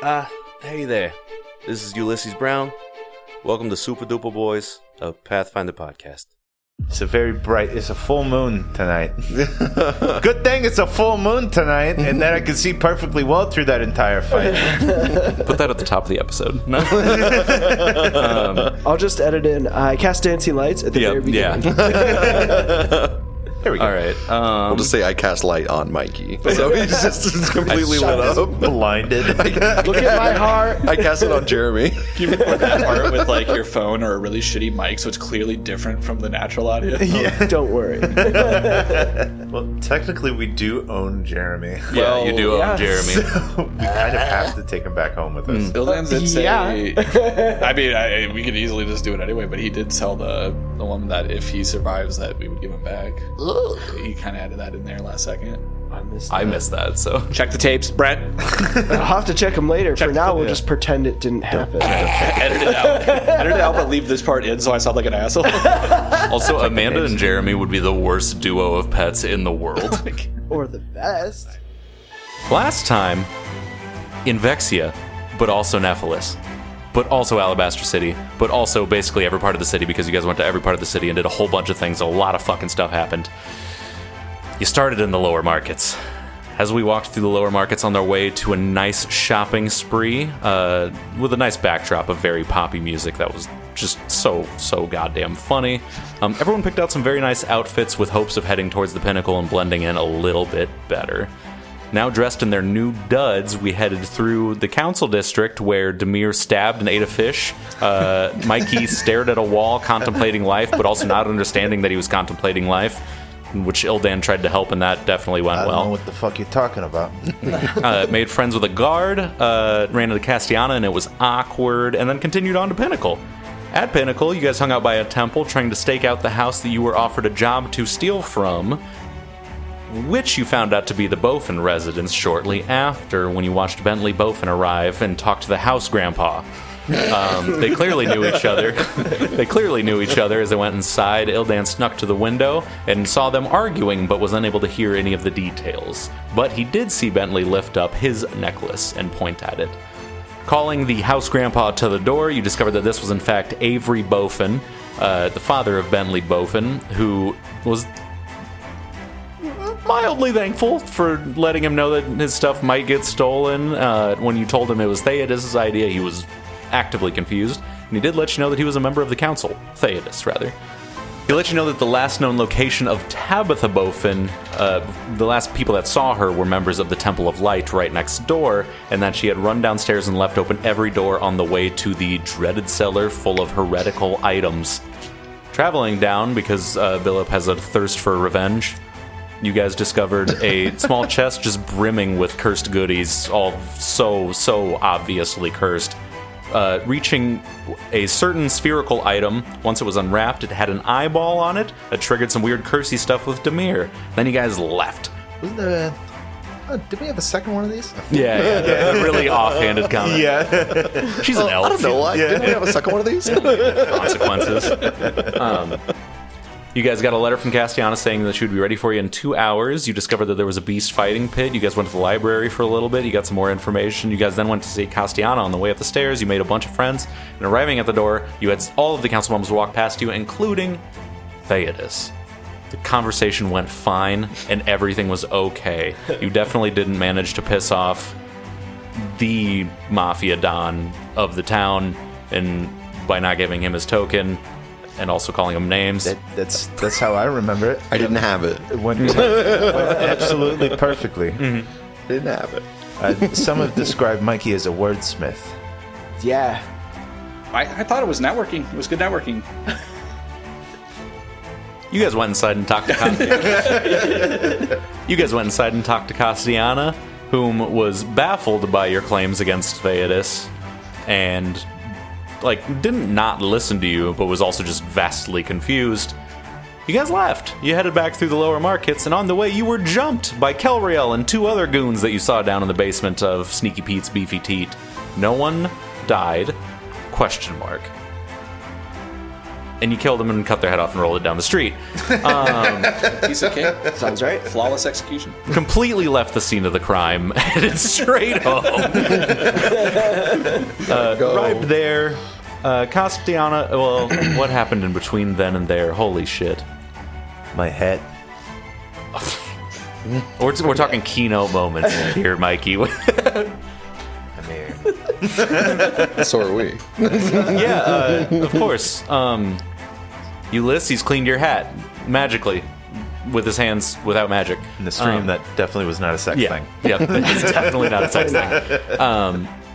Hey there. This is Ulysses Brown. Welcome to Super Duper Boys, a Pathfinder podcast. It's a full moon tonight. Good thing it's a full moon tonight, and then I can see perfectly well through that entire fight. Put that at the top of the episode. No. I'll just edit in, I cast dancing lights at the very beginning. Yeah. There we go. All right. We'll just say I cast light on Mikey. So he's just completely lit up. Blinded. Look at my heart. I cast it on Jeremy. You record that part with like your phone or a really shitty mic, so it's clearly different from the natural audio. Yeah. Don't worry. Well, technically, we do own Jeremy. Yeah, you do own Jeremy. So we kind of have to take him back home with us. Ildan did say. Yeah. I mean, we could easily just do it anyway, but he did tell the woman that if he survives, that we would give him back. He kind of added that in there last second. I missed that, so. Check the tapes, Brett. I'll have to check them later. For now, we'll just pretend it didn't happen. Edit it out. Edit it out, but leave this part in so I sound like an asshole. Also, Amanda and Jeremy would be the worst duo of pets in the world. Or the best. Last time, in Vexia, but also Nephilis, but also Alabaster City, but also basically every part of the city, because you guys went to every part of the city and did a whole bunch of things. A lot of fucking stuff happened. You started in the lower markets. As we walked through the lower markets on their way to a nice shopping spree, with a nice backdrop of very poppy music that was just so goddamn funny. Everyone picked out some very nice outfits with hopes of heading towards the pinnacle and blending in a little bit better. Now dressed in their new duds, we headed through the council district where Demir stabbed and ate a fish. Mikey stared at a wall contemplating life, but also not understanding that he was contemplating life, which Ildan tried to help, and that definitely went well. I don't know what the fuck you're talking about. Made friends with a guard, ran into Castiana, and it was awkward, and then continued on to Pinnacle. At Pinnacle, you guys hung out by a temple trying to stake out the house that you were offered a job to steal from, which you found out to be the Bofin residence shortly after, when you watched Bentley Bofin arrive and talk to the house grandpa. They clearly knew each other. As they went inside. Ildan snuck to the window and saw them arguing, but was unable to hear any of the details. But he did see Bentley lift up his necklace and point at it. Calling the house grandpa to the door, you discovered that this was in fact Avery Bofin, the father of Bentley Bofin, who was mildly thankful for letting him know that his stuff might get stolen. When you told him it was Theodis' idea, he was actively confused, and he did let you know that he was a member of the council. Theodis, rather. He let you know that the last known location of Tabitha Bofin, the last people that saw her were members of the Temple of Light right next door, and that she had run downstairs and left open every door on the way to the dreaded cellar full of heretical items. Traveling down, because Billup has a thirst for revenge, you guys discovered a small chest just brimming with cursed goodies, all so obviously cursed. Reaching a certain spherical item, once it was unwrapped, it had an eyeball on it that triggered some weird cursey stuff with Demir. Then you guys left. Wasn't there did we have a second one of these? Yeah. A really offhanded comment. Yeah. She's an elf. I don't know why. Didn't we have a second one of these? Consequences. You guys got a letter from Castiana saying that she would be ready for you in 2 hours. You discovered that there was a beast fighting pit. You guys went to the library for a little bit. You got some more information. You guys then went to see Castiana on the way up the stairs. You made a bunch of friends. And arriving at the door, you had all of the council members walk past you, including Theodis. The conversation went fine, and everything was okay. You definitely didn't manage to piss off the Mafia Don of the town, and by not giving him his token, and also calling them names. That's how I remember it. I didn't have it. It went absolutely perfectly. Mm-hmm. Didn't have it. Some have described Mikey as a wordsmith. Yeah. I thought it was networking. It was good networking. You guys went inside and talked to Castiana. Whom was baffled by your claims against Theodis, and didn't not listen to you, but was also just vastly confused. You guys left. You headed back through the lower markets, and on the way you were jumped by Kelriel and 2 other goons that you saw down in the basement of Sneaky Pete's Beefy Teat. No one died? ? And you killed them and cut their head off and rolled it down the street. Piece of cake. Sounds right. Flawless execution. Completely left the scene of the crime, headed straight home. Arrived there. Castiana, well, what happened in between then and there? Holy shit. My head. We're talking keynote moments here, Mikey. I'm here. So are we. Yeah, of course. Ulysses cleaned your hat magically with his hands without magic. In the stream, that definitely was not a sex thing. Yeah, it's definitely not a sex thing.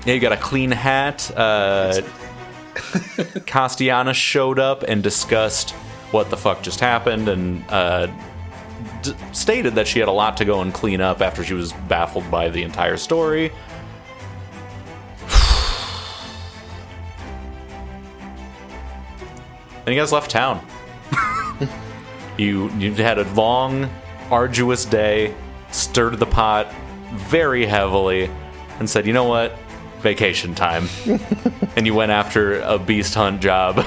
Yeah, you got a clean hat. Castiana showed up and discussed what the fuck just happened and stated that she had a lot to go and clean up after she was baffled by the entire story. Then you guys left town. You had a long, arduous day, stirred the pot very heavily, and said, you know what? Vacation time. And you went after a beast hunt job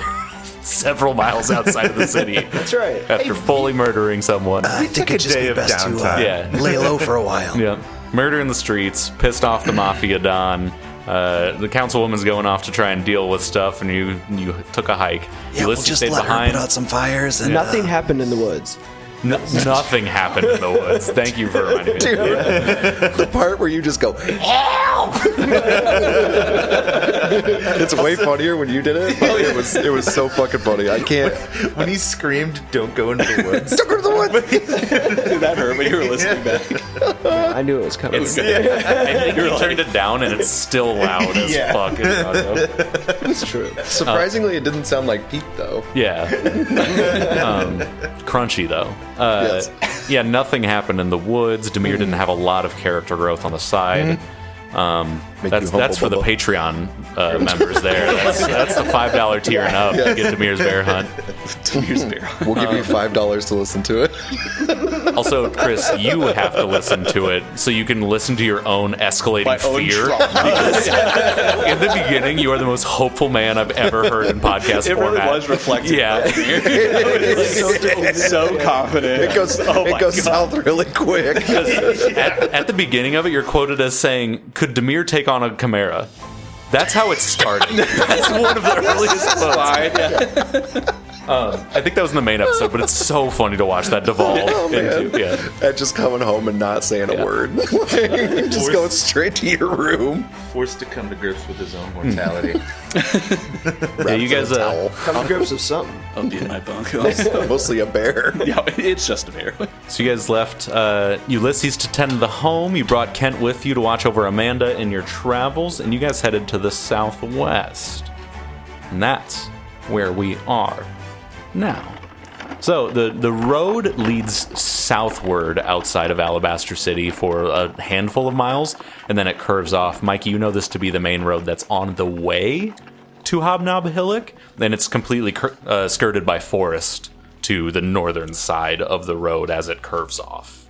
several miles outside of the city. That's right. After fully murdering someone. I think it'd just day be of best to downtime. lay low for a while. Yeah. Murder in the streets, pissed off the Mafia Don. The councilwoman's going off to try and deal with stuff, and you took a hike. Yeah, we'll Ulysses just stayed let behind. her put out some fires. And, Nothing happened in the woods. Nothing happened in the woods. Thank you for reminding me. Dude, the part where you just go, help! It's way funnier when you did it. It was so fucking funny. I can't. When he screamed, "Don't go into the woods." Don't go to the woods. Dude, that hurt when you were listening back. I knew it was coming. I think you turned it down, and it's still loud as Yeah. fuck. It's true. Surprisingly, it didn't sound like Pete, though. Yeah. Crunchy, though. Yes. Yeah, nothing happened in the woods. Demir didn't have a lot of character growth on the side. That's for the Patreon members there. That's the $5 tier and up to get Demir's Bear Hunt. Demir's Bear Hunt. We'll give you $5 to listen to it. Also, Chris, you have to listen to it so you can listen to your own escalating My own fear. trauma. In the beginning, you are the most hopeful man I've ever heard in podcast It really format. was reflective. Yeah. So confident. It goes south really quick. At the beginning of it, you're quoted as saying, "Could Demir take on a Chimera?" That's how it started. That's one of the earliest quotes. I think that was in the main episode, but it's so funny to watch that devolve into. Yeah. At just coming home and not saying a word. Just going straight to your room. Forced to come to grips with his own mortality. Yeah, you guys. Come to grips with something. I'll be in my bunk. Mostly a bear. Yeah, it's just a bear. So you guys left Ulysses to tend the home. You brought Kent with you to watch over Amanda in your travels, and you guys headed to the southwest. And that's where we are now. So the road leads southward outside of Alabaster City for a handful of miles, and then it curves off. Mikey, you know this to be the main road that's on the way to Hobnob Hillock, and it's completely skirted by forest to the northern side of the road as it curves off.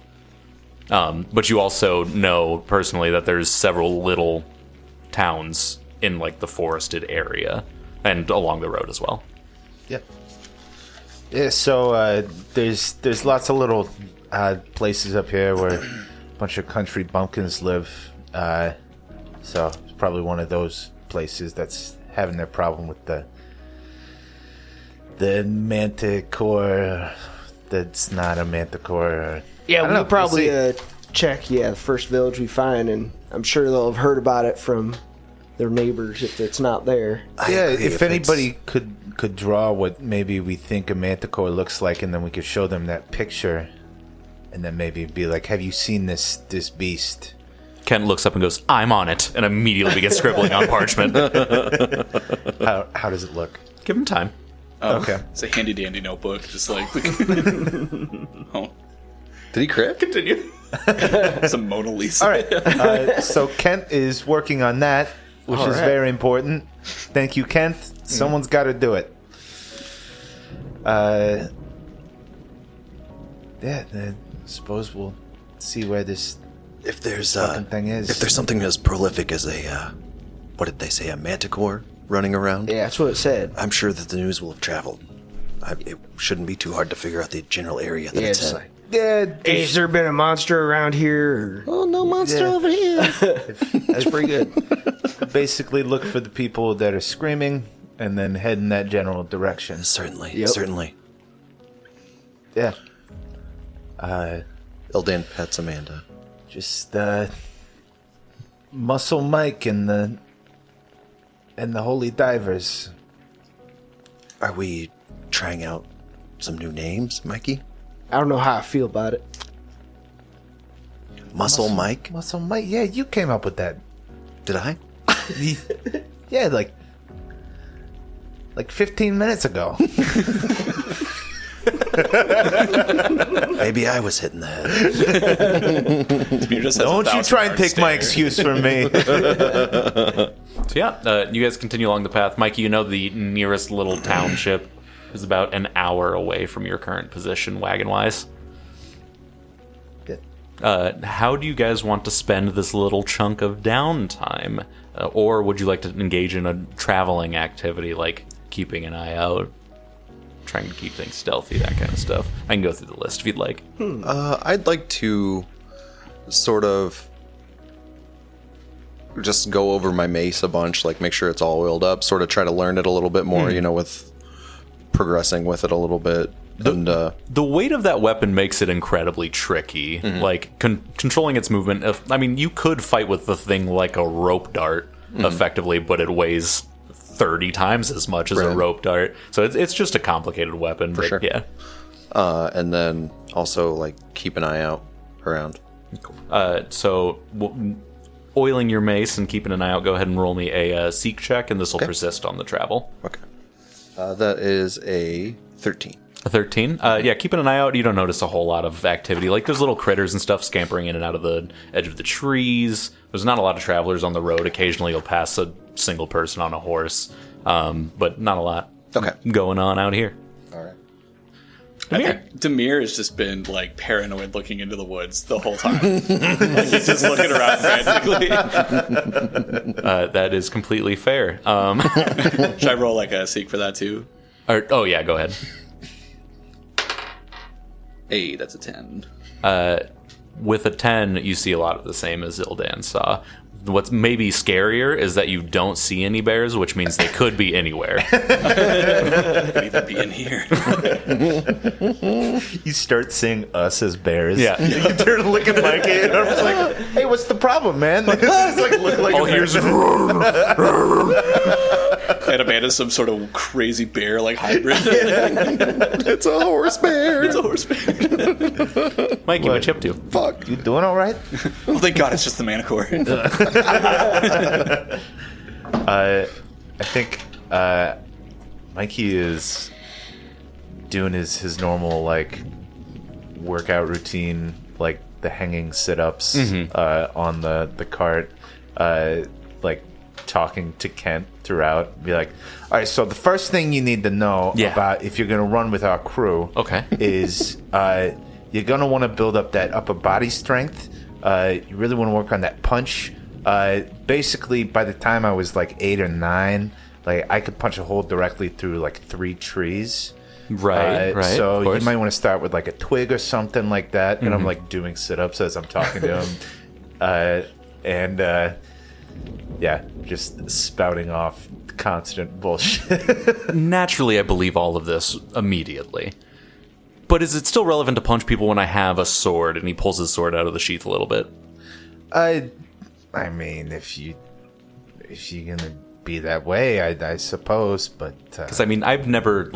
But you also know personally that there's several little towns in like the forested area and along the road as well. Yep. Yeah, so there's lots of little places up here where a bunch of country bumpkins live. So it's probably one of those places that's having their problem with the manticore. That's not a manticore. Yeah, don't we'll know. probably We'll see. check, the first village we find, and I'm sure they'll have heard about it from their neighbors if it's not there. Yeah, agree if if anybody could draw what maybe we think a manticore looks like, and then we could show them that picture, and then maybe be like, "Have you seen this beast?" Kent looks up and goes, "I'm on it," and immediately begins scribbling on parchment. How does it look? Give him time. Okay. It's a handy dandy notebook, just like. Oh, Did he crit? continue. It's a Mona Lisa. All right. So Kent is working on that, which is right. very important. Thank you, Kent. Someone's got to do it. Yeah. I suppose we'll see where this If there's fucking thing is. if there's something as prolific as a what did they say, a manticore running around? Yeah, that's what it said. I'm sure that the news will have traveled. It shouldn't be too hard to figure out the general area that Yeah, it's just in. like Has there been a monster around here? Oh, no monster over here. That's pretty good. Basically, look for the people that are screaming, and then head in that general direction. Certainly, certainly. Yeah. Ildan pets Amanda. Just Muscle Mike and the Holey Divers. Are we trying out some new names, Mikey? I don't know how I feel about it. Muscle Mike? Muscle Mike. Yeah, you came up with that. Did I? Yeah, like 15 minutes ago. Maybe I was hitting the head. Don't you try and take my excuse from me. So yeah, you guys continue along the path. Mikey, you know the nearest little township is about an hour away from your current position, wagon-wise. How do you guys want to spend this little chunk of downtime? Or would you like to engage in a traveling activity like keeping an eye out, trying to keep things stealthy, that kind of stuff? I can go through the list if you'd like. I'd like to sort of just go over my mace a bunch, like make sure it's all oiled up, sort of try to learn it a little bit more, with progressing with it a little bit. The weight of that weapon makes it incredibly tricky. Like, controlling its movement. You could fight with the thing like a rope dart, effectively, but it weighs 30 times as much as a rope dart. So it's just a complicated weapon. For sure. Yeah. And then also, like, keep an eye out around. Cool. Oiling your mace and keeping an eye out, go ahead and roll me a seek check, and this will persist on the travel. Okay. That is a 13. A 13? Yeah, keeping an eye out, you don't notice a whole lot of activity. Like, there's little critters and stuff scampering in and out of the edge of the trees. There's not a lot of travelers on the road. Occasionally you'll pass a single person on a horse, but not a lot going on out here. All right. I think Demir has just been, like, paranoid looking into the woods the whole time. Like, he's just looking around frantically. That is completely fair. Should I roll, like, a seek for that, too? Oh, yeah, go ahead. Hey, that's a 10. With a 10, you see a lot of the same as Ildan saw. What's maybe scarier is that you don't see any bears, which means they could be anywhere. Could even be in here. You start seeing us as bears. Yeah. You turn to look at Mikey, and I'm just like, hey, what's the problem, man? It's like, look like All here's And Amanda's some sort of crazy bear, like, hybrid. It's a horse bear. It's a horse bear. Mikey, what you up to? Fuck. You doing all right? Oh, thank God, it's just the manticore. I think Mikey is doing his normal, like, workout routine, like the hanging sit-ups on the cart, like talking to Kent throughout. Be like, all right, so the first thing you need to know about if you're going to run with our crew is you're going to want to build up that upper body strength. You really want to work on that punch. Basically, by the time I was like 8 or 9, like I could punch a hole directly through like 3 trees. Right. So you might want to start with like a twig or something like that. And I'm like doing sit-ups as I'm talking to him. Yeah, just spouting off constant bullshit. Naturally, I believe all of this immediately. But is it still relevant to punch people when I have a sword? And he pulls his sword out of the sheath a little bit. I mean, if you're gonna be that way, I suppose. But because I've never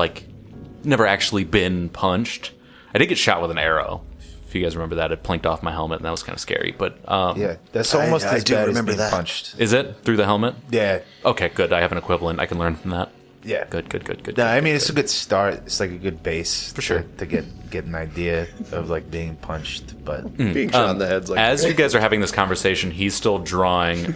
actually been punched. I did get shot with an arrow. If you guys remember that, it planked off my helmet, and that was kind of scary. But yeah, that's almost as bad as being punched. Is it through the helmet? Yeah. Okay, good. I have an equivalent. I can learn from that. Yeah. Good. No, I mean, it's a good start. It's like a good base for sure to get an idea of like being punched. But being shot in the head's like as you guys are having this conversation, he's still drawing.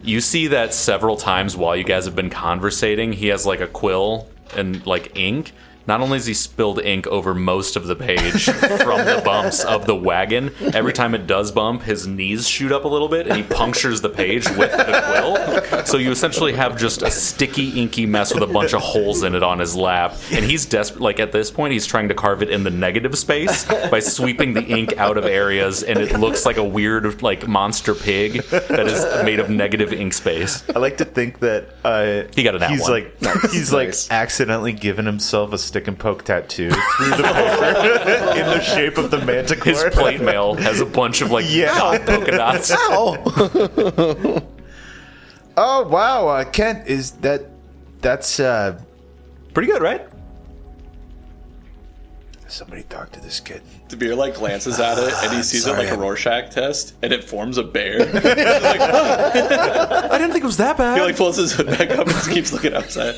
You see that several times while you guys have been conversating, he has like a quill and like ink, Not only has he spilled ink over most of the page from the bumps of the wagon, every time it does bump, his knees shoot up a little bit and he punctures the page with the quill. So you essentially have just a sticky, inky mess with a bunch of holes in it on his lap. And he's desperate. Like at this point, he's trying to carve it in the negative space by sweeping the ink out of areas, and it looks like a weird, like, monster pig that is made of negative ink space. I like to think that He got an he's one. he's like accidentally given himself a stick and poke tattoo through the paper in the shape of the manticore. His plate mail has a bunch of, like, dot polka dots. Oh wow, Kent, that's Pretty good, right? somebody talk to this kid. Beer like glances at it and he sees it like a Rorschach test and it forms a bear. I didn't think it was that bad. He like pulls his hood back up and just keeps looking outside.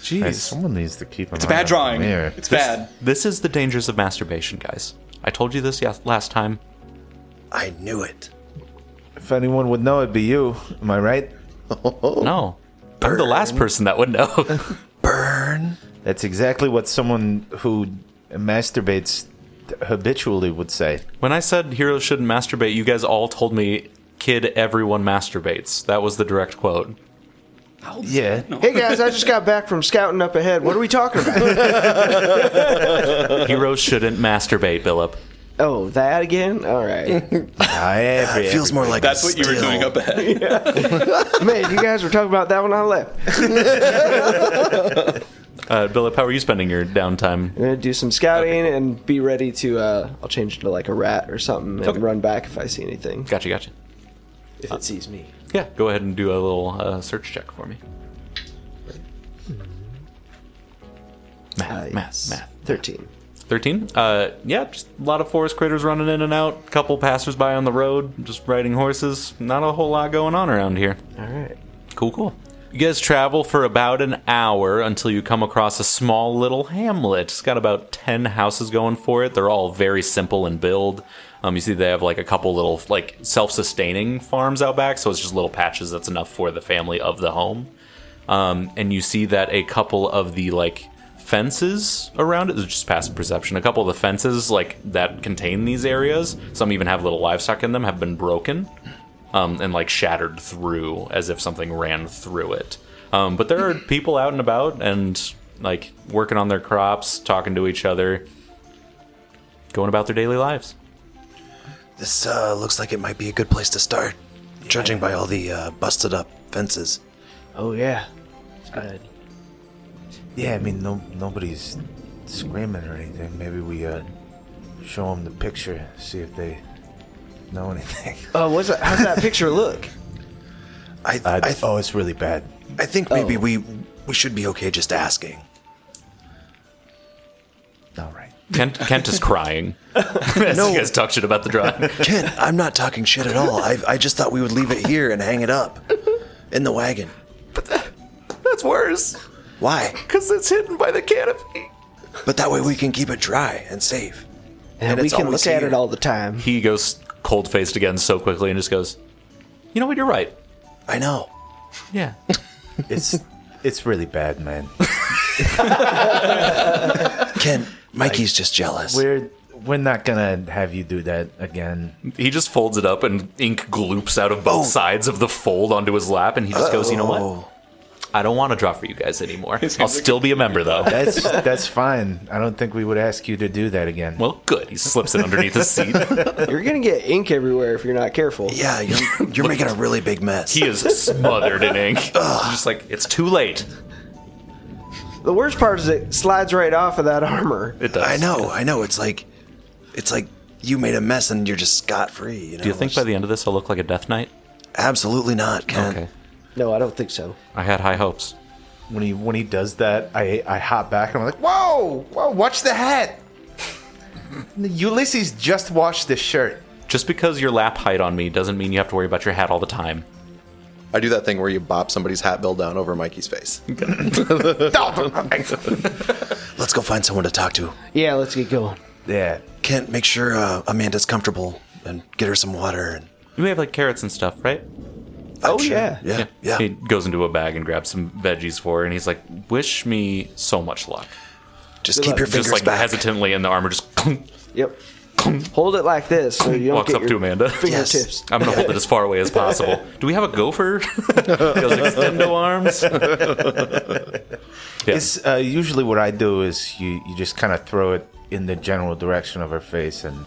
Jeez. Hey, someone needs to keep him. It's a bad drawing. It's bad. This is the dangers of masturbation, guys. I told you this last time. I knew it. If anyone would know, it'd be you. Am I right? No. I'm the last person that would know. Burn. That's exactly what someone who masturbates habitually would say. When I said heroes shouldn't masturbate, you guys all told me, kid, everyone masturbates. That was the direct quote. Yeah. Hey guys, I just got back from scouting up ahead. What are we talking about? Heroes shouldn't masturbate, Philip. Oh, that again? All right. It feels more like That's what you were doing up ahead. Man, you guys were talking about that when I left. Philip, how are you spending your downtime? I'm going to do some scouting and be ready to, I'll change into like a rat or something and run back if I see anything. Gotcha. If it sees me. Yeah, go ahead and do a little search check for me. Math. 13. 13? Yeah, just a lot of forest critters running in and out. A couple passersby on the road, just riding horses. Not a whole lot going on around here. All right. Cool. You guys travel for about an hour until you come across a small little hamlet. It's got about 10 houses going for it. They're all very simple in build. You see they have like a couple little like self-sustaining farms out back, so it's just little patches that's enough for the family of the home. And you see that a couple of the like fences around it, this is just passive perception, a couple of the fences like that contain these areas, some even have little livestock in them, have been broken. And like shattered through as if something ran through it. But there are people out and about and like working on their crops, talking to each other, going about their daily lives. This looks like it might be a good place to start, judging by all the busted up fences. Oh, yeah. It's good. Yeah, I mean, nobody's screaming or anything. Maybe we show them the picture, see if they know anything. How's that picture look? Oh, it's really bad. I think maybe we should be okay just asking. All right. Kent is crying as you guys talk shit about the drawing. Kent, I'm not talking shit at all. I just thought we would leave it here and hang it up in the wagon. But that's worse, Why? because it's hidden by the canopy. But that way we can keep it dry and safe. And we it's can always look at here. it all the time. He goes cold-faced again so quickly and just goes, you know what, you're right. I know. Yeah. It's really bad, man. Kent, Mikey's just jealous. We're not gonna have you do that again. He just folds it up and ink gloops out of both sides of the fold onto his lap, and he just goes, you know what? I don't want to draw for you guys anymore. I'll still be a member, though. That's fine. I don't think we would ask you to do that again. Well, good. He slips it underneath his seat. You're going to get ink everywhere if you're not careful. Yeah, you're making a really big mess. He is smothered in ink. He's just like, it's too late. The worst part is it slides right off of that armor. It does. I know. It's like you made a mess and you're just scot-free. You know? Do you think by the end of this I'll look like a Death Knight? Absolutely not, Kent. Okay. No, I don't think so. I had high hopes. When he does that, I hop back and I'm like, whoa, watch the hat. Ulysses just washed the shirt. Just because you're lap height on me doesn't mean you have to worry about your hat all the time. I do that thing where you bop somebody's hat bill down over Mikey's face. Let's go find someone to talk to. Yeah, let's get going. Yeah. Kent, make sure Amanda's comfortable and get her some water. And We have like carrots and stuff, right? Oh, sure. yeah. Yeah. He goes into a bag and grabs some veggies for her, and he's like, wish me so much luck. Just keep your fingers Just like back. hesitantly in the armor, just clunk, Yep. clunk. Hold it like this so you don't Walks get up to your Amanda. fingertips. Yes. I'm gonna hold it as far away as possible. Do we have a gopher? Those extendo arms. Yeah. It's usually what I do is you just kind of throw it in the general direction of her face and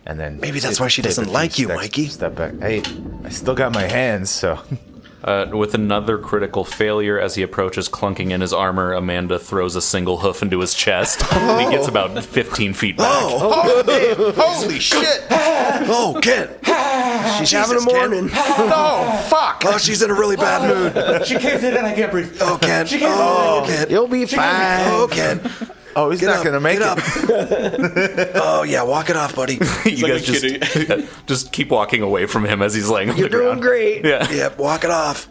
then Maybe that's take- why she take a doesn't few like you, steps- Mikey. Step back. Hey, I still got my hands, so With another critical failure as he approaches clunking in his armor, Amanda throws a single hoof into his chest. And he gets about 15 feet back. holy shit! Oh, Ken. She's having a morning. Oh fuck! Oh, she's in a really bad mood. She caved in and I can't breathe. Oh, Ken. Oh, Ken. You'll be fine. Oh, Ken. Oh, he's not gonna make Get it. up. Oh, yeah, walk it off, buddy. You like guys a just keep walking away from him as he's laying on You're the ground. doing great. Yeah. Yep, walk it off.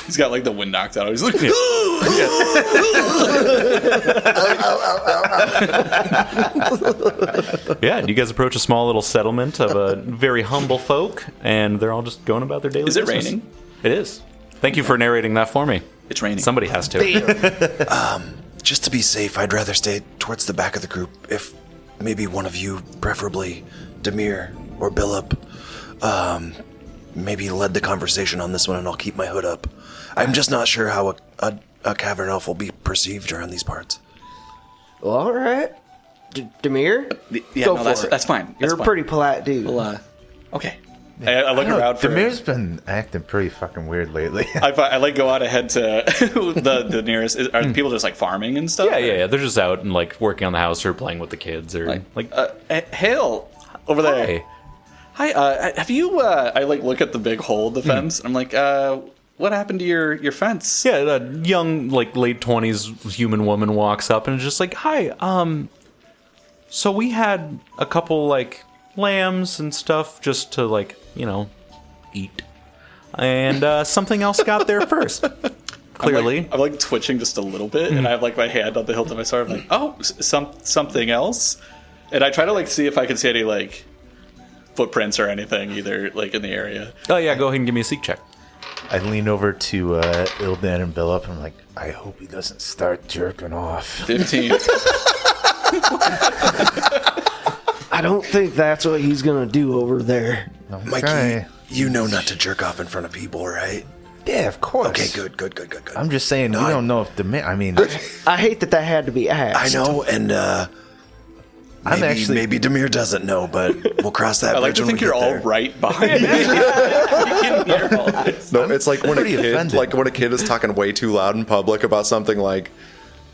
He's got like the wind knocked out. He's like, Yeah, and you guys approach a small little settlement of very humble folk, and they're all just going about their daily Is it business. raining? It is. Thank you for narrating that for me. It's raining. Somebody has to. Just to be safe, I'd rather stay towards the back of the group. If maybe one of you, preferably Demir or Billip, maybe led the conversation on this one, and I'll keep my hood up. I'm just not sure how a cavern elf will be perceived around these parts. Well, all right. Demir? Yeah, Go no, for it. that's fine. You're That's a pretty polite dude. fine. Okay. I look around for. Demir's been acting pretty fucking weird lately. I like go out ahead to the nearest. Are people just like farming and stuff? Yeah. They're just out and like working on the house or playing with the kids or like. Hale over there. Hey. Hi. Have you? I like look at the big hole in the fence. And I'm like, what happened to your fence? Yeah, a young, like late 20s human woman walks up and is just like, "Hi, so we had a couple like lambs and stuff just to like, eat, and something else got there first. Clearly, I'm like twitching just a little bit, and I have like my hand on the hilt of my sword. I'm like, oh, something else, and I try to like see if I can see any like footprints or anything either like in the area. oh yeah, go ahead and give me a seek check. I lean over to Ildan and Bill up and I'm like, I hope he doesn't start jerking off. 15. I don't think that's what he's going to do over there. Mikey, Okay. you know not to jerk off in front of people, right? Yeah, of course. Okay, good. I'm just saying, we don't know if Demir. I mean, I hate that had to be asked. I know, and maybe Demir doesn't know, but we'll cross that I like bridge to when think we you're get all there. right behind me. You can hear all this. No, it's like when pretty offended. when a kid is talking way too loud in public about something like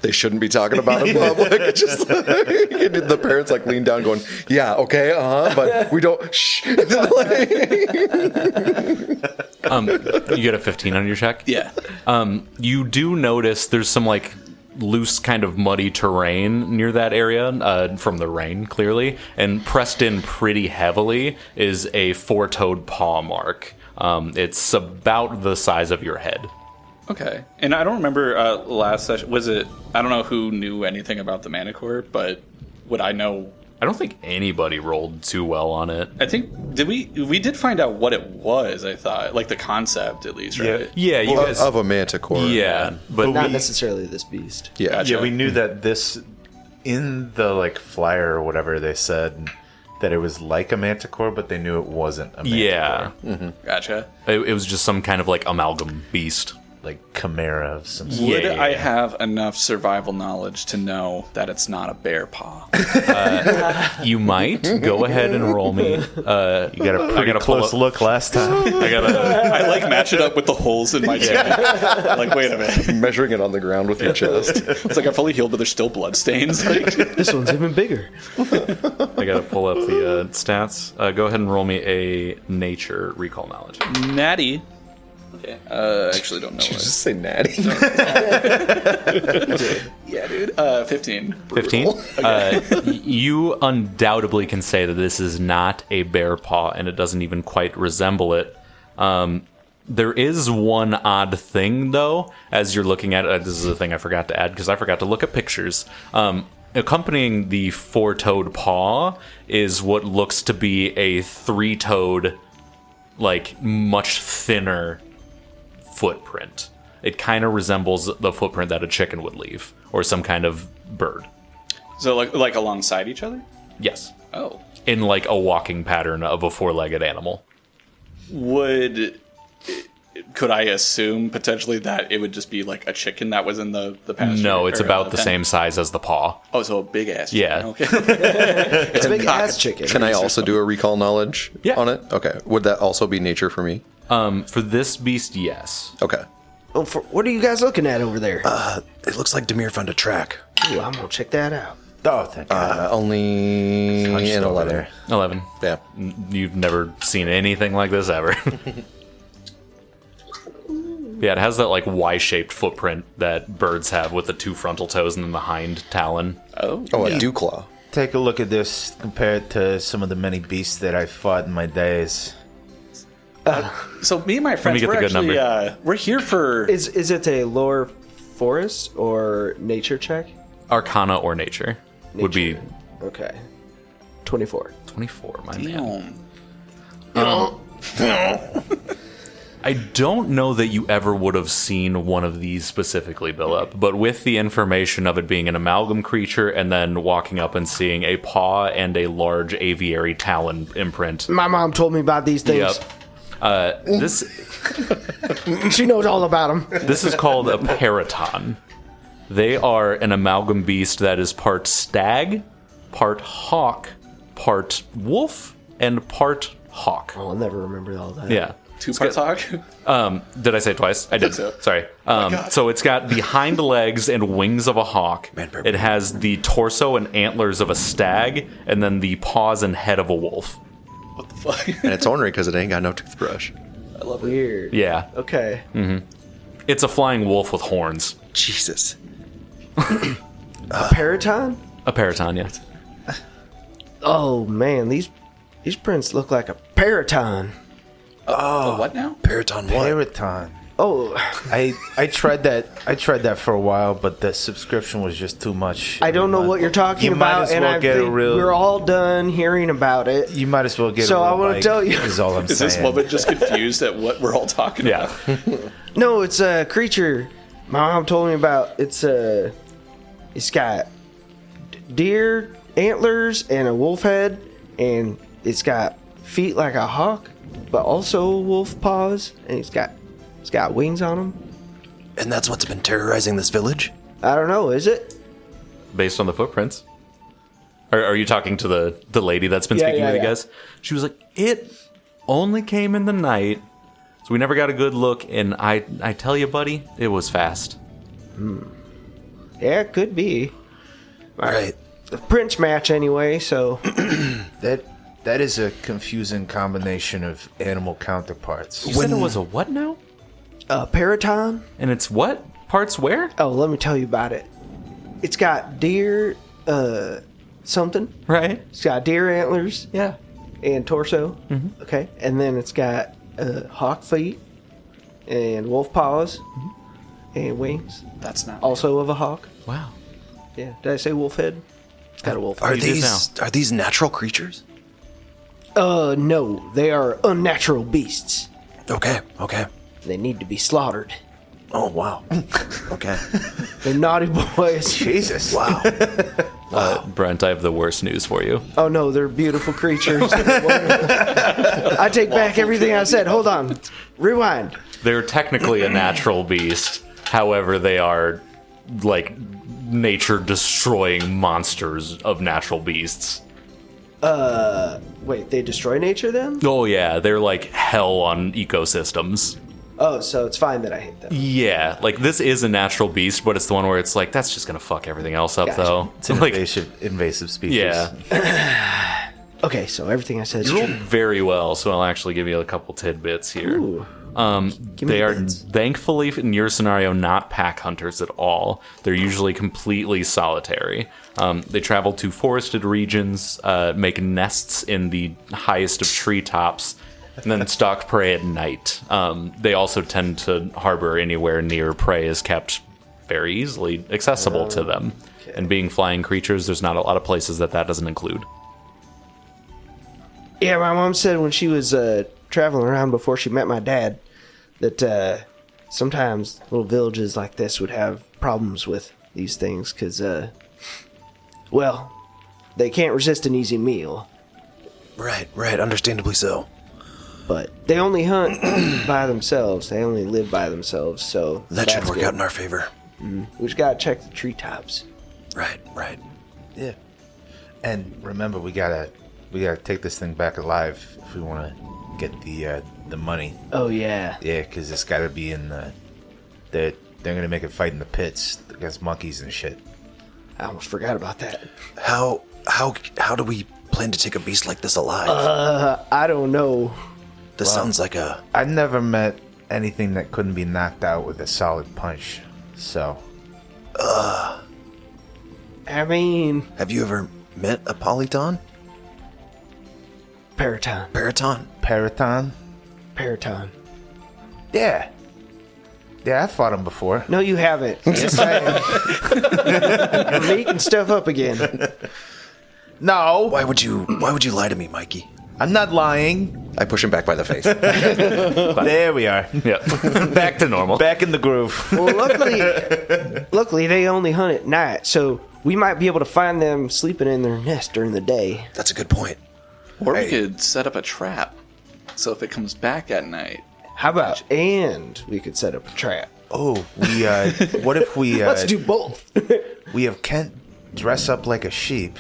they shouldn't be talking about in public. It's just like, the parents like lean down, going, "Yeah, okay, but we don't." Shh. You get a 15 on your check. Yeah. You do notice there's some like loose kind of muddy terrain near that area from the rain, clearly, and pressed in pretty heavily is a four-toed paw mark. It's about the size of your head. Okay. And I don't remember last session. Was it? I don't know who knew anything about the manticore, but would I know? I don't think anybody rolled too well on it. I think we did find out what it was. I thought like the concept at least, right? Yeah, you guys. of a manticore. Yeah, but Not necessarily this beast. Yeah. Gotcha. yeah, we knew that this in the like flyer or whatever they said that it was like a manticore, but they knew it wasn't a manticore. yeah, Gotcha. it was just some kind of like amalgam beast. Like Chimera of some sort. Would Yeah. I have enough survival knowledge to know that it's not a bear paw? You might go ahead and roll me. You got a pretty gotta pull close up- look last time. I like match it up with the holes in my chest. Like, wait a minute. Measuring it on the ground with your chest. It's like I'm fully healed, but there's still blood stains. Like, This one's even bigger. I gotta pull up the stats. Go ahead and roll me a nature recall knowledge. natty. Okay. Actually, don't know. Did you just say natty? Yeah, dude. 15. 15. You undoubtedly can say that this is not a bear paw, and it doesn't even quite resemble it. There is one odd thing, though, as you're looking at it. This is a thing I forgot to add because I forgot to look at pictures. Accompanying the four-toed paw is what looks to be a three-toed, like much thinner footprint. It kind of resembles the footprint that a chicken would leave, or some kind of bird. So like alongside each other? Yes. Oh. In like a walking pattern of a four-legged animal. Could I assume potentially that it would just be like a chicken that was in the pasture? No, it's or, about the pen? same size as the paw. Oh, so a big ass chicken. Yeah. Okay. It's a big ass chicken. Can I also do a recall knowledge Yeah. on it? Okay. Would that also be nature for me? For this beast, yes. Okay. Oh, what are you guys looking at over there? It looks like Demir found a track. Ooh, I'm gonna check that out. Oh, thank God. Only Hunched an over 11. there. 11. Yeah. You've never seen anything like this ever. Yeah, it has that like Y-shaped footprint that birds have with the two frontal toes and then the hind talon. Oh. Oh, a dew claw. Take a look at this compared to some of the many beasts that I fought in my days. So me and my friends, get we're the good actually we're here for. Is it a lore forest or nature check? Arcana or nature would be Okay. 24. 24, my man. Damn. I don't know that you ever would have seen one of these specifically, Billip, but with the information of it being an amalgam creature and then walking up and seeing a paw and a large aviary talon imprint. My mom told me about these things. Yep. This She knows all about them. This is called a periton. They are an amalgam beast that is part stag, part hawk, part wolf, and part hawk. I'll never remember all that. Yeah. Two parts hog. Did I say it twice? I did. so. Sorry. So it's got the hind legs and wings of a hawk. It has the torso and antlers of a stag, and then the paws and head of a wolf. What the fuck? And it's ornery because it ain't got no toothbrush. I love it. Weird. Yeah. Okay. It's a flying wolf with horns. Jesus. A periton? A periton, yeah. Oh man, these prints look like a periton. Oh, what now? Periton what? Periton. Oh, I tried that for a while, but the subscription was just too much. I don't know what you're talking You might about, as and well I get a think real- we're all done hearing about it. You might as well get. So a real I wanna bike, tell you- is all I'm Is saying. this woman just confused at what we're all talking Yeah. about? No, it's a creature my mom told me about. It's got deer antlers and a wolf head, and it's got feet like a hawk, but also wolf paws, and it's got wings on them. And that's what's been terrorizing this village? I don't know, is it? Based on the footprints. Are you talking to the lady that's been Yeah, speaking yeah, with you yeah. guys? She was like, it only came in the night, so we never got a good look, and I tell you, buddy, it was fast. Yeah, it could be. Right. The prints match anyway, so That is a confusing combination of animal counterparts. You said it was a what now? periton. And it's what? Parts where? Oh, let me tell you about it. It's got deer, something. Right. It's got deer antlers Yeah. and torso. Mm-hmm. Okay, and then it's got hawk feet and wolf paws and wings, That's not. also of a hawk. Wow. Yeah, did I say wolf head? It's got a wolf Are head. did these natural creatures? No, they are unnatural beasts. Okay. They need to be slaughtered. Oh wow. Okay. They're naughty boys. Jesus. Wow. Brent, I have the worst news for you. Oh no, they're beautiful creatures. I take back everything I said. Hold on. Rewind. They're technically a natural beast. However, they are like nature destroying monsters of natural beasts. Wait, they destroy nature then? Oh yeah, they're like hell on ecosystems. Oh, so it's fine that I hate them. Yeah, like this is a natural beast, but it's the one where it's like that's just gonna fuck everything else up Gotcha. though. It's an Like, invasive species. yeah, Okay, so everything I said is you rolled true. very well, so I'll actually give you a couple tidbits here. Ooh. Give me They the are bits. thankfully in your scenario not pack hunters at all. They're usually completely solitary. They travel to forested regions, make nests in the highest of treetops, and then stalk prey at night. They also tend to harbor anywhere near prey is kept very easily accessible to them. And being flying creatures, there's not a lot of places that doesn't include. Yeah, my mom said when she was traveling around before she met my dad that sometimes little villages like this would have problems with these things because, well, they can't resist an easy meal. Right, understandably so. But they only hunt by themselves. They only live by themselves, so... That should that's work good. out in our favor. We just gotta check the treetops. Right. Yeah. And remember, we gotta take this thing back alive if we want to get the money. Oh, yeah. Yeah, because it's got to be in the... They're gonna make it fight in the pits against monkeys and shit. I almost forgot about that. How do we plan to take a beast like this alive? I don't know. This sounds like a... I've never met anything that couldn't be knocked out with a solid punch. So... I mean, Have you ever met a polyton? Paraton. Paraton? Paraton. Yeah. Yeah, I fought him before. No, you haven't. You're making stuff up again. No, Why would you lie to me, Mikey? I'm not lying. I push him back by the face. There we are. Yeah. Back to normal. Back in the groove. Well, luckily they only hunt at night, so we might be able to find them sleeping in their nest during the day. That's a good point. Or we Hey. could set up a trap. So if it comes back at night, How about, and we could set up a trap. Oh, we, what if we, Let's do both. we have Kent dress up like a sheep,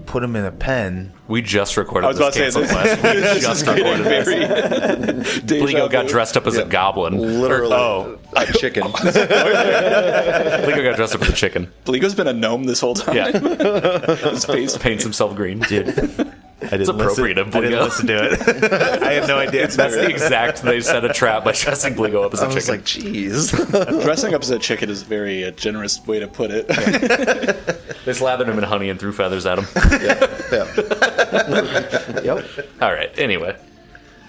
put him in a pen. We just recorded I was about to this say cancel this. class. We just recorded this. Bligo got dressed up as a goblin. Literally. Oh, A chicken. Bligo got dressed up as a chicken. Bligo's been a gnome this whole time. Yeah. His face Paints himself green. Dude. It's appropriate of I didn't Bligo. listen to it. I had no idea. That's the exact. They set a trap by dressing Bligo up as a I was chicken. like, geez. Dressing up as a chicken is a very generous way to put it. They slathered him in honey and threw feathers at him. Yeah. Yep. All right. Anyway,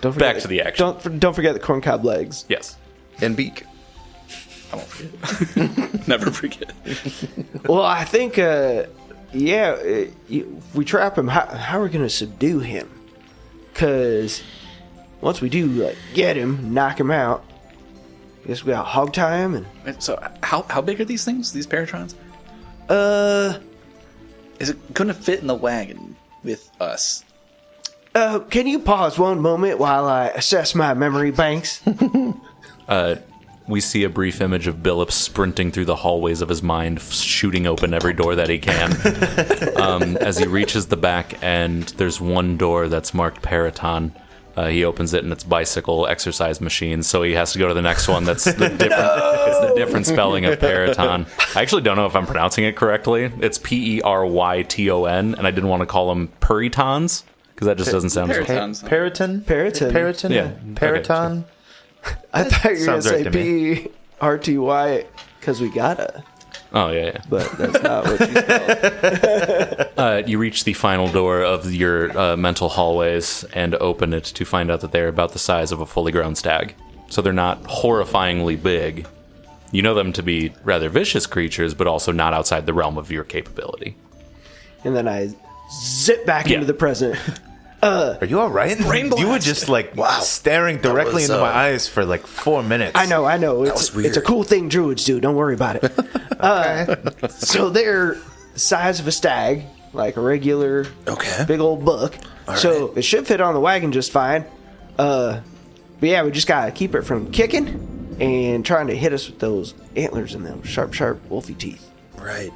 Don't forget Back to the action. Don't forget the corncob legs. yes. And beak. I won't forget. Never forget. Well, I think, if we trap him, how are we going to subdue him? Because once we do get him, knock him out, I guess we got to hog tie him. And So how big are these things? These paratrons? Is it going to fit in the wagon with us? Can you pause one moment while I assess my memory banks? We see a brief image of Billups sprinting through the hallways of his mind, shooting open every door that he can. As he reaches the back end, there's one door that's marked Paraton. He opens it and it's bicycle exercise machine, so he has to go to the next one that's the different. It's the different spelling of Paraton. I actually don't know if I'm pronouncing it correctly. It's P-E-R-Y-T-O-N, and I didn't want to call them Puritons because that just doesn't sound right. Paratons. Periton? Periton. Periton? Yeah. Periton? I thought you were going to Sounds right say to me. P-R-T-Y because we gotta, Oh, yeah. but that's not what you spelled. You reach the final door of your mental hallways and open it to find out that they're about the size of a fully grown stag. So they're not horrifyingly big. You know them to be rather vicious creatures, but also not outside the realm of your capability. And then I zip back Yeah. into the present. Are you all right? You were just staring directly was, into my eyes for 4 minutes. I know. was It's weird. a cool thing druids do. Don't worry about it. So they're the size of a stag, like a regular Okay. big old buck. So it should fit on the wagon just fine. But yeah, we just gotta keep it from kicking and trying to hit us with those antlers and them sharp, wolfy teeth. Right.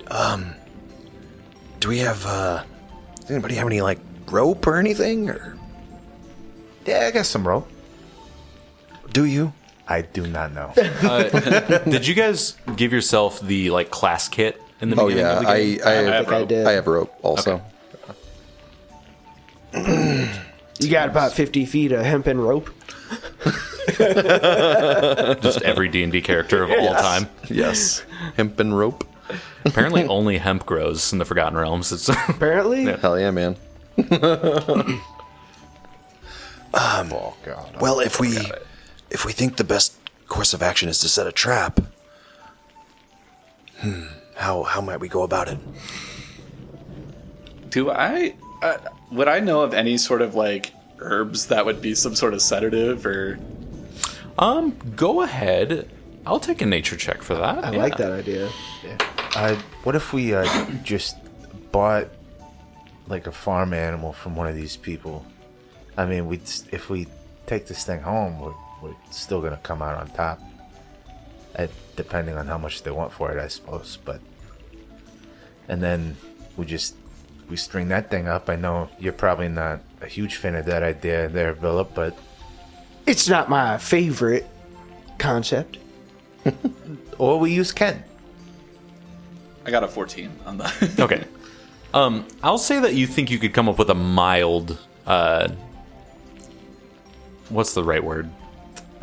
Do we have, does anybody have any, rope or anything? Or Yeah, I got some rope. do you? I do not know. Did you guys give yourself the class kit in the Oh, beginning yeah. of the game? I think I did. I have rope also. You got about 50 feet of hempen rope. Just every D&D character of all time. Yes. Hemp and rope. Apparently only hemp grows in the Forgotten Realms. It's Apparently. Hell yeah, man. Oh, God. Well, if we think the best course of action is to set a trap, how might we go about it? Do I would I know of any sort of herbs that would be some sort of sedative or? Go ahead. I'll take a nature check for that. I like that idea. What if we just bought like a farm animal from one of these people? I mean, if we take this thing home, we're still gonna come out on top. Depending on how much they want for it, I suppose. And then we string that thing up. I know you're probably not a huge fan of that idea there, Philip, but It's not my favorite concept. or we use Ken. I got a 14 on the. Okay. I'll say that you think you could come up with a mild. What's the right word?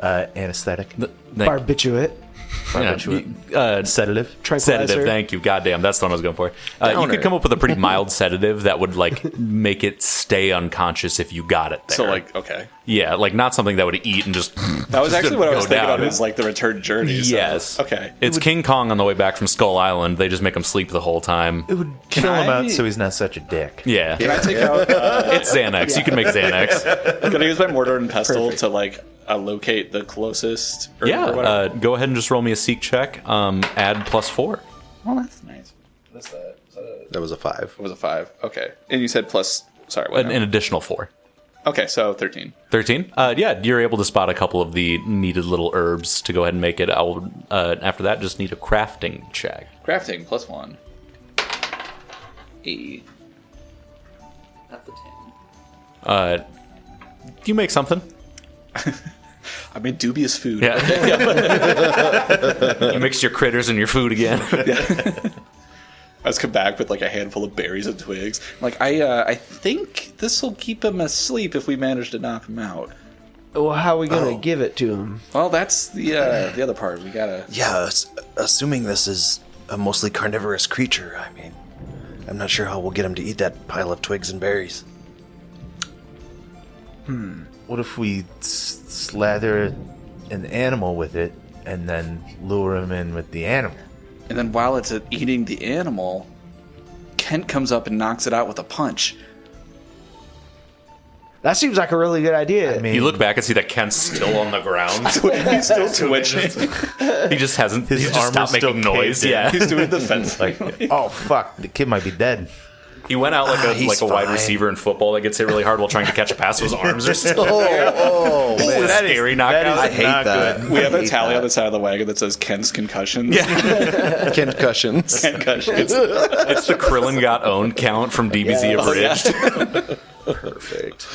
Anesthetic. Barbiturate. Sedative. Tranquilizer. Sedative. Thank you. Goddamn, that's the one I was going for. You could come up with a pretty mild sedative that would like make it stay unconscious if you got it there. So like, okay, yeah, like not something that would eat and just. that was actually what I was go thinking down. of is like the return journey. So, Yes. okay. It's King Kong on the way back from Skull Island. They just make him sleep the whole time. It would chill him out so he's not such a dick. Yeah. Can I take out? It's Xanax. You can make Xanax. Can I use my mortar and pestle to like locate the closest? Or Yeah. Go ahead and just roll me a seek check. Add +4. Oh, that's nice. What's that? That was a 5. It was a 5. Okay, and you said plus. Sorry, what? An additional 4. Okay, so 13. 13? Yeah, you're able to spot a couple of the needed little herbs to go ahead and make it. I'll after that just need a crafting check. Crafting +1. 8. That's a 10. You make something. I made dubious food. Yeah. You mixed your critters and your food again. I just come back with like a handful of berries and twigs. I'm like, I think this will keep him asleep if we manage to knock him out. Well, how are we going to give it to him? Well, that's the other part. We gotta. Yeah, assuming this is a mostly carnivorous creature, I mean, I'm not sure how we'll get him to eat that pile of twigs and berries. What if we slather an animal with it and then lure him in with the animal? And then while it's eating the animal, Kent comes up and knocks it out with a punch. That seems like a really good idea. I mean, You look back and see that Kent's still on the ground. He's still twitching. He just hasn't. His He's just armor's stopped making still noise. caved in. Yeah. He's doing the fence. like, oh fuck, the kid might be dead. He went out like he's a wide fine. receiver in football that gets hit really hard while trying to catch a pass. So his arms are still. Oh, It's a scary knockout. I hate that. We have a hate tally that. on the side of the wagon that says Kent's concussions. Concussions. Concussions. It's the Krillin got owned count from DBZ Abridged. Perfect.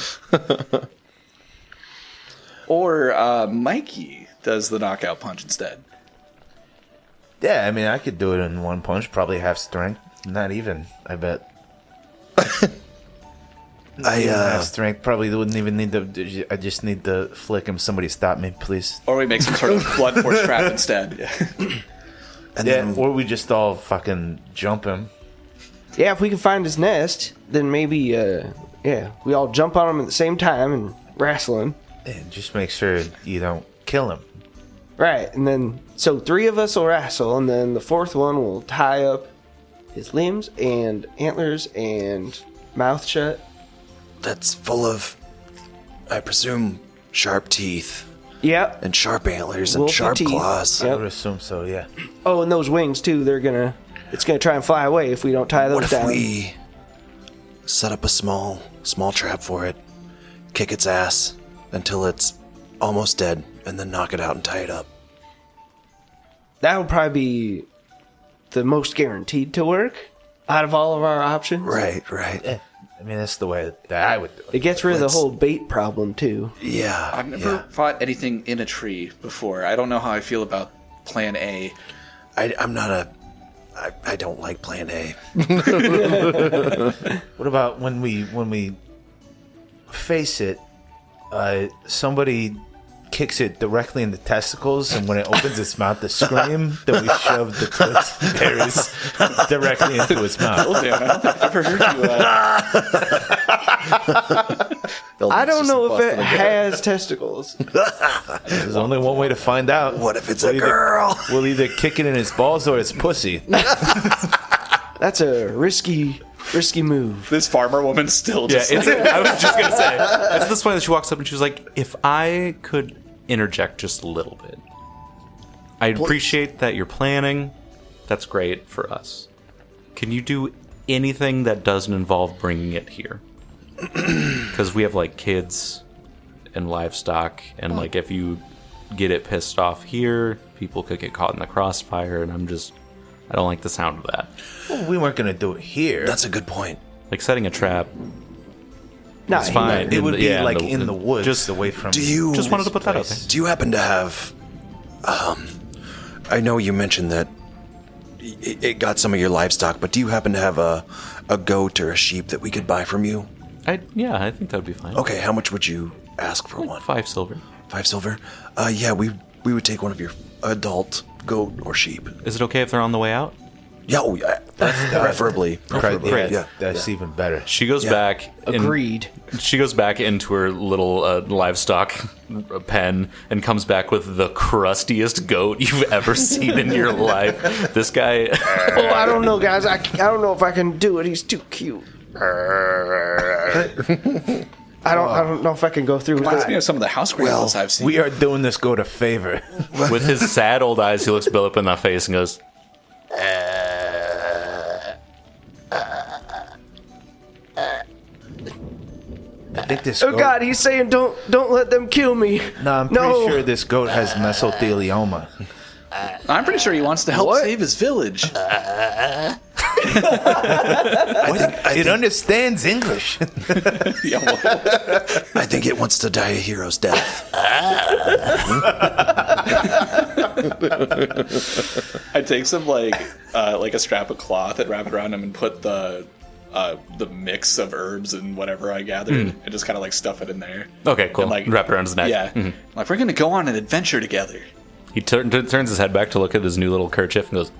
Or Mikey does the knockout punch instead. Yeah, I mean, I could do it in one punch, probably half strength. Not even, I bet. Half strength, probably wouldn't even need to. I just need to flick him. Somebody stop me, please. Or we make some sort of blood force trap instead. And Yeah, then, or we just all fucking jump him. Yeah, if we can find his nest, then maybe, we all jump on him at the same time and wrestle him. And just make sure you don't kill him. Right, and then, so 3 of us will wrestle, and then the 4th one will tie up his limbs and antlers and mouth shut. that's full of, I presume, sharp teeth Yep. and sharp antlers and Wolfy sharp teeth. claws. I Yep. would assume so, yeah. Oh, and those wings, too, it's gonna try and fly away if we don't tie those What if down. we set up a small trap for it, kick its ass until it's almost dead, and then knock it out and tie it up? That would probably be the most guaranteed to work out of all of our options. Right. Yeah. I mean, that's the way that I would do It it. gets rid of the Let's- whole bait problem, too. Yeah. I've never fought anything in a tree before. I don't know how I feel about Plan A. I'm not a. I don't like Plan A. What about when we face it, somebody kicks it directly in the testicles, and when it opens its mouth to scream, then we shove the twigs and berries directly into its mouth. Oh, damn, I don't think I've ever heard you. I don't know if it has testicles. There's only one way to find out. What if it's a girl? We'll either kick it in its balls or its pussy. That's a risky move. This farmer woman's still Yeah, just I was just gonna say. It's this point that she walks up and she's like, "If I could interject just a little bit. I appreciate that you're planning. That's great for us. Can you do anything that doesn't involve bringing it here? Because we have, like, kids and livestock, and, like, if you get it pissed off here, people could get caught in the crossfire, and I don't like the sound of that. Well, we weren't going to do it here. That's a good point. Like, setting a trap, No, it's fine. It would be Yeah, like in the woods, just away from. Do you Just wanted to put that out there. Do you happen to have? I know you mentioned that it got some of your livestock, but do you happen to have a goat or a sheep that we could buy from you? I think that would be fine. Okay, how much would you ask for one? 5 silver. 5 silver? Yeah, we would take one of your adult goat or sheep. Is it okay if they're on the way out? Yeah, preferably. Great. Yeah. That's even better. She goes back. agreed. She goes back into her little livestock pen and comes back with the crustiest goat you've ever seen in your life. This guy. Oh, I don't know, guys. I don't know if I can do it. He's too cute. I don't know if I can go through with Reminds me it. of some of the house animals I've seen. We are doing this goat a favor. With his sad old eyes, he looks Billip in the face and goes, I think this. Oh Goat, God, he's saying don't let them kill me. No, I'm pretty sure this goat has mesothelioma. I'm pretty sure he wants to help What? save his village. It understands English. Yeah, well, I think it wants to die a hero's death. I take some like a strap of cloth and wrap it around him and put the mix of herbs and whatever I gathered and just kind of like stuff it in there. "Okay, cool." And, like, Wrap it around his neck. Yeah, like we're gonna go on an adventure together. He turns his head back to look at his new little kerchief and goes,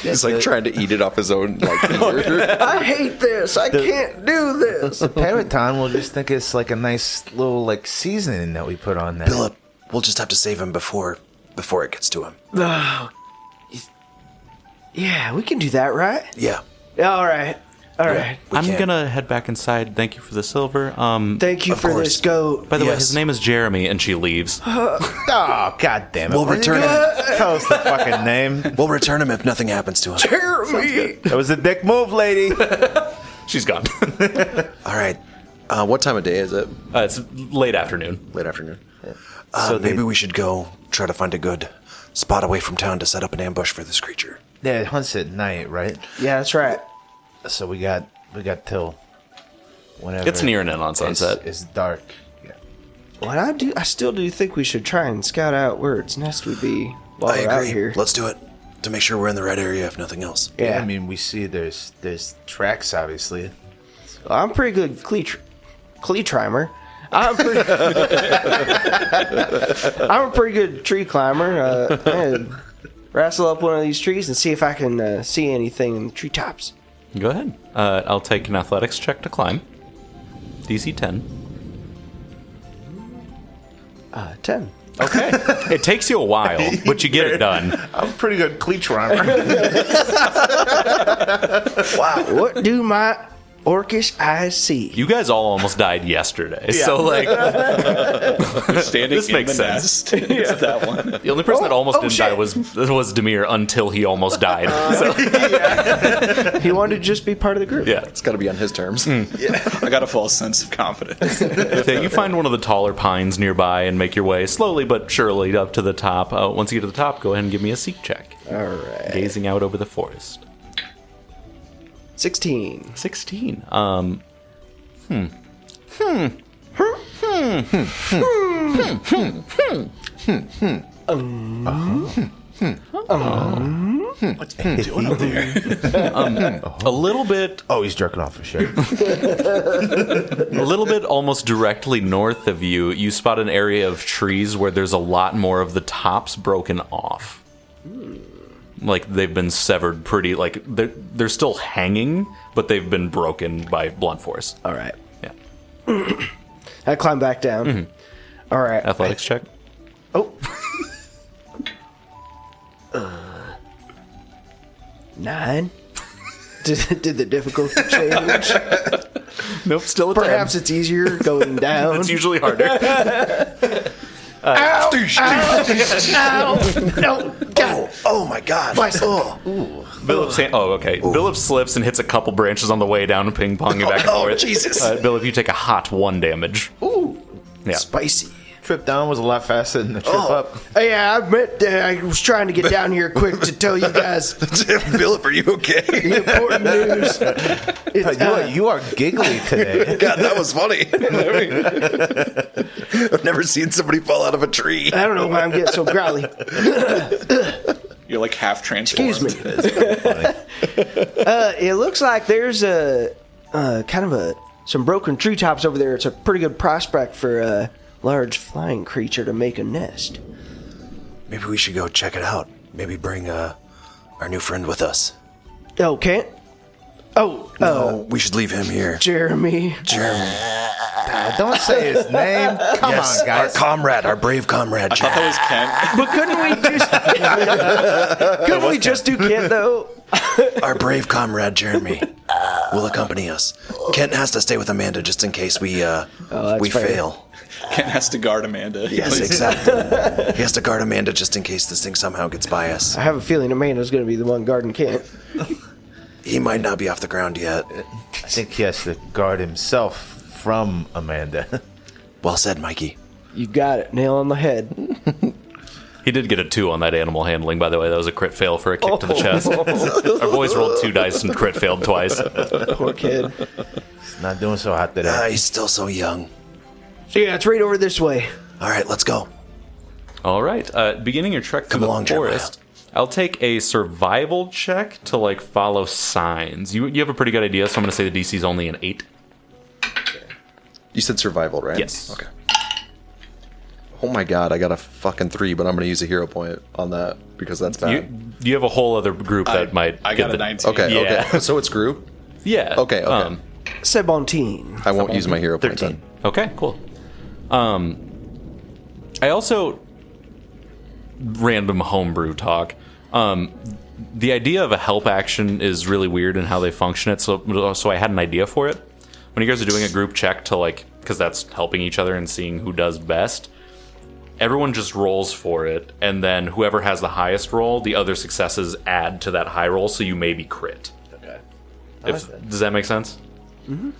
He's like trying to eat it off his own like ear. I hate this. I can't do this. Paraton will just think it's like a nice little like seasoning that we put on there. Philip, we'll just have to save him before it gets to him. Yeah, we can do that, right? Yeah. Yeah, all right. All right. "I'm can. gonna head back inside. Thank you for the silver. Thank you Of for course. this goat. By the way, Yes. his name is Jeremy," and she leaves. Oh, God damn it. We'll return him. Tell us the fucking name. We'll return him if nothing happens to him. Jeremy. That was a dick move, lady. She's gone. All right. What time of day is it? It's late afternoon. Late afternoon. So Maybe we should go try to find a good spot away from town to set up an ambush for this creature. Yeah, it hunts at night, right? Yeah, that's right. So we got till whenever It's nearing in on sunset. It's dark. Yeah. What I still do think we should try and scout out where its nest would be while I we're out agree. here. Let's do it to make sure we're in the right area, if nothing else. Yeah, I mean, we see there's tracks, obviously. I'm pretty good clee-trimer. I'm a pretty good tree climber. I'm gonna wrestle up one of these trees and see if I can see anything in the treetops. Go ahead. I'll take an athletics check to climb. DC 10. 10. Okay. It takes you a while, but you get it done. I'm a pretty good cleat rhymer. Wow. What do my orcish eyes see? You guys all almost died yesterday, so like Standing This in makes the sense. nest. It's that one. the only person that almost didn't die shit. was Demir until he almost died. So, He wanted to just be part of the group. yeah. It's got to be on his terms. I got a false sense of confidence. Okay, you find one of the taller pines nearby and make your way slowly but surely up to the top. Once you get to the top, go ahead and give me a seek check. All right. Gazing out over the forest. 16. 16. What's been doing up there? A little bit Oh, he's jerking off for sure. A little bit almost directly north of you, you spot an area of trees where there's a lot more of the tops broken off. Like they've been severed pretty, like they're still hanging, but they've been broken by blunt force. All right. Yeah. I climb back down. All right. Athletics check. Oh. 9. Did the difficulty change? Nope, still a 10. Perhaps it's easier going down. It's usually harder. Ow! No! God! Oh my God! Philip slips and hits a couple branches on the way down, ping ponging back and forth. Jesus! Philip, you take a hot 1 damage. Ooh! Yeah. Spicy. Trip down was a lot faster than the trip up. Yeah, I admit I was trying to get down here quick to tell you guys Philip, are you okay? the important news. You are giggly today. God, that was funny. I've never seen somebody fall out of a tree. I don't know why I'm getting so growly. You're like half transformed. Excuse me. It looks like there's some broken treetops over there. It's a pretty good prospect for a large flying creature to make a nest. Maybe we should go check it out. Maybe bring our new friend with us. Oh, can't? Oh, No, we should leave him here. Jeremy. Don't say his name. Come on, Our guys. comrade, our brave comrade. I thought that was Kent. But couldn't we just do Kent though? Our brave comrade Jeremy will accompany us. Kent has to stay with Amanda just in case we fair. fail. Kent has to guard Amanda. Yes, exactly. He has to guard Amanda just in case this thing somehow gets by us. I have a feeling Amanda's going to be the one guarding Kent. He might not be off the ground yet. I think he has to guard himself from Amanda. Well said, Mikey. You got it. Nail on the head. He did get a 2 on that animal handling, by the way. That was a crit fail for a kick to the chest. Our boys rolled 2 dice and crit failed twice. Poor kid. He's not doing so hot today. He's still so young. Yeah, it's right over this way. All right, let's go. All right. Beginning your trek through Come along, the Jeremiah. forest, I'll take a survival check to like follow signs. You have a pretty good idea, so I'm going to say the DC is only an 8. You said survival, right? Yes. Okay. Oh my God, I got a fucking 3, but I'm going to use a hero point on that because that's bad. You have a whole other group that might. I get got a the- 19. Okay, Yeah. okay. So it's group? Yeah. Okay, okay. Sebonteen. I won't use my hero point 13. then. Okay, cool. I also random homebrew talk. The idea of a help action is really weird in how they function it. So I had an idea for it. When you guys are doing a group check to like, because that's helping each other and seeing who does best. Everyone just rolls for it, and then whoever has the highest roll, the other successes add to that high roll, so you maybe crit. Okay. Does that make sense? Mm-hmm.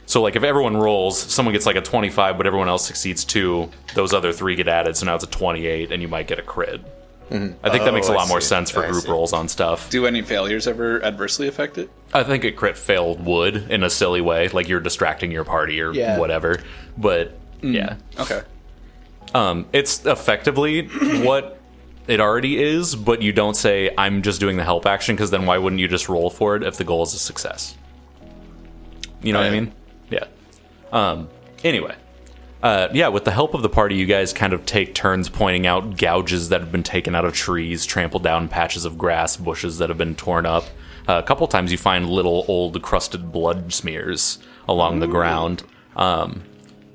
So, like, if everyone rolls, someone gets like a 25, but everyone else succeeds 2, those other 3 get added, so now it's a 28, and you might get a crit. Mm-hmm. I think that makes a lot more sense for group rolls on stuff. Do any failures ever adversely affect it? I think a crit fail would, in a silly way, like you're distracting your party or whatever. But, yeah. Okay. It's effectively what it already is, but you don't say, I'm just doing the help action, because then why wouldn't you just roll for it if the goal is a success? You know what I mean? Yeah. Anyway. With the help of the party, you guys kind of take turns pointing out gouges that have been taken out of trees, trampled down patches of grass, bushes that have been torn up. A couple times you find little old crusted blood smears along the ground.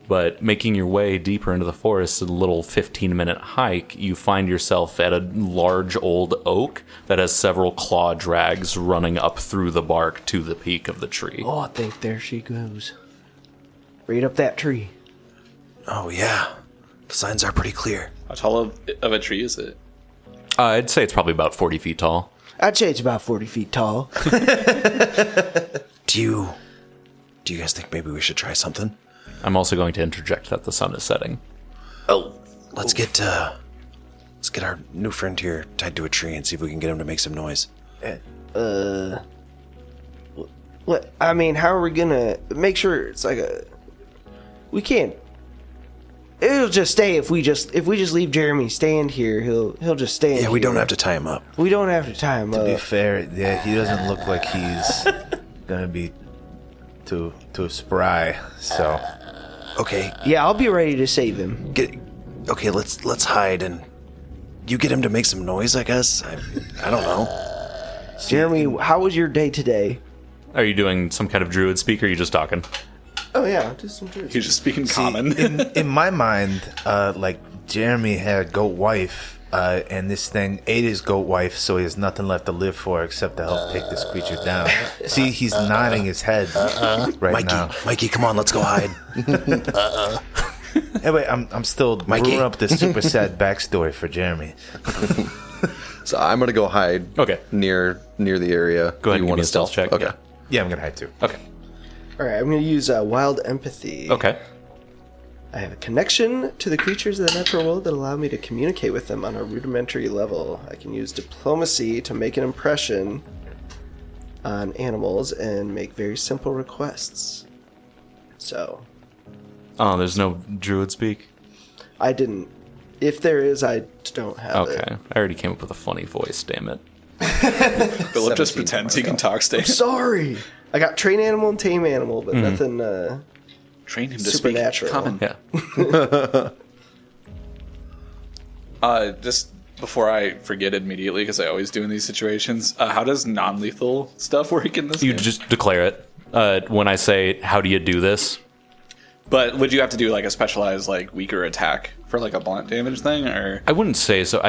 But making your way deeper into the forest, a little 15-minute hike, you find yourself at a large old oak that has several claw drags running up through the bark to the peak of the tree. Oh, I think there she goes. Right up that tree. Oh, yeah. The signs are pretty clear. How tall of a tree is it? I'd say it's probably about 40 feet tall. I'd say it's about 40 feet tall. Do you guys think maybe we should try something? I'm also going to interject that the sun is setting. Oh. Let's get our new friend here tied to a tree and see if we can get him to make some noise. What? I mean, how are we gonna make sure it's like a... We can't... It'll just stay if we just leave Jeremy stand here. He'll just stand. Yeah, we here. don't have to tie him up. We don't have to tie him To be up. fair, yeah, he doesn't look like he's gonna be too spry. So Okay, Yeah, I'll be ready to save him. okay, let's hide and you get him to make some noise, I guess. I don't know. Jeremy, how was your day today? Are you doing some kind of druid speak, or are you just talking? Oh yeah, just some truth. He's just speaking common. in my mind, like Jeremy had a goat wife, and this thing ate his goat wife, so he has nothing left to live for except to help take this creature down. See, he's nodding his head right now. Mikey, come on, let's go hide. Hey, wait, I'm still brewing up this super sad backstory for Jeremy. So I'm gonna go hide. Okay. Near the area. Go ahead and give want me a stealth check. Okay. Yeah. Yeah, I'm gonna hide too. Okay. All right, I'm going to use wild empathy. Okay. I have a connection to the creatures of the natural world that allow me to communicate with them on a rudimentary level. I can use diplomacy to make an impression on animals and make very simple requests. So, Oh, there's no druid speak? I didn't. If there is, I don't have it. Okay. I already came up with a funny voice, damn it. Philip just 17 pretends he can talk. Stay. Sorry! I got train animal and tame animal, but nothing Train him to supernatural. speak common. Yeah. Just before I forget immediately, because I always do in these situations, how does non-lethal stuff work in this You game? just declare it. When I say, how do you do this? But would you have to do like a specialized, like weaker attack for like a blunt damage thing, or I wouldn't say so.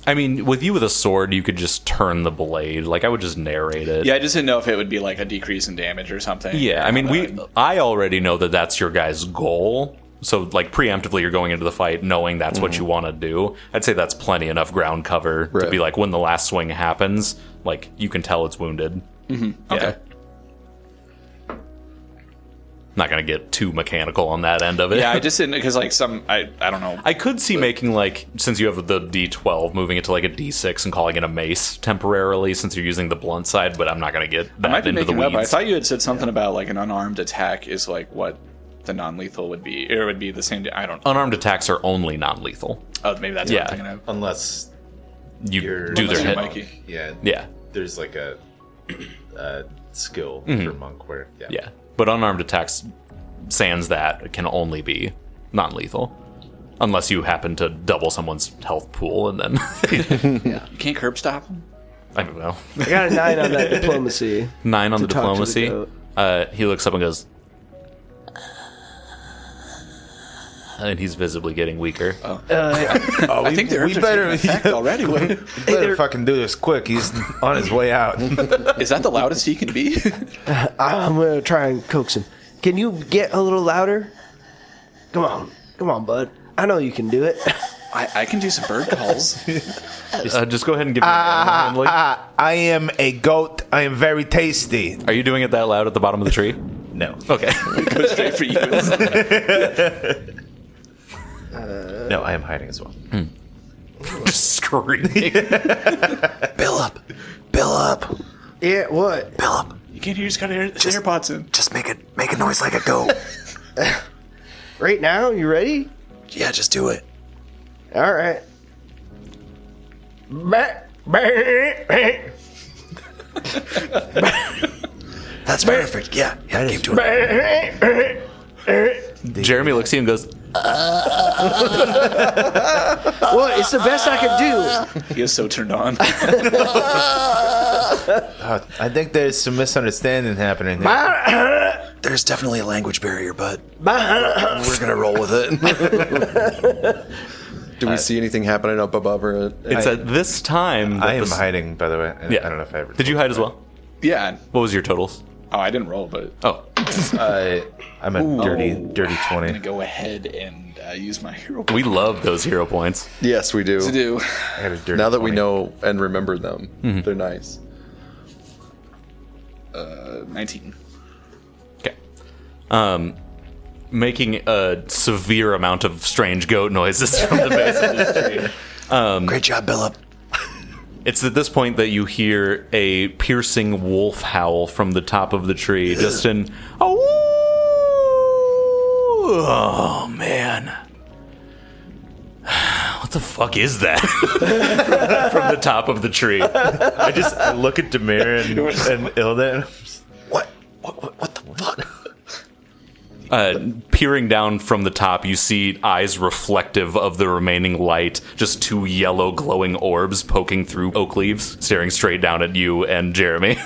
I mean, with you with a sword, you could just turn the blade. Like, I would just narrate it. yeah, I just didn't know if it would be like a decrease in damage or something. Yeah, I mean, I already know that that's your guy's goal. So, like, preemptively, you're going into the fight knowing that's what you want to do. I'd say that's plenty enough ground cover to Right. be like, when the last swing happens, like, you can tell it's wounded. Yeah. Okay. Not going to get too mechanical on that end of it. Yeah, I just didn't because like I don't know. I could see making, like, since you have the D12, moving it to like a D6 and calling it a mace temporarily since you're using the blunt side, but I'm not going to get I might that be into the making it up. I weeds. thought you had said something about like an unarmed attack is like what the non-lethal would be, or it would be the same. I don't. Unarmed attacks are only non-lethal. Oh, maybe that's Yeah. what I'm thinking of. Unless You you're do their you're hit. Mikey. Yeah. Yeah, There's like a skill for monk where yeah. But unarmed attacks, sans that, can only be non-lethal. Unless you happen to double someone's health pool, and then... You can't curb stop him. I don't know. I got a 9 on that diplomacy. 9 on the To talk to the diplomacy. goat. He looks up and goes... And he's visibly getting weaker. I think the herbs are taking effect already. better fucking do this quick. He's on his way out. Is that the loudest he can be? I'm going to try and coax him. Can you get a little louder? Come on, bud. I know you can do it. I can do some bird calls. Just go ahead and give me an animal handling. I am a goat. I am very tasty. Are you doing it that loud at the bottom of the tree? No. Okay. Go straight for you. No, I am hiding as well. Just screaming. Bill up. Bill up. Yeah, what? Bill up. You can't hear. He's got AirPods in. Just make a noise like a goat. Right now? You ready? Yeah, just do it. All right. That's perfect. Yeah, keep doing it. Jeremy looks at you and goes, Well, it's the best I could do. He is so turned on. I think there's some misunderstanding happening here. There's definitely a language barrier, but we're gonna roll with it. Do we see anything happening up above her? it's at this time that I am the- hiding, by the way. Yeah. I don't know if I ever. Did you hide as well? Yeah. What was your totals? Oh, I didn't roll, but Oh, I'm a dirty I'm gonna 20. go ahead and use my hero we love those hero points. Yes, we do. to do. I got a dirty Now that we 20. know and remember them, they're nice. 19. Okay. Making a severe amount of strange goat noises from the base of this tree. Great job, Bill up. It's at this point that you hear a piercing wolf howl from the top of the tree, just in, oh man. What the fuck is that? from the top of the tree. I look at Demir and Ilda and What the fuck? Peering down from the top, you see eyes reflective of the remaining light, just 2 yellow glowing orbs poking through oak leaves, staring straight down at you and Jeremy.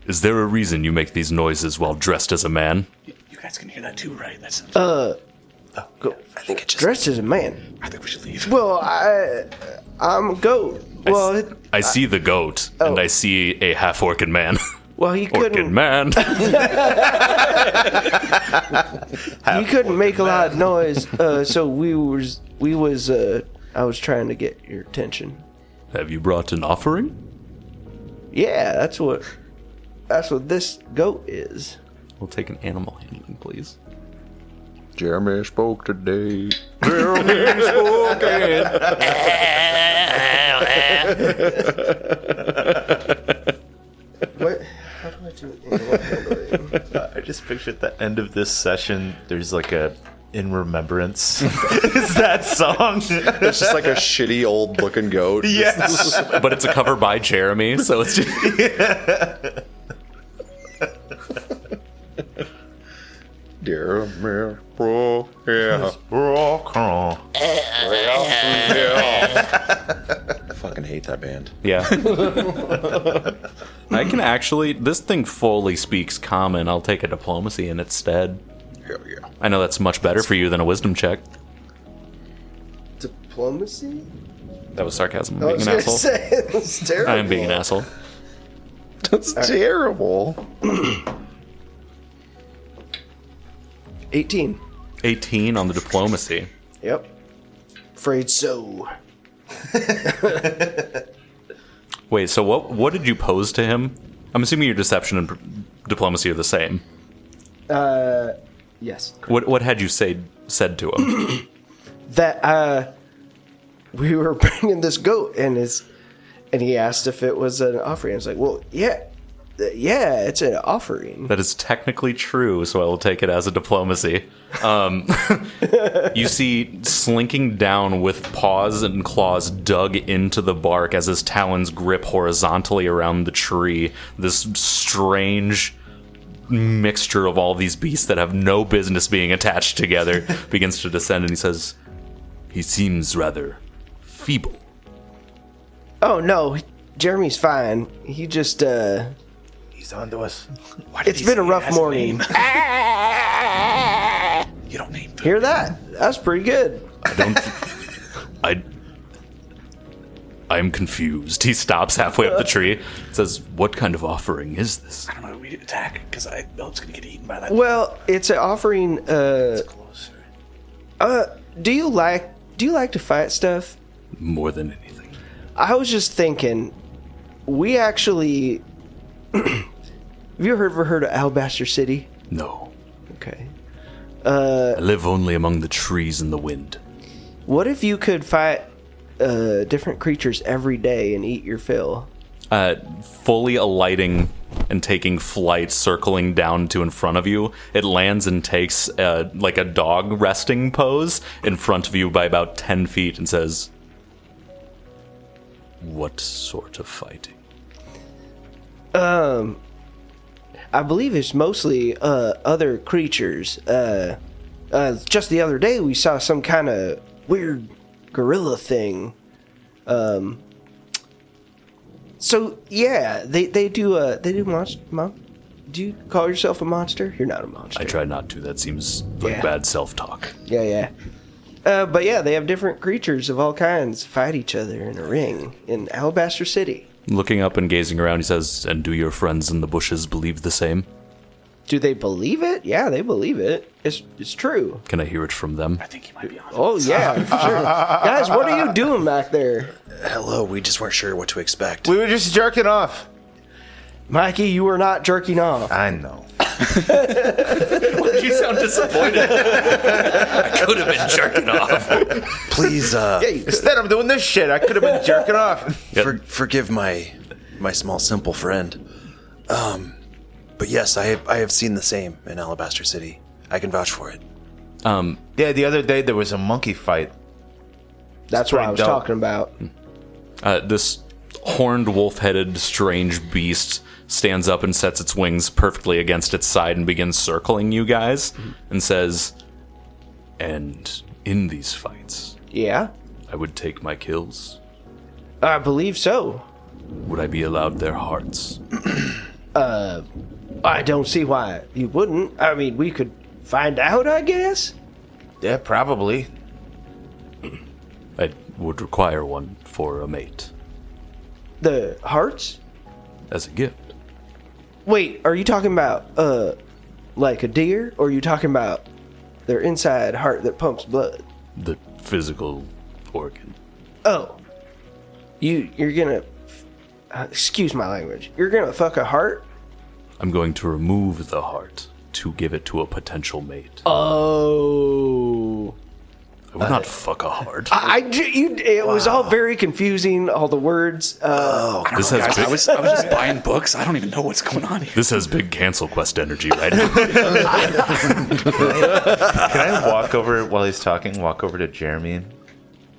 Is there a reason you make these noises while dressed as a man? You guys can hear that too, right? That's. I think it just Dressed as a man. I think we should leave. Well, I'm a goat. I see the goat, and I see a half-orcan man. Well, he Orcan couldn't. man. He couldn't make a lot of noise, so I was trying to get your attention. Have you brought an offering? Yeah, that's what this goat is. We'll take an animal handling, please. Jeremy spoke today. What? How do I do animal handling? I just pictured the end of this session. There's like a in remembrance. Is that song? It's just like a shitty old looking goat. Yes. But it's a cover by Jeremy, so it's just... Jeremy spoke, yeah. Rock on. I fucking hate that band. Yeah. I can actually... This thing fully speaks common. I'll take a diplomacy in its stead. Hell yeah. I know that's much better for you than a wisdom check. Diplomacy? That was sarcasm. I I'm was being an gonna asshole. say, it's terrible. I am being an asshole. That's terrible. 18. 18 on the diplomacy. Yep. Afraid so. Wait, so what did you pose to him? I'm assuming your deception and diplomacy are the same. Yes. What had you said to him? That we were bringing this goat, and he asked if it was an offering. I was like, well, yeah, it's an offering. That is technically true, so I will take it as a diplomacy. You see, slinking down with paws and claws dug into the bark as his talons grip horizontally around the tree, this strange mixture of all these beasts that have no business being attached together begins to descend, and he says, he seems rather feeble. Oh no, Jeremy's fine. He just He's on to us. it's been a rough morning. You don't name food. Hear that? That's pretty good. I'm confused. He stops halfway up the tree, says, what kind of offering is this? I don't know. We attack because I know it's gonna get eaten by that. Well, it's an offering. Closer. Do you like to fight stuff? More than anything. I was just thinking, we actually. Have you ever heard of Alabaster City? No. Okay. I live only among the trees and the wind. What if you could fight different creatures every day and eat your fill? Fully alighting and taking flight, circling down to in front of you, it lands and takes like a dog resting pose in front of you by about 10 feet and says, what sort of fighting? I believe it's mostly other creatures. Just the other day, we saw some kind of weird gorilla thing. So yeah, they do monster. Do you call yourself a monster? You're not a monster. I try not to. That seems like Yeah. bad self-talk. Yeah. But yeah, they have different creatures of all kinds fight each other in a ring in Alabaster City. Looking up and gazing around, he says, and do your friends in the bushes believe the same? Do they believe it? Yeah, they believe it. It's true. Can I hear it from them? I think he might be on. Oh yeah, for sure. Guys, what are you doing back there? Hello, we just weren't sure what to expect. We were just jerking off. Mikey, you were not jerking off. I know. You sound disappointed. I could have been jerking off. Please, Yeah, you could. Instead, I'm doing this shit. I could have been jerking off. forgive my small simple friend. But yes, I have seen the same in Alabaster City. I can vouch for it. Yeah, the other day there was a monkey fight. That's what I pretty was dope. talking about. This horned, wolf-headed, strange beast stands up and sets its wings perfectly against its side and begins circling you guys and says, and in these fights, Yeah, I would take my kills. I believe so. Would I be allowed their hearts? I don't see why you wouldn't. I mean, we could find out, I guess. Yeah, probably. I would require one for a mate. The hearts? As a gift. Wait, are you talking about like a deer, or are you talking about their inside heart that pumps blood? The physical organ. Oh, you're gonna excuse my language. You're gonna fuck a heart? I'm going to remove the heart to give it to a potential mate. Oh. I would not fuck a heart. It was all very confusing. All the words. This has Guys, big, I was just buying books. I don't even know what's going on here. this has big cancel quest energy right now. Can I walk over while he's talking? Walk over to Jeremy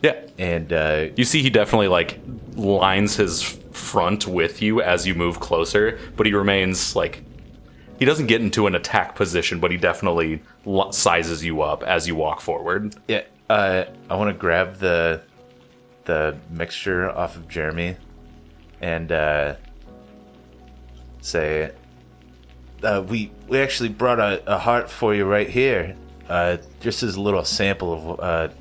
Yeah. and You see he definitely like lines his front with you as you move closer, but he remains like he doesn't get into an attack position, but he definitely sizes you up as you walk forward. yeah. I want to grab the mixture off of Jeremy and say, we actually brought a heart for you right here, just as a little sample of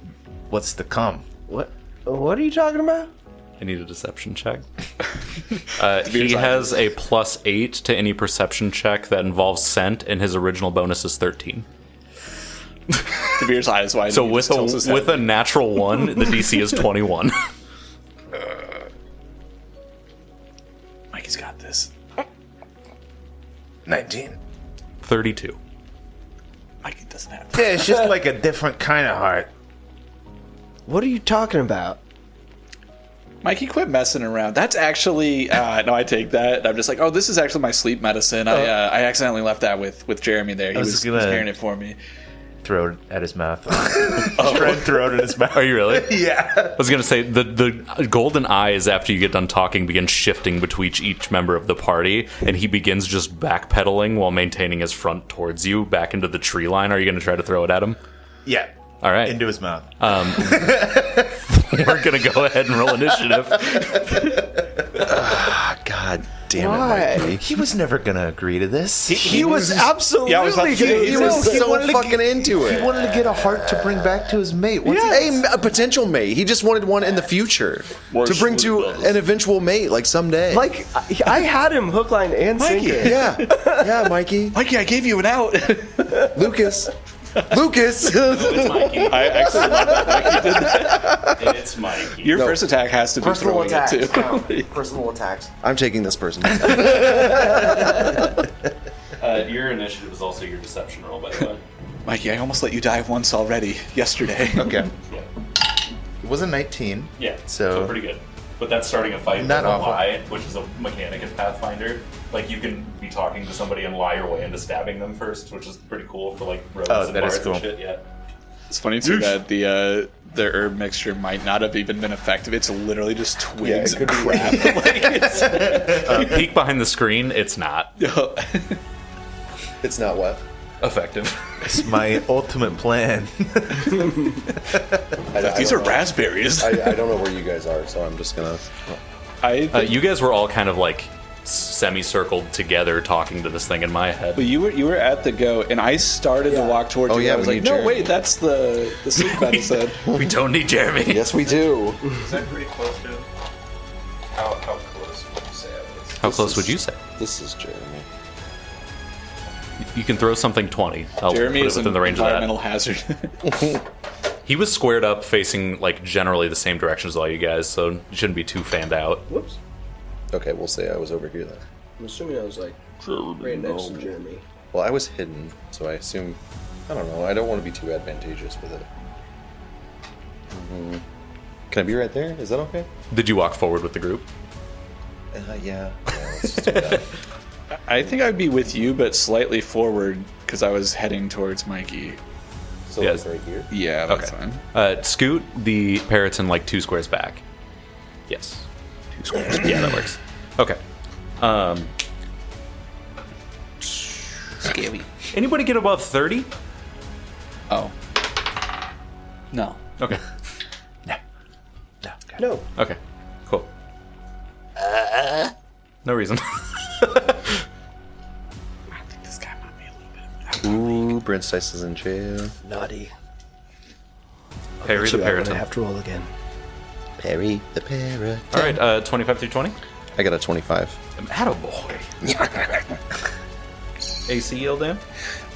what's to come. What are you talking about? I need a deception check. He has a +8 to any perception check that involves scent, and his original bonus is 13. Kabir's eyes wide. So and he with just tilts his head. a natural 1, the DC is 21. Mikey's got this. 19. 32. Mikey doesn't have Yeah, it's just like a different kind of heart. What are you talking about? Mikey, quit messing around. That's actually no. I take that. I'm just like, oh, this is actually my sleep medicine. I accidentally left that with Jeremy there. He was carrying it for me. Throw it at his mouth. Try and throw it in his mouth. Are you really? Yeah. I was going to say, the golden eyes, after you get done talking, begin shifting between each member of the party, and he begins just backpedaling while maintaining his front towards you, back into the tree line. Are you going to try to throw it at him? Yeah. All right. Into his mouth. We're going to go ahead and roll initiative. God damn Why? it, Mikey. He was never going to agree to this. He was absolutely. Yeah, I was about to say, He was He so wanted to fucking into He it. wanted to get a heart to bring back to his mate. What's Hey, a potential mate. He just wanted one in the future to bring to an eventual mate, like someday. Like I had him hook, line, and sinker. yeah, yeah, Mikey, Mikey, I gave you an out. Lucas. It's Mikey. I actually love that Mikey did that. It's Mikey. Your first attack has to be throwing it too. Personal attacks. I'm taking this person. Your initiative is also your deception roll, by the way. Mikey, I almost let you die once already yesterday. Okay. Yeah. It was a 19. Yeah, So- pretty good. But that's starting a fight Not with a awful. lie, which is a mechanic in Pathfinder. Like, you can be talking to somebody and lie your way into stabbing them first, which is pretty cool for, like, rogues and that is bards cool. and shit, yeah. It's funny too that the herb mixture might not have even been effective. It's literally just twigs and crap. Like, it's, Peek behind the screen, it's not It's not what? effective. It's my ultimate plan. these are raspberries. I don't know where you guys are, so I'm just gonna. You guys were all kind of, like, semicircled together talking to this thing in my head. But you were at the goat, and I started to walk towards Oh, you. yeah, I was we like, need no, Jeremy. wait, that's the sleep medicine. We don't need Jeremy. Yes, we do. Is that pretty close to him? How close would you say I was? How close would you say? This is Jeremy. You can throw something 20. I'll Jeremy put is it an within the range of environmental that. hazard. He was squared up, facing, like, generally the same direction as all you guys, so you shouldn't be too fanned out. Whoops. Okay, we'll say I was over here then. I'm assuming I was like right next to Jeremy. Well, I was hidden, so I assume. I don't know. I don't want to be too advantageous with it. Can I be right there? Is that okay? Did you walk forward with the group? Yeah. Let's just do that. I think I'd be with you, but slightly forward because I was heading towards Mikey. So Yes. like right here. Yeah, that's Okay. fine. Scoot the parrot's in, like, 2 squares back. Yes. 2 squares. Yeah, that works. Okay. Scary. Anybody get above 30? Oh. No. Okay. No. Okay. Cool. No reason. This guy might be a little bit. Ooh, Brent Dice is in jail. Naughty. Parry the I'm parrot. gonna have to roll again. Perry the Parrot. All right, 25 through 20. I got a 25. Attaboy. AC Ildan?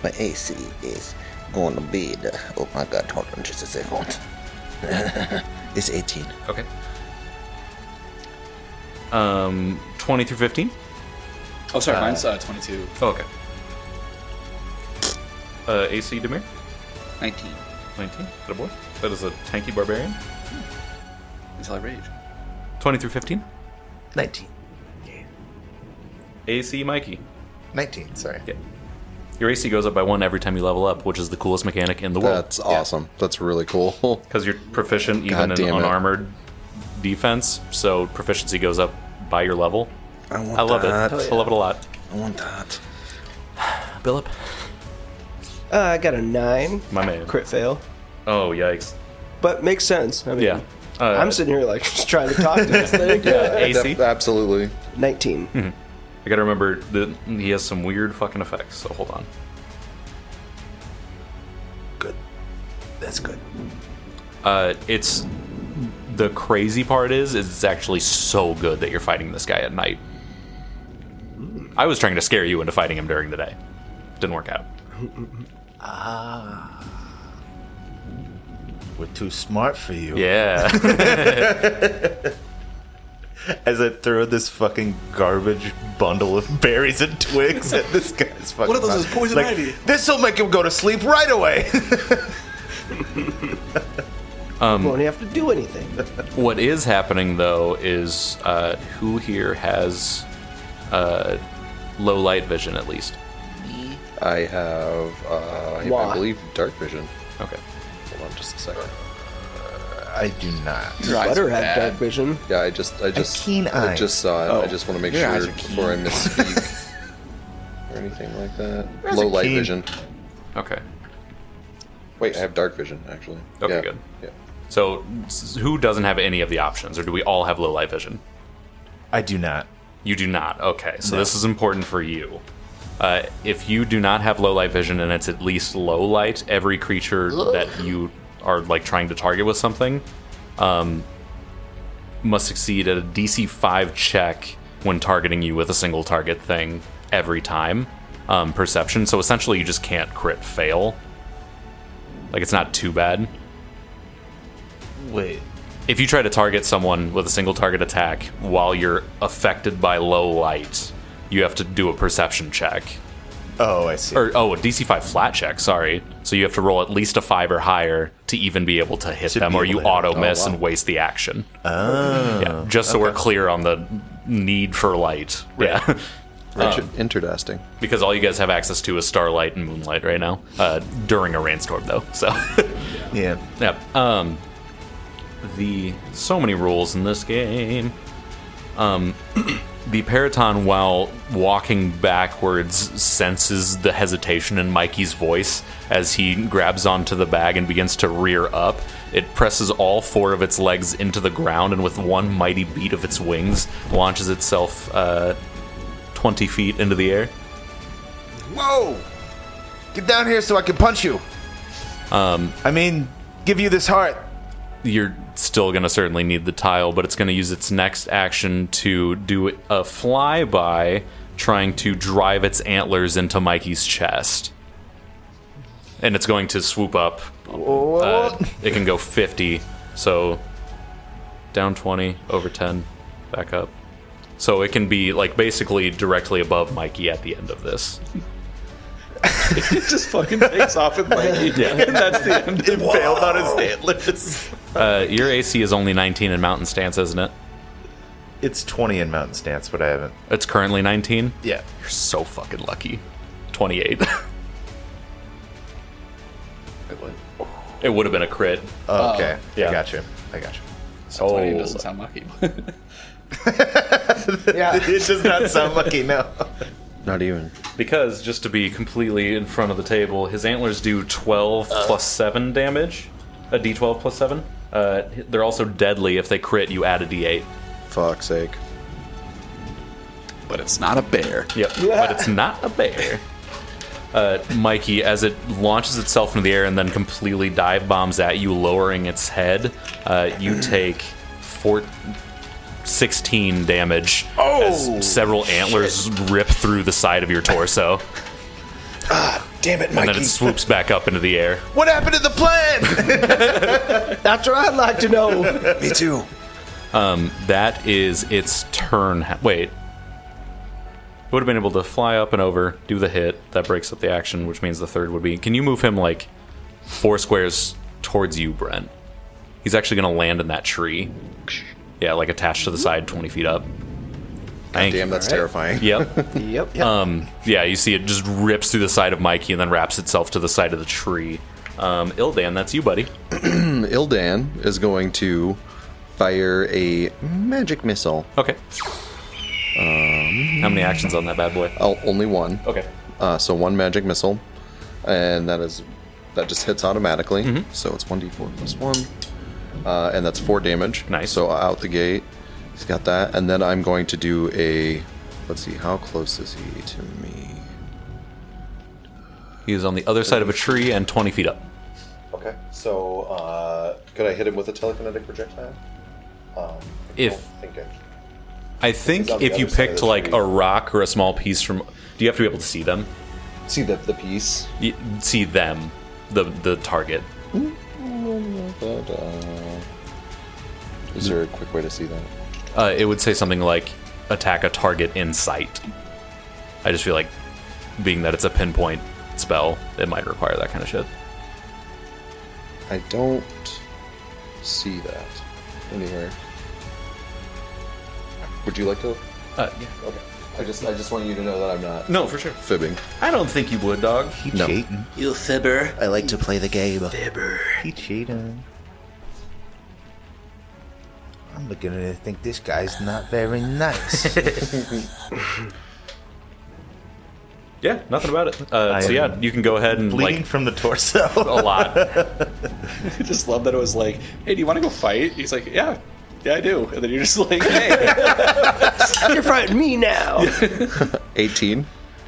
My AC is going to be the... Oh my god, hold on just a second. It's 18. Okay. 20 through 15. Oh, sorry, mine's 22. Oh, okay. AC Demir? 19. 19. Attaboy. That is a tanky barbarian. Until I rage. 20 through 15. 19. AC Mikey. 19, sorry. Yeah. Your AC goes up by 1 every time you level up, which is the coolest mechanic in the world. That's awesome. That's really cool. Because you're proficient even God in damn it. unarmored defense, so proficiency goes up by your level. I want I love that. it. I love it a lot. I want that. Philip? I got a 9. My man. Crit fail. Oh, yikes. But makes sense. I mean, Yeah. I'm sitting here like just trying to talk to this thing. AC? Absolutely. 19. I gotta remember that he has some weird fucking effects, so hold on. Good. That's good. It's... The crazy part is it's actually so good that you're fighting this guy at night. I was trying to scare you into fighting him during the day. Didn't work out. We're too smart for you. Yeah. As I throw this fucking garbage bundle of berries and twigs at this guy's fucking One of those mouth. is poison ivy. This'll make him go to sleep right away. Won't have to do anything. What is happening, though, is who here has low light vision, at least? I have, I Why? believe, dark vision. Okay. Hold on just a second. I do not. You better have dark vision. Yeah, I just keen I eyes. just saw it. Oh. I just want to make Your sure eyes are keen. before I misspeak or anything like that. Eyes Low are light keen. vision. Okay. Wait, I have dark vision actually. Okay, Yeah. good. Yeah. So, who doesn't have any of the options, or do we all have low light vision? I do not. You do not. Okay, so this is important for you. If you do not have low light vision and it's at least low light, every creature that you are like trying to target with something must succeed at a DC 5 check when targeting you with a single target thing every time. Perception. So essentially, you just can't crit fail. Like, it's not too bad. Wait. If you try to target someone with a single target attack while you're affected by low light, you have to do a perception check. Oh, I see. Or, a DC 5 flat check, sorry. So you have to roll at least a 5 or higher to even be able to hit To them, be or able you to hit auto them. miss Oh, wow. and waste the action. Oh. Yeah, just so we're clear on the need for light. Yeah. Interesting. Because all you guys have access to is starlight and moonlight right now. During a rainstorm, though. So, Yeah. yeah. So many rules in this game. The Periton, while walking backwards, senses the hesitation in Mikey's voice as he grabs onto the bag and begins to rear up. It presses all 4 of its legs into the ground, and with one mighty beat of its wings, launches itself 20 feet into the air. Whoa! Get down here so I can punch you. Give you this heart. You're still going to certainly need the tile, but it's going to use its next action to do a flyby, trying to drive its antlers into Mikey's chest. And it's going to swoop up. It can go 50, so down 20, over 10, back up. So it can be like basically directly above Mikey at the end of this. It just fucking takes off with Mikey. And that's the end. It failed on his antlers. Your AC is only 19 in Mountain Stance, isn't it? It's 20 in Mountain Stance, but I haven't. It's currently 19? Yeah. You're so fucking lucky. 28. It would have been a crit. Oh, okay. yeah. I got you. So 20 doesn't sound lucky. Yeah. It does not sound lucky, no. Not even. Because, just to be completely in front of the table, his antlers do 12 plus 7 damage. A d12 plus 7. They're also deadly. If they crit, you add a d8. Fuck's sake. But it's not a bear. Yep. But it's not a bear. Mikey, as it launches itself into the air and then completely dive bombs at you, lowering its head, you take 16 damage as several antlers rip through the side of your torso. Damn it, And then Mikey. it swoops back up into the air. What happened to the plan? That's what I'd like to know. Me too. That is its turn. Wait. It would have been able to fly up and over, do the hit. That breaks up the action, which means the third would be... Can you move him, like, 4 squares towards you, Brent? He's actually going to land in that tree. Yeah, like attached to the side, 20 feet up. Damn, that's terrifying. Yep. Yep. Yeah, you see it just rips through the side of Mikey and then wraps itself to the side of the tree. Ildan, that's you, buddy. Ildan is going to fire a magic missile. Okay. How many actions on that bad boy? Oh, only one. Okay. So 1 magic missile, and that just hits automatically. So it's 1d4 plus 1, and that's 4 damage. Nice. So out the gate, he's got that, and then I'm going to do a. Let's see, how close is he to me? He's on the other side of a tree and 20 feet up. Okay. So could I hit him with a telekinetic projectile? I think He's on the if you other side of picked the like tree. a rock or a small piece from, do you have to be able to see them? See the piece. See them, the target. But, is there a quick way to see that? It would say something like attack a target in sight. I just feel like being that it's a pinpoint spell, it might require that kind of shit. I don't see that anywhere. Would you like to? Yeah. Okay. I just want you to know that I'm not No, for sure. fibbing. I don't think you would, dog. He No. cheating. You fibber. I like to play the game. He cheating. I'm beginning to think this guy's not very nice. Yeah, nothing about it. I So yeah, am you can go ahead and Bleeding like from the torso. a lot. I just love that it was like, hey, do you want to go fight? He's like, yeah, I do. And then you're just like, hey. You're fighting me now. 18.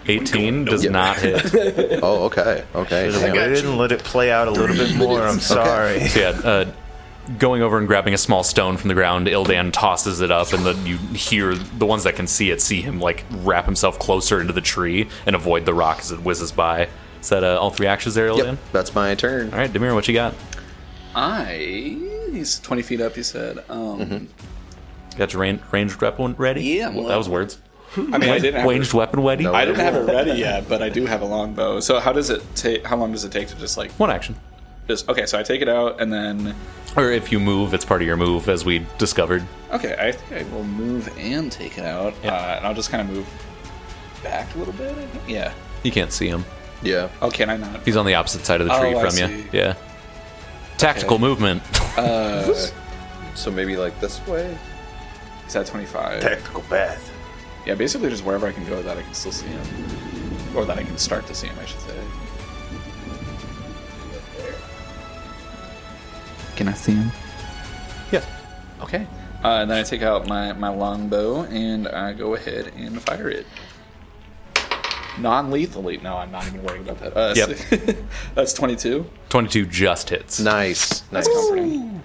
18 does not hit. Oh, okay. Okay. I Damn. didn't let it play out a little bit more. I'm sorry. So yeah, going over and grabbing a small stone from the ground, Ildan tosses it up, and then you hear the ones that can see it see him like wrap himself closer into the tree and avoid the rock as it whizzes by. Is that all 3 actions there, Ildan? Yep, that's my turn. All right, Demir, what you got? He's 20 feet up, you said. Got your ranged weapon ready? Yeah, Well, well- that was words. I mean, I didn't have Ranged weapon ready? No. I didn't have it ready yet, but I do have a longbow. So how does it take? How long does it take to just like 1 action. just? Okay, so I take it out and then. Or if you move, it's part of your move, as we discovered. Okay, I think I will move and take it out, and I'll just kind of move back a little bit. I think. Yeah. You can't see him. Yeah. Oh, can I not? He's on the opposite side of the tree Oh, I from you. see. Yeah. Tactical movement. So maybe like this way? He's at 25. Tactical bath. Yeah, basically just wherever I can go that I can still see him, or that I can start to see him, I should say. Can I see him? Yes. Okay. And then I take out my longbow and I go ahead and fire it. Non-lethally. No, I'm not even worried about that. Yep. That's 22. 22 just hits. Nice. That's comforting.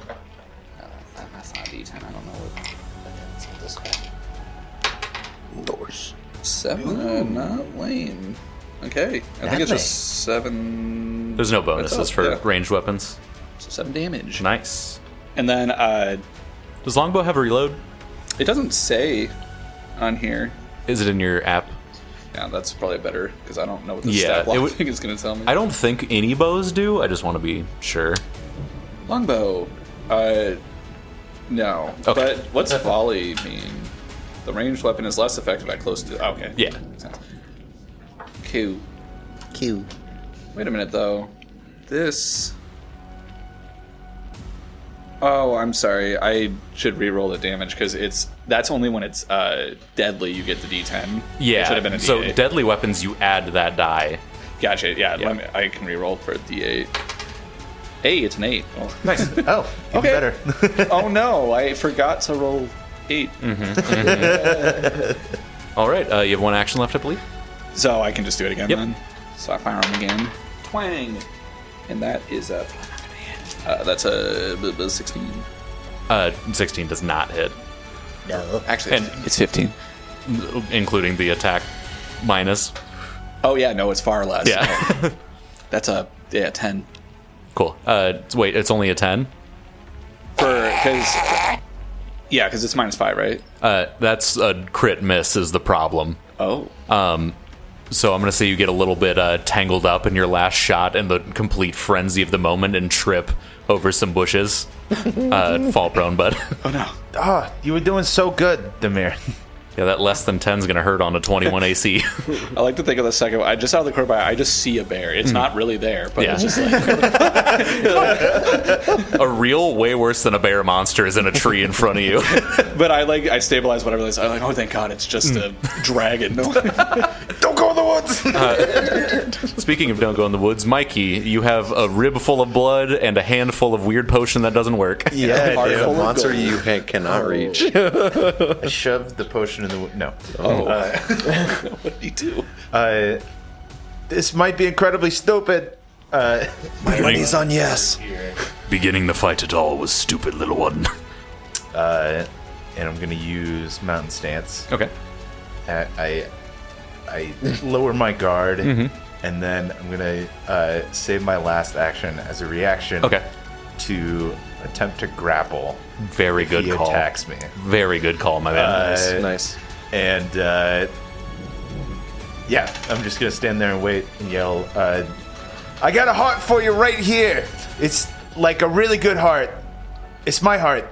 That's not a D10. I don't know what. This one. Doors. 7. Not lame. Okay. I think it's just 7. There's no bonuses for yeah. ranged weapons. So 7 damage. Nice. And then Does longbow have a reload? it doesn't say on here. Is it in your app? Yeah, that's probably better because I don't know what the Yeah, stat block it would- thing is going to tell me. I don't think any bows do. I just want to be sure. Longbow. No. Okay. But what's volley mean? The ranged weapon is less effective at close to. Okay. Yeah. Makes sense. Q. Q. Wait a minute though. This. Oh, I'm sorry. I should re-roll the damage because that's only when it's deadly. You get the D10. It Yeah. should have been a D8. So deadly weapons, you add that die. Gotcha. Yeah. Yeah. I can re-roll for a D8. Hey, it's an 8. Oh. Nice. Oh, even Okay. better. Oh no! I forgot to roll 8. All right. You have 1 action left, I believe. So I can just do it again Yep. then. So I fire him again. Twang! And that is a. That's a 16. 16 does not hit, No. Actually, And- it's 15. including the attack minus. Oh yeah, no, it's far less. Yeah. That's a 10. Cool. Wait, it's only a 10? Because it's -5, right? That's a crit miss is the problem. Oh, So I'm going to say you get a little bit tangled up in your last shot in the complete frenzy of the moment and trip over some bushes. Fall prone, bud. oh no. Oh, you were doing so good, Demir. Yeah, that less than 10 is going to hurt on a 21 AC. I like to think of the second one. I just out of the corner, I just see a bear. It's not really there, but Yeah. it's just like A real way worse than a bear monster is in a tree in front of you. But I stabilize whatever this. I'm like, oh thank God, it's just a dragon. Don't go in the woods! Speaking of don't go in the woods, Mikey, you have a rib full of blood and a handful of weird potion that doesn't work. Yeah, Heart dude. full of Monster gold. you cannot reach. I shoved the potion in the no. What do you do? This might be incredibly stupid. My money's on yes. Beginning the fight at all was stupid, little one. And I'm gonna use Mountain Stance. Okay. I lower my guard, and then I'm gonna save my last action as a reaction. Okay. To attempt to grapple. Very if good he call. attacks me. Very good call, my man. Nice. And yeah, I'm just gonna stand there and wait and yell, I got a heart for you right here. It's like a really good heart. It's my heart.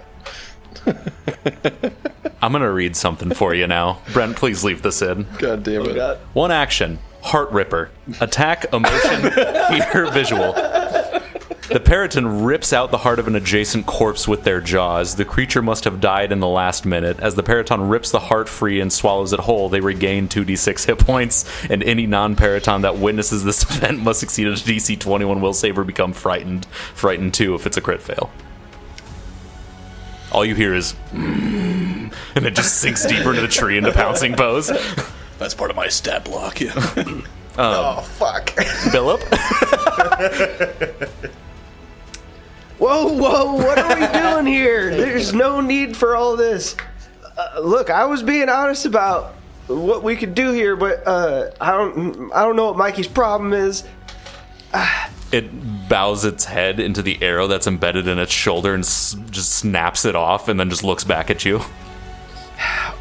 I'm going to read something for you now. Brent, please leave this in. God damn it. One action, Heart Ripper. Attack, emotion, fear, visual. The Periton rips out the heart of an adjacent corpse with their jaws. The creature must have died in the last minute. As the Periton rips the heart free and swallows it whole, they regain 2d6 hit points, and any non-Periton that witnesses this event must succeed at a DC 21 will save or become frightened. Frightened 2 if it's a crit fail. All you hear is, and it just sinks deeper into the tree into pouncing pose. That's part of my stat block. Yeah. Oh, fuck. Philip? Whoa, what are we doing here? There's no need for all this. Look, I was being honest about what we could do here, but I don't know what Mikey's problem is. It bows its head into the arrow that's embedded in its shoulder and just snaps it off and then just looks back at you.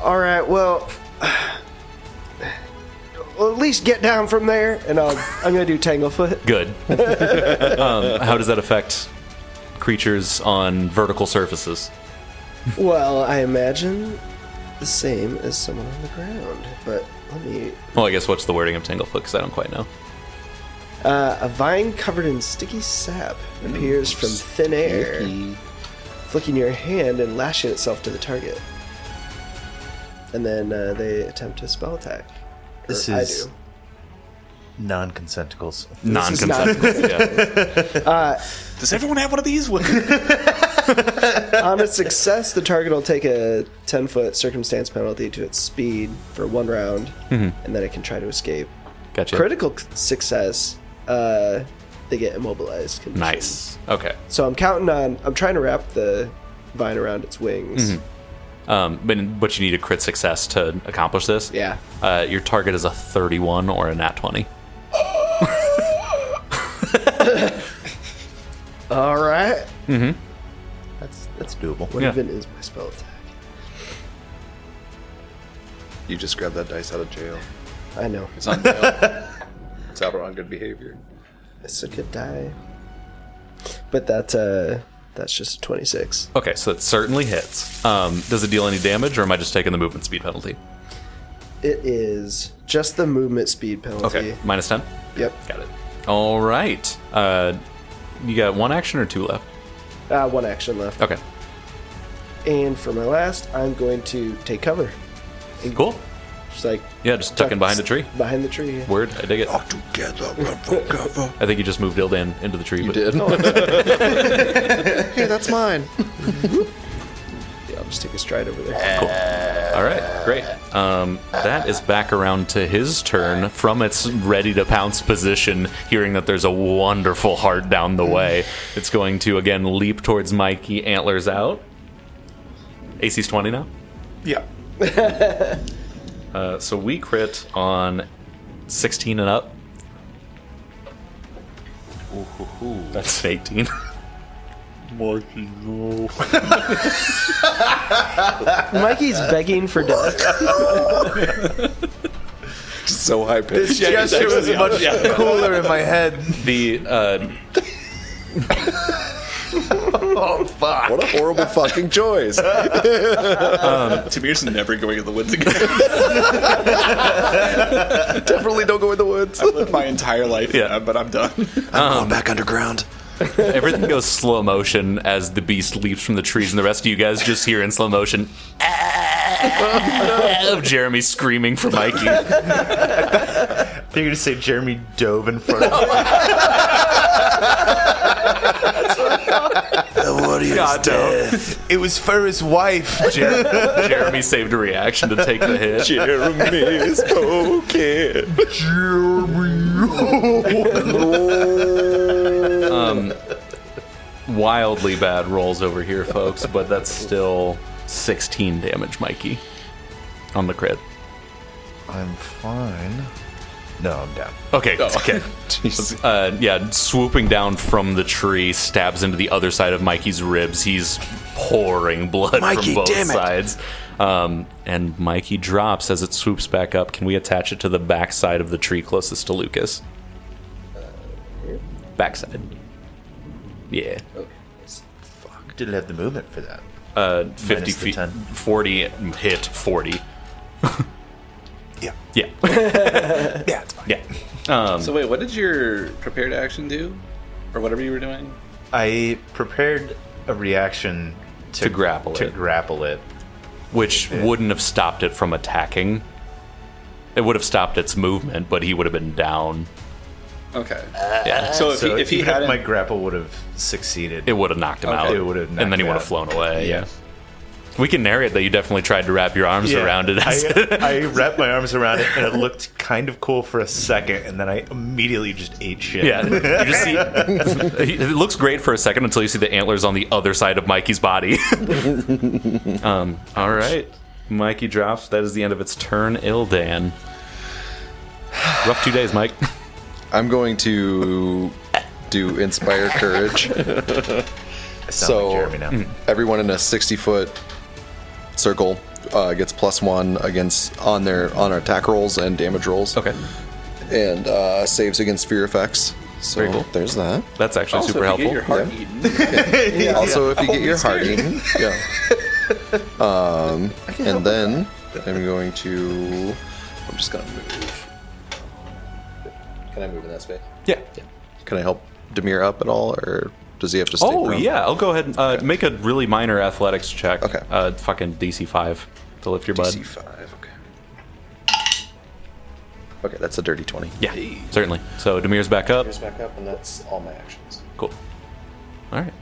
All right, well, at least get down from there, and I'm gonna do Tanglefoot. Good. How does that affect creatures on vertical surfaces? Well, I imagine the same as someone on the ground, but let me. Well, I guess what's the wording of Tanglefoot, because I don't quite know. A vine covered in sticky sap appears from thin air, flicking your hand and lashing itself to the target. And then they attempt a spell attack. This Or is I do. non-consenticals. Non-consensual. Yeah. Does everyone have one of these? On a success, the target will take a 10-foot circumstance penalty to its speed for 1 round, and then it can try to escape. Gotcha. Critical success, they get immobilized. Condition. Nice. Okay. So I'm trying to wrap the vine around its wings. But you need a crit success to accomplish this. Yeah. Your target is a 31 or a nat 20. All right. That's doable. What Yeah. even is my spell attack? You just grabbed that dice out of jail. I know. It's on bail. It's out on good behavior. It's a good die. But that's just a 26. Okay, so it certainly hits. Does it deal any damage, or am I just taking the movement speed penalty? It is just the movement speed penalty. Okay, minus 10? Yep. Got it. All right. You got 1 action or 2 left? 1 action left. Okay, And for my last, I'm going to take cover. cool. Just like Yeah, just tucking behind a tree. Behind the tree. Yeah. Word, I dig it. Together, run for cover. I think you just moved Ildan into the tree. You but did. Hey, that's mine. Yeah, I'll just take a stride over there. Cool. All right, great. That is back around to his turn from its ready to pounce position, hearing that there's a wonderful heart down the way. It's going to, again, leap towards Mikey, antlers out. AC's 20 now? Yeah. So we crit on 16 and up. That's 18. Mikey's begging for death. So high pitched. This gesture was much cooler in my head. The Oh, fuck. What a horrible fucking choice. Tamir's never going in the woods again. Definitely don't go in the woods. I've lived my entire life, Yeah. but I'm done. I'm going back underground. everything goes slow motion as the beast leaps from the trees, and the rest of you guys just hear in slow motion of Jeremy screaming for Mikey. You're gonna say Jeremy dove in front of me. What are you God, no. It was for his wife. Jeremy saved a reaction to take the hit. Jeremy's poking. Wildly bad rolls over here, folks, but that's still 16 damage, Mikey, on the crit. I'm fine. No, I'm down. Okay, okay. Yeah, swooping down from the tree, stabs into the other side of Mikey's ribs. He's pouring blood Mikey, from both damn it. sides. And Mikey drops as it swoops back up. Can we attach it to the back side of the tree closest to Lucas? Backside. Yeah. Didn't have the movement for that. 50 Minus the feet. 10. 40 hit 40. Yeah. Yeah. Yeah, it's fine. Yeah. So wait, what did your prepared action do? Or whatever you were doing? I prepared a reaction To grapple it. grapple it. Which wouldn't have stopped it from attacking. It would have stopped its movement, but he would have been down. Okay. Yeah. So if he even hadn't, my grapple would have succeeded, It would have knocked him out. It would have and then knocked he him would have out. flown away. Yeah. We can narrate that you definitely tried to wrap your arms around it. I wrapped my arms around it, and it looked kind of cool for a second, and then I immediately just ate shit. Yeah, you just see it looks great for a second until you see the antlers on the other side of Mikey's body. All right, Mikey drops. That is the end of its turn. Ildan. Rough 2 days, Mike. I'm going to do Inspire Courage. I sound like Jeremy now. Everyone in a 60-foot circle gets +1 against on our attack rolls and damage rolls. Okay, And saves against fear effects. So Very cool. there's that. that's actually also, super if you helpful. get your heart eaten. Also, if you get your heart eaten. Yeah. And then I'm going to. I'm just gonna move. Can I move in that space? Yeah. Can I help Demir up at all, or does he have to stay? Oh prone? yeah, I'll go ahead and make a really minor athletics check. Okay. Fucking DC 5 to lift your bud. DC5. Okay. Okay, that's a dirty 20. Yeah, certainly. So Demir's back up. Here's back up, and that's all my actions. Cool. All right.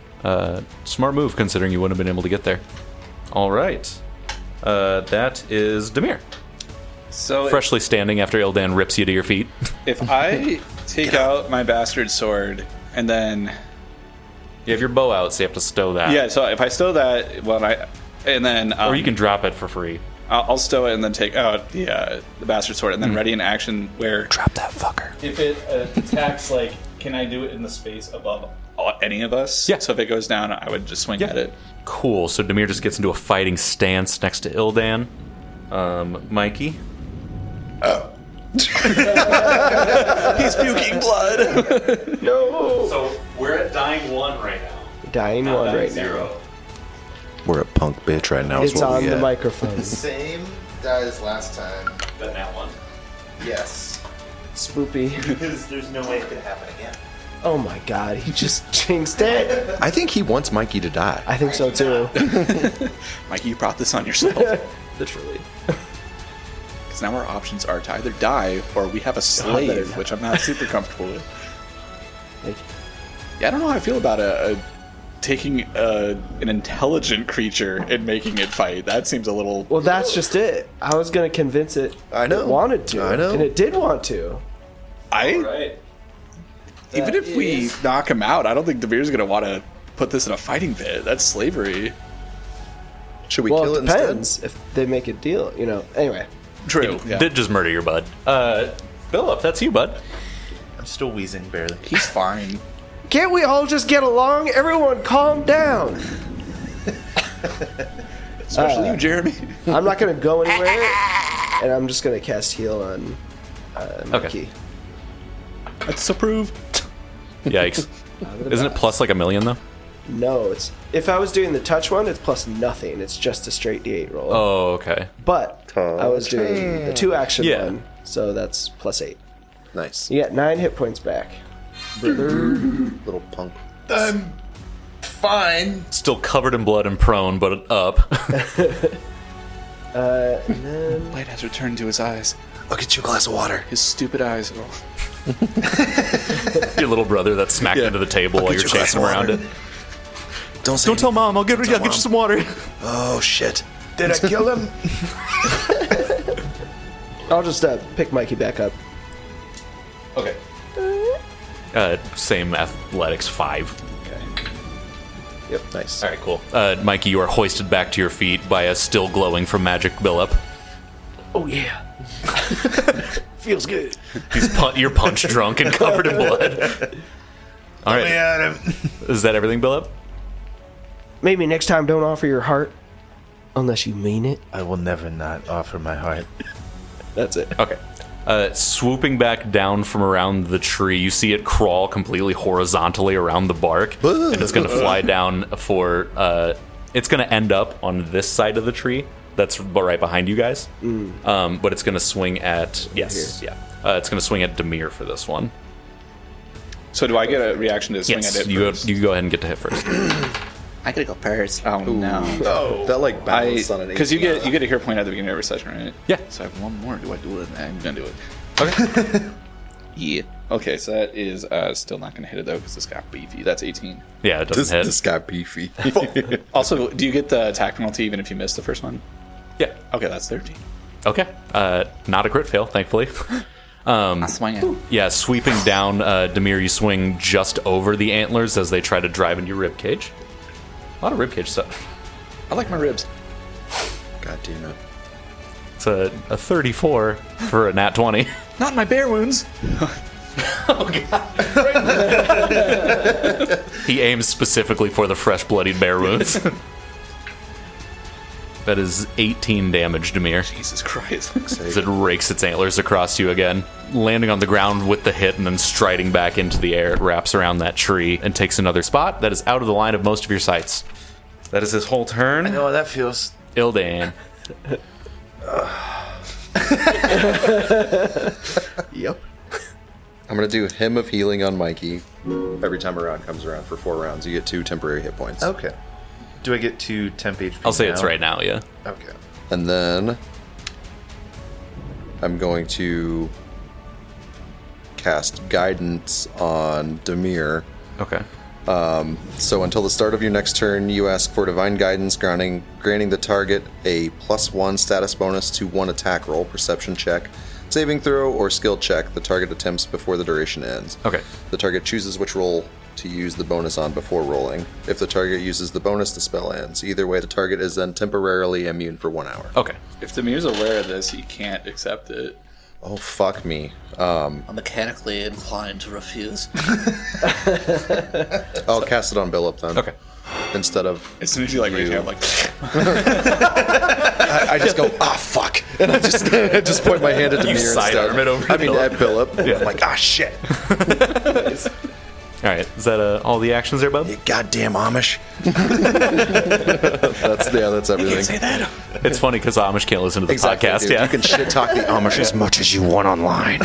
Smart move considering you wouldn't have been able to get there. All right. That is Demir. So Freshly standing after Ildan rips you to your feet. if I take out my bastard sword and then You have your bow out, so you have to stow that. yeah, so if I stow that, and then Or you can drop it for free. I'll stow it and then take out the bastard sword and then ready an action where Drop that fucker. if it attacks, like, can I do it in the space above any of us? Yeah. So if it goes down, I would just swing at it. Cool. So Demir just gets into a fighting stance next to Ildan. Mikey. He's puking blood. So we're at dying 1 right now. Dying one right now. We're a punk bitch right now. Is It's what on we the at. microphone. Same die as last time. Then that one. Yes. Spoopy. Because there's no way it could happen again. Oh my god, he just jinxed it. I think he wants Mikey to die. I think so too. Mikey, you brought this on yourself. Literally. Because now our options are to either die or we have a slave, die. which I'm not super comfortable with. Thank you. Yeah, I don't know how I feel about taking an intelligent creature and making it fight. That seems a little... Well, that's just it. I was gonna convince it. I know. It wanted to. I know. And it did want to. Even if we knock him out, I don't think Demir's going to want to put this in a fighting pit. That's slavery. Should we Well, kill it it instead? depends if they make a deal. Anyway. True. Yeah. Did just murder your bud. Philip, that's you, bud. I'm still wheezing barely. He's fine. Can't we all just get along? Everyone calm down. Especially you, Jeremy. I'm not going to go anywhere, and I'm just going to cast heal on Mikey. That's approved. Yikes. Isn't it plus like $1 million though? No, it's if I was doing the touch one, it's plus nothing. It's just a straight D8 roll. Oh, okay. But I was doing the 2 action Yeah. one, so that's plus 8. Nice. You get 9 hit points back. Little punk. I'm fine. Still covered in blood and prone, but up. And then Light has returned to his eyes. I'll get you a glass of water. His stupid eyes. Oh. Your little brother that smacked into the table while get you're you a glass chasing of around it. water. Don't say Don't tell mom. I'll get tell you Mom. some water. Oh, shit. Did I kill him? I'll just pick Mikey back up. Okay. Same athletics 5. Yep. Nice. All right, cool. Mikey, you are hoisted back to your feet by a still glowing from magic Billup. Oh yeah. Feels good. You're punch drunk and covered in blood. All right. Yeah. Is that everything, Billup? Maybe next time don't offer your heart unless you mean it. I will never not offer my heart. That's it. Okay. Swooping back down from around the tree, you see it crawl completely horizontally around the bark, and it's going to fly down for. It's going to end up on this side of the tree. That's right behind you guys. But it's going to swing at it's going to swing at Demir for this one. So do I get a reaction to swing Yes, at it you first? go ahead and get to hit first. I gotta go first. Oh no. That like balanced on an 18. Because you get a hero point at the beginning of every session, right? Yeah. So I have one more. Do I do it? I'm gonna do it. Okay. Yeah. Okay, so that is still not gonna hit it though because this got beefy. That's 18. Yeah, it doesn't hit. This got beefy. Also, do you get the attack penalty even if you miss the first one? Yeah. Okay, that's 13. Okay. Not a crit fail, thankfully. I swing it. Yeah, sweeping down, Demir, you swing just over the antlers as they try to drive into your ribcage. A lot of ribcage stuff. I like my ribs. God damn it. It's a 34 for a nat 20. Not my bear wounds. He aims specifically for the fresh bloodied bear wounds. That is 18 damage, Demir. Jesus Christ. As it rakes its antlers across you again, landing on the ground with the hit and then striding back into the air. It wraps around that tree and takes another spot that is out of the line of most of your sights. That is his whole turn. I know how that feels. Ildan. Yep. I'm going to do Hymn of Healing on Mikey. Every time a round comes around for 4 rounds, you get 2 temporary hit points. Okay. Do I get 2 temp HP? I'll say it's now? right now, yeah. Okay. And then I'm going to cast Guidance on Demir. Okay. So until the start of your next turn, you ask for Divine Guidance, granting the target a +1 status bonus to 1 attack roll, perception check, saving throw, or skill check the target attempts before the duration ends. Okay. The target chooses which roll to use the bonus on before rolling. If the target uses the bonus, the spell ends. Either way, the target is then temporarily immune for 1 hour. Okay. If Demir's aware of this, he can't accept it. Oh, fuck me. I'm mechanically inclined to refuse. I'll cast it on Billup then. Okay. Instead of... As soon as you raise your hand, like, I just go, fuck. And I just point my hand at Demir instead. sidearm it over I to mean, Billup. at Billup. Yeah. I'm like, shit. All right. Is that all the actions there, bub? You goddamn Amish. That's everything. say that. It's funny because Amish can't listen to the Exactly, podcast. dude. Yeah. You can shit talk the Amish as much as you want online.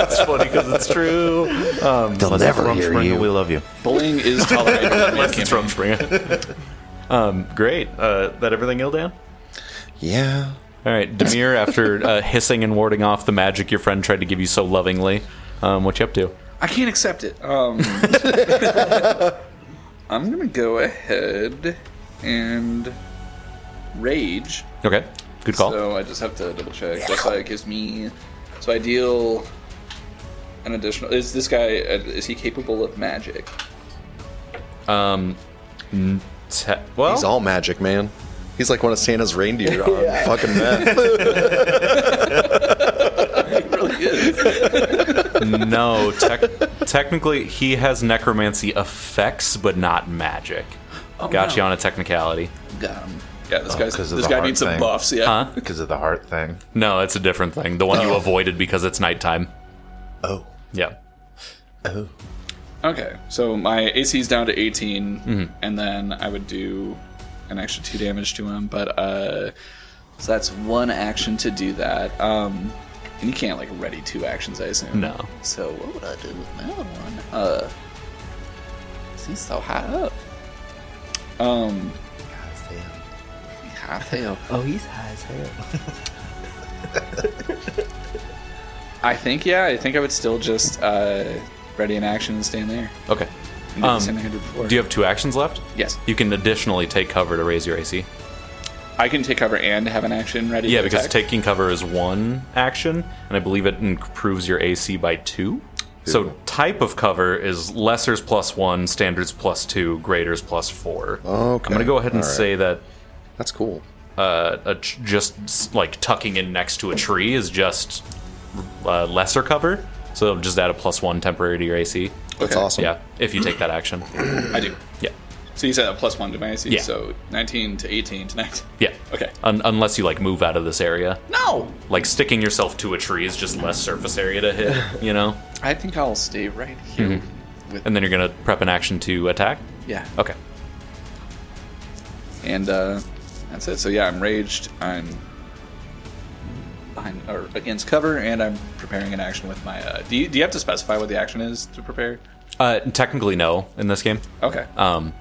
It's funny because it's true. They'll never hear Rumspringa, you. we love you. Bullying is tolerated. Unless it's Rumspringa. Great. That everything, Ildan? Yeah. All right, Demir, after hissing and warding off the magic your friend tried to give you so lovingly, what you up to? I can't accept it. I'm gonna go ahead and rage. Okay, good call. So I just have to double check. That's why it gives me. So I deal an additional. Is this guy? Is he capable of magic? Well, He's all magic, man. He's like one of Santa's reindeer on fucking meth. no, technically he has necromancy effects, but not magic. Got you on a technicality. Got him. Yeah, this because of this the guy heart needs some thing. buffs. Yeah. Huh? Because of the heart thing. No, it's a different thing. The one you avoided because it's nighttime. Oh. Yeah. Oh. Okay, so my AC is down to 18, and then I would do an extra 2 damage to him. But so that's 1 action to do that. And you can't like ready 2 actions, I assume. No. So what would I do with my other one? He's so high up. High as hell. Oh, he's high as hell. I think I would still just ready an action and stand there. Okay. And do the same thing I did before. Do you have 2 actions left? Yes. You can additionally take cover to raise your AC. I can take cover and have an action ready. Yeah, to because attack? taking cover is 1 action, and I believe it improves your AC by 2. So type of cover is lessers +1, standards +2, graders +4. Okay. I'm going to go ahead and All right. say that That's cool. just like tucking in next to a tree is just lesser cover. So it'll just add a +1 temporary to your AC. That's Okay. awesome. Yeah, if you take that action. I do. Yeah. So you said a +1 to my AC. Yeah. So 19 to 18 to 19. Yeah. Okay. Unless you like move out of this area. No. Like sticking yourself to a tree is just less surface area to hit, you know? I think I'll stay right here. With And then you're going to prep an action to attack? yeah. Okay. And that's it. So yeah, I'm raged. I'm behind or against cover, and I'm preparing an action with my. Do you have to specify what the action is to prepare? Technically, no, in this game. Okay. I'll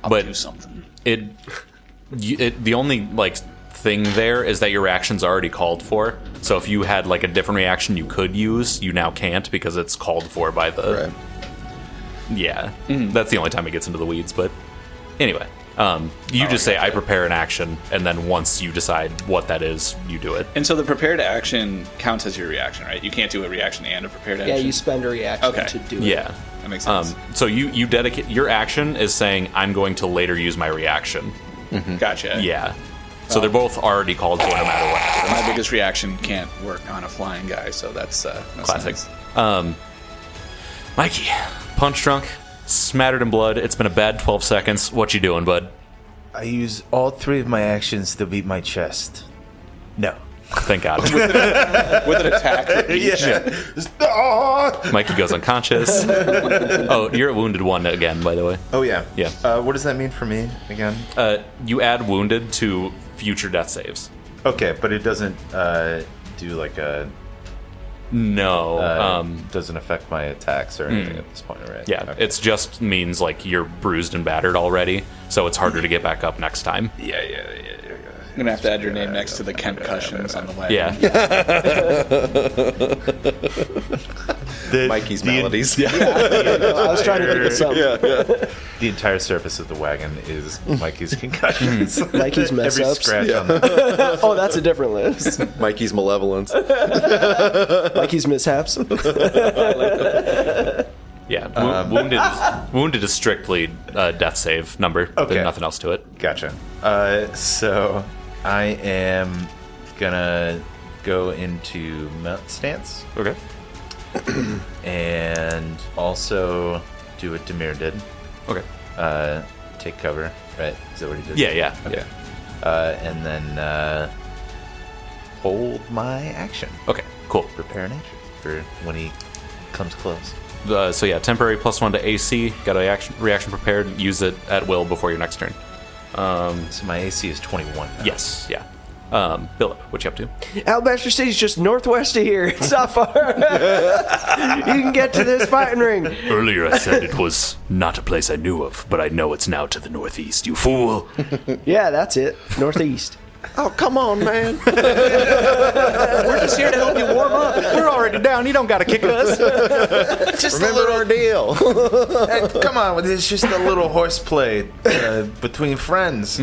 I'll do something. The only like thing there is that your reaction's already called for. So if you had like a different reaction you could use, you now can't because it's called for by the. Right. Yeah, that's the only time it gets into the weeds. But anyway, you just say I prepare an action, and then once you decide what that is, you do it. And so the prepared action counts as your reaction, right? You can't do a reaction and a prepared action. Yeah, you spend a reaction Okay. to do it. Yeah. That makes sense. So you dedicate your action is saying I'm going to later use my reaction. Gotcha. Yeah. So they're both already called for no matter what happens. My biggest reaction can't work on a flying guy, so that's Classic. nice. Mikey, punch drunk, smattered in blood. It's been a bad 12 seconds. What you doing, bud? I use all 3 of my actions to beat my chest. No. Thank God. With an attack for each. Mikey goes unconscious. Oh, you're at wounded 1 again, by the way. Oh, yeah. Yeah. What does that mean for me again? You add wounded to future death saves. Okay, but it doesn't do like a... No. doesn't affect my attacks or anything at this point, right? Yeah, Okay. it's just means like you're bruised and battered already, so it's harder to get back up next time. Yeah. I'm gonna have to add your name next to the concussions on the way. Yeah. Mikey's melodies. I was trying to think of something. The entire surface of the wagon is Mikey's concussions. Mikey's mess Every ups. scratch on the... Oh, that's a different list. Mikey's malevolence. Mikey's mishaps. Yeah, wounded is strictly a death save number. Okay. There's nothing else to it. Gotcha. So I am gonna go into mount stance Okay. and also do what Demir did. Okay. Take cover, right? Is that what he did? Yeah. Okay. And then hold my action. Okay. Cool. Prepare an action for when he comes close. So yeah, temporary +1 to AC. Got a reaction prepared. Use it at will before your next turn. So my AC is 21 now. Yes. Yeah. Philip, what you up to? Alabaster City's just northwest of here. It's not far. You can get to this fighting ring. Earlier I said it was not a place I knew of, but I know it's now to the northeast. You fool! Yeah, that's it. Northeast. Oh, come on, man. We're just here to help you warm up. We're already down. You don't got to kick us. Just a little ordeal. Hey, come on, it's just a little horseplay between friends.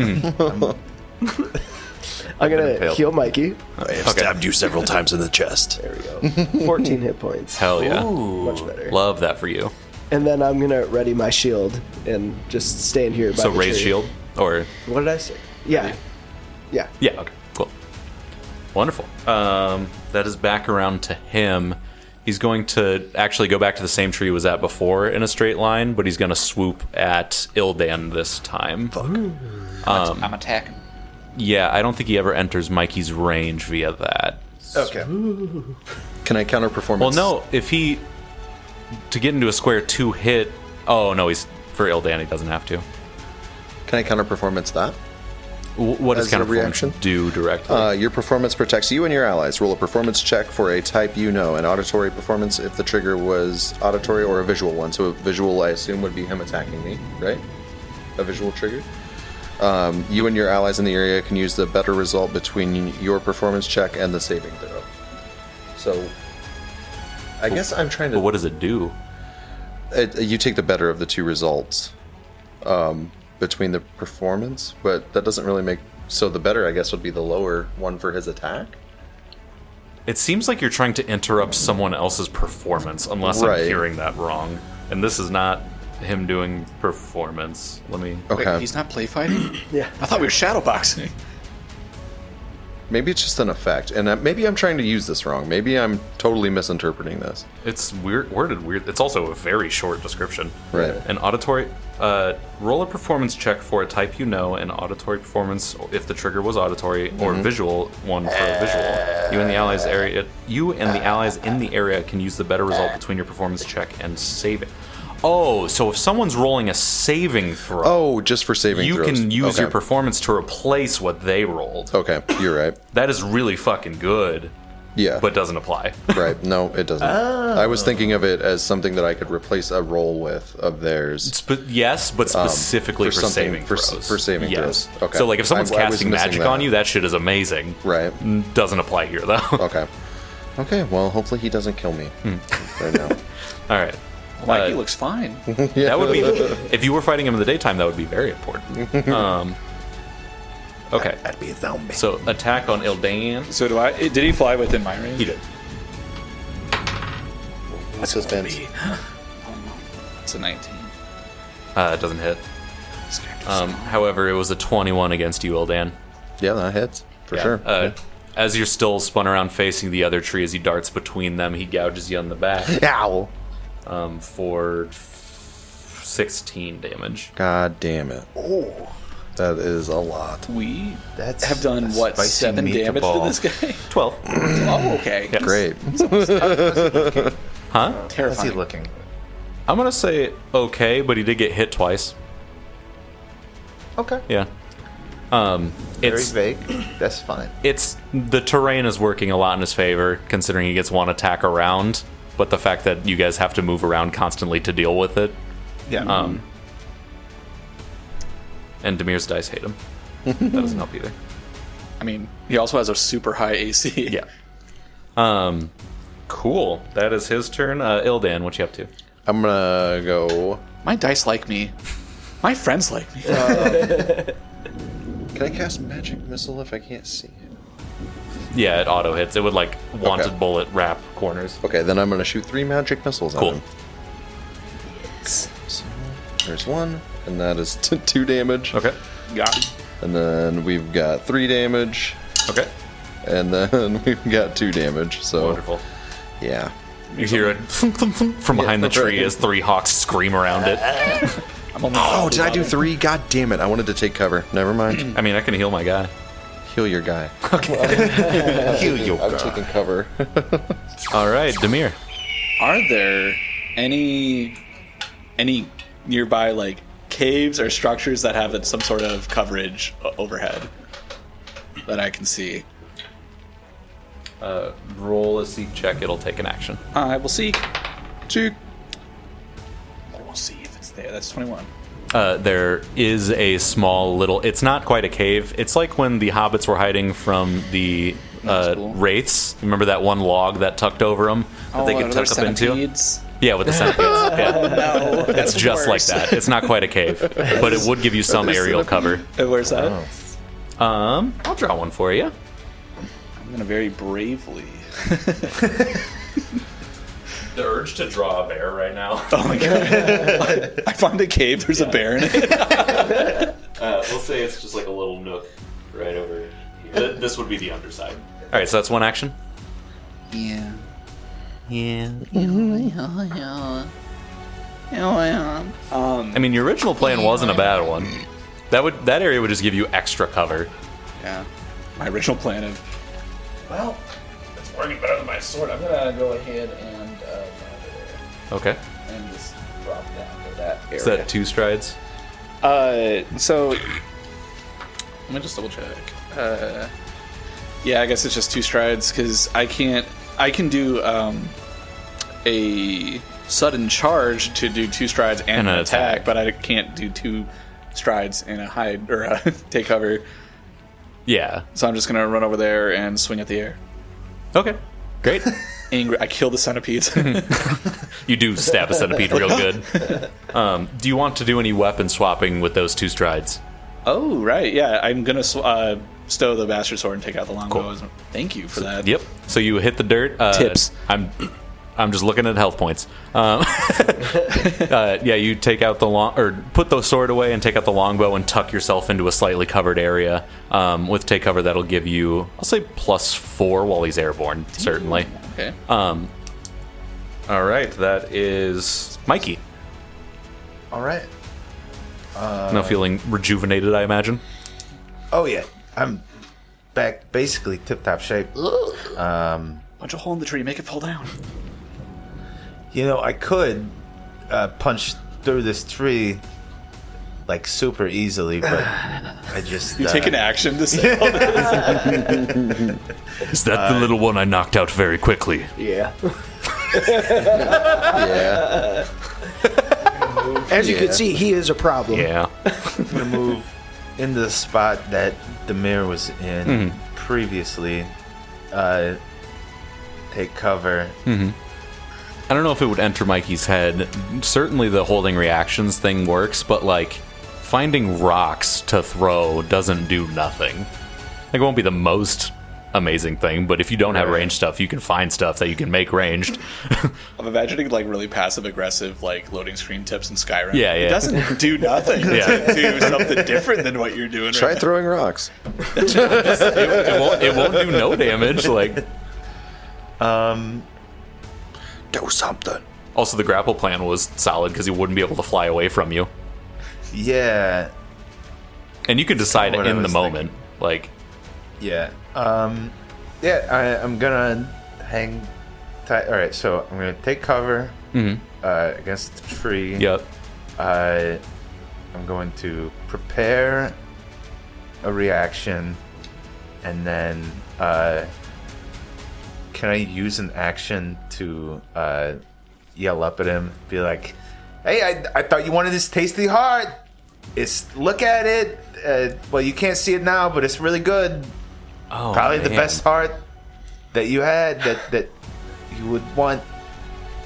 I'm gonna impaled. heal Mikey. I have stabbed you several times in the chest. There we go. 14 hit points. Hell yeah! Much better. Love that for you. And then I'm gonna ready my shield and just stand here. By So the raise tree. shield, or What did I say? Yeah. yeah, okay, cool, wonderful. That is back around to him. He's going to actually go back to the same tree he was at before in a straight line, but he's going to swoop at Ildan this time. I'm attacking. Yeah, I don't think he ever enters Mikey's range via that. Okay. Can I counter performance? Well, no, if he to get into a square 2 hit. Oh no, he's for Ildan. He doesn't have to. Can I counter performance that? What does As counter a reaction? performance do directly? Your performance protects you and your allies. Roll a performance check for a type you know. An auditory performance if the trigger was auditory, or a visual one. So a visual, I assume, would be him attacking me, right? A visual trigger. You and your allies in the area can use the better result between your performance check and the saving throw. So, I guess I'm trying to... But what does it do? You take the better of the two results between the performance, but that doesn't really make... So the better, I guess, would be the lower one for his attack? It seems like you're trying to interrupt someone else's performance, unless Right. I'm hearing that wrong. And this is not him doing performance. Let me... Okay. Wait, he's not play fighting? Yeah. I thought we were shadowboxing. Maybe it's just an effect, and maybe I'm trying to use this wrong. Maybe I'm totally misinterpreting this. It's worded weird. It's also a very short description. Right. An auditory... roll a performance check for a type you know, an auditory performance if the trigger was auditory, or visual one for a visual. You and the allies in the area can use the better result between your performance check and saving. Oh, so if someone's rolling a saving throw, Oh, just for saving you throws. can use Okay. your performance to replace what they rolled. Okay, you're right. That is really fucking good, Yeah. but doesn't apply. Right. No, it doesn't. I was thinking of it as something that I could replace a roll with of theirs. Yes, but specifically for for something- saving for- throws. for saving yes. throws. Okay. So, like, if someone's I was casting missing magic that. on you, that shit is amazing. Right. Doesn't apply here, though. Okay. Okay, well, hopefully he doesn't kill me right now. All right. Mikey looks fine. That would be, if you were fighting him in the daytime, that would be very important. Okay. That'd be a zombie. So, attack on Ildan. So do I? Did he fly within my range? He did. Suspense. It's a 19. It doesn't hit. However, it was a 21 against you, Ildan. Yeah, that hits. For sure. As you're still spun around facing the other tree, as he darts between them, he gouges you on the back Ow. for 16 damage. God damn it. Oh. That is a lot. We That's have done a what, spicy 7 damage to meatball. this guy? 12. Oh, okay. Yes. Great. Huh? How's he Terrifying. looking? I'm going to say okay, but he did get hit twice. Okay. Yeah. Very It's vague. That's fine. the terrain is working a lot in his favor, considering he gets one attack around, but the fact that you guys have to move around constantly to deal with it. Yeah. And Demir's dice hate him. That doesn't help either. I mean, he also has a super high AC. Yeah. Cool. That is his turn. Ildan, what you up to? I'm gonna go. My dice like me. My friends like me. Can I cast Magic Missile if I can't see it? Yeah, it auto hits. It would like wanted Okay. bullet wrap corners. Okay, then I'm gonna shoot 3 Magic Missiles at Cool. him. So, there's one, and that is 2 damage. Okay. Got it. And then we've got 3 damage, Okay. and then we've got 2 damage. So, Wonderful. yeah. You hear it thunk, thunk, thunk from behind the tree as 3 hawks scream around it. I'm only Oh, did I do 3? God damn it. I wanted to take cover. Never mind. I mean, I can heal my guy. Heal your guy. Heal your I'm guy. taking cover. All right, Demir. Are there any nearby like caves or structures that have some sort of coverage overhead that I can see? Roll a seek check. It'll take an action. I will seek. I will see if it's there. That's 21. There is a small little... It's not quite a cave. It's like when the hobbits were hiding from the That's cool. wraiths. Remember that one log that tucked over them that they could tuck up into? Yeah, with the centipedes. Yeah. No, It's just like that. It's not quite a cave, but it would give you some aerial cover. Where's that? I'll draw one for you. I'm gonna very bravely. the urge to draw a bear right now. Oh my god! I found a cave. There's a bear in it. We'll say it's just like a little nook right over here. This would be the underside. All right, so that's one action. Yeah. Yeah. Yeah. I mean, your original plan wasn't a bad one. That area would just give you extra cover. Yeah. My original plan of, well, it's working better than my sword. I'm gonna go ahead and Okay. and just drop down to that area. Is that 2 strides? So let me just double check. Yeah, I guess it's just 2 strides because I can do a sudden charge to do 2 strides and an attack, but I can't do 2 strides and a hide or a take cover. Yeah. So I'm just gonna run over there and swing at the air. Okay. Great. Angry, I kill the centipedes. You do stab a centipede real good. Do you want to do any weapon swapping with those 2 strides? Oh right, yeah. I'm gonna stow the bastard sword and take out the longbow. Cool. Thank you for that. Yep. So you hit the dirt. Tips. I'm just looking at health points. Yeah, you take out the put the sword away and take out the longbow and tuck yourself into a slightly covered area. With take cover, that'll give you, I'll say, +4 while he's airborne. Certainly. Okay. All right, that is Mikey. All right. Now feeling rejuvenated, I imagine. Oh yeah, I'm back basically tip-top shape. Punch a hole in the tree, make it fall down. You know, I could punch through this tree like super easily, but I just You take an action to say all this. Is that the little one I knocked out very quickly? Yeah. Yeah. As you can see, he is a problem. Yeah. I'm gonna move into the spot that the mirror was in previously. Take cover. I don't know if it would enter Mikey's head. Certainly the holding reactions thing works, but like finding rocks to throw doesn't do nothing. Like, it won't be the most amazing thing, but if you don't have ranged stuff, you can find stuff that you can make ranged. I'm imagining like really passive aggressive like loading screen tips in Skyrim. Yeah, It yeah. doesn't do nothing. Yeah. Do something different than what you're doing. Try right throwing rocks. It won't do no damage. Like, Do something. also the grapple plan was solid because he wouldn't be able to fly away from you, Yeah, and you could decide What I in the was moment. Like, yeah. I'm gonna hang tight. All right, so I'm gonna take cover against the tree. yep. I'm going to prepare a reaction, and then can I use an action to yell up at him, be like, "Hey, I thought you wanted this tasty heart. Look at it. Well, you can't see it now, but it's really good. Oh, Probably the man. best heart that you had that you would want."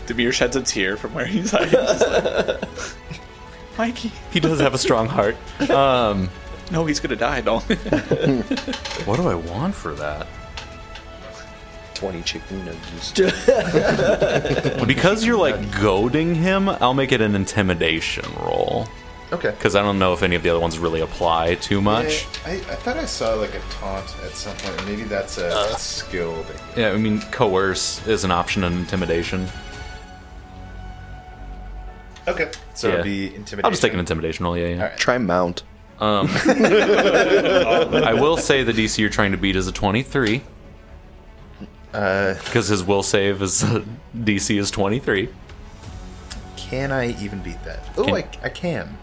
Demir sheds a tear from where he's hiding. Just like, Mikey. He does have a strong heart. No, he's gonna die. Don't. What do I want for that? 20 chicken nuggets. Because you're like goading him, I'll make it an intimidation roll. Okay. Because I don't know if any of the other ones really apply too much. I thought I saw like a taunt at some point, or maybe that's a skill. Yeah, I mean, coerce is an option in intimidation. Okay, so Yeah. it'd be intimidation. I'll just take an intimidation roll, yeah. Alright. Try mount. I will say the DC you're trying to beat is a 23. Because his will save is DC is 23. Can I even beat that? Oh, Can- I can.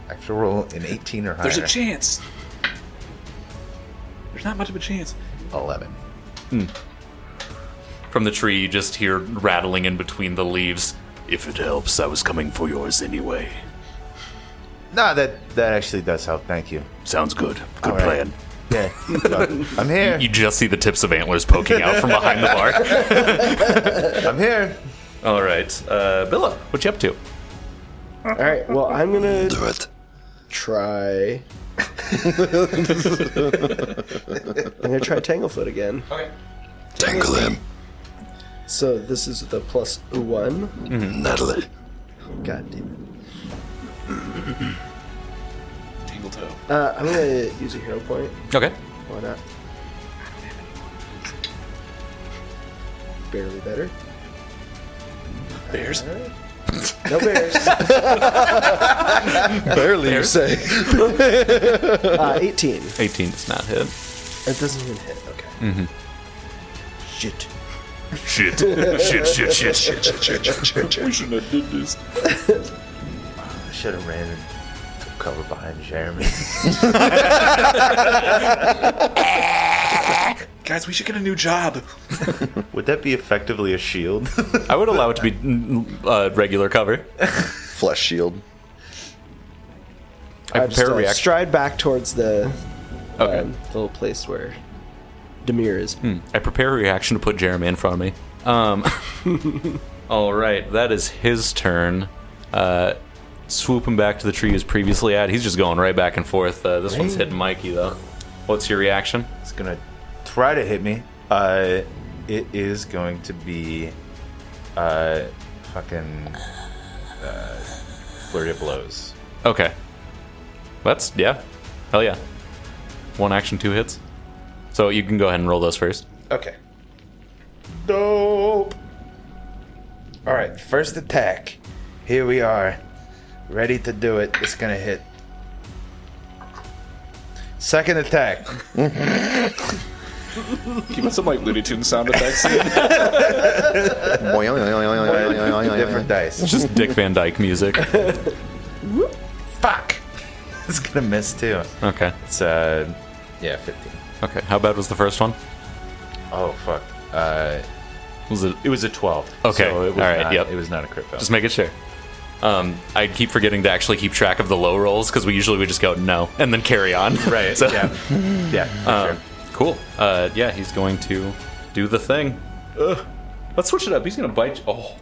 I have to roll an 18 or higher. There's a chance. There's not much of a chance. 11. From the tree, you just hear rattling in between the leaves. If it helps, I was coming for yours anyway. No, that actually does help. Thank you. Sounds good. Good All right. plan. Yeah, so, I'm here. You just see the tips of antlers poking out from behind the bark. I'm here. All right. Billa, what you up to? All right. Well, I'm gonna Do it. try. I'm gonna try Tanglefoot again. Tangle him. So this is the +1. Natalie. God damn Tingle toe. it. I'm gonna use a hero point. Okay. Why not? Barely better. Bears. No bears. Barely, you say. 18. 18 does not hit. It doesn't even hit. Okay. Shit. Shit. We shouldn't have did this. I should have ran and took cover behind Jeremy. Guys, we should get a new job. Would that be effectively a shield? I would allow it to be regular cover. Flesh shield. I just prepare a reaction. stride back towards the Okay. little place where Demir is. I prepare a reaction to put Jeremy in front of me. All right, that is his turn. Swooping back to the tree he was previously at. He's just going right back and forth. This one's hitting Mikey, though. What's your reaction? It's gonna try to hit me. It is going to be fucking flurry of blows. Okay. That's, yeah. Hell yeah. 1 action, 2 hits. So you can go ahead and roll those first. Okay. Dope. All right, first attack. Here we are, ready to do it. It's gonna hit. Second attack. Keep on some like Looney Tunes sound effects. Different dice. It's just Dick Van Dyke music. Fuck. It's gonna miss too. Okay. It's 15. Okay. How bad was the first one? Oh fuck. Was it? It was a 12. Okay. So it was All right. Not, Yep. It was not a crit fail. Just making sure. I keep forgetting to actually keep track of the low rolls because we usually would just go no and then carry on. Right. So, Yeah. Yeah. For sure. Cool. Yeah, he's going to do the thing. Let's switch it up. He's going to bite you. Oh.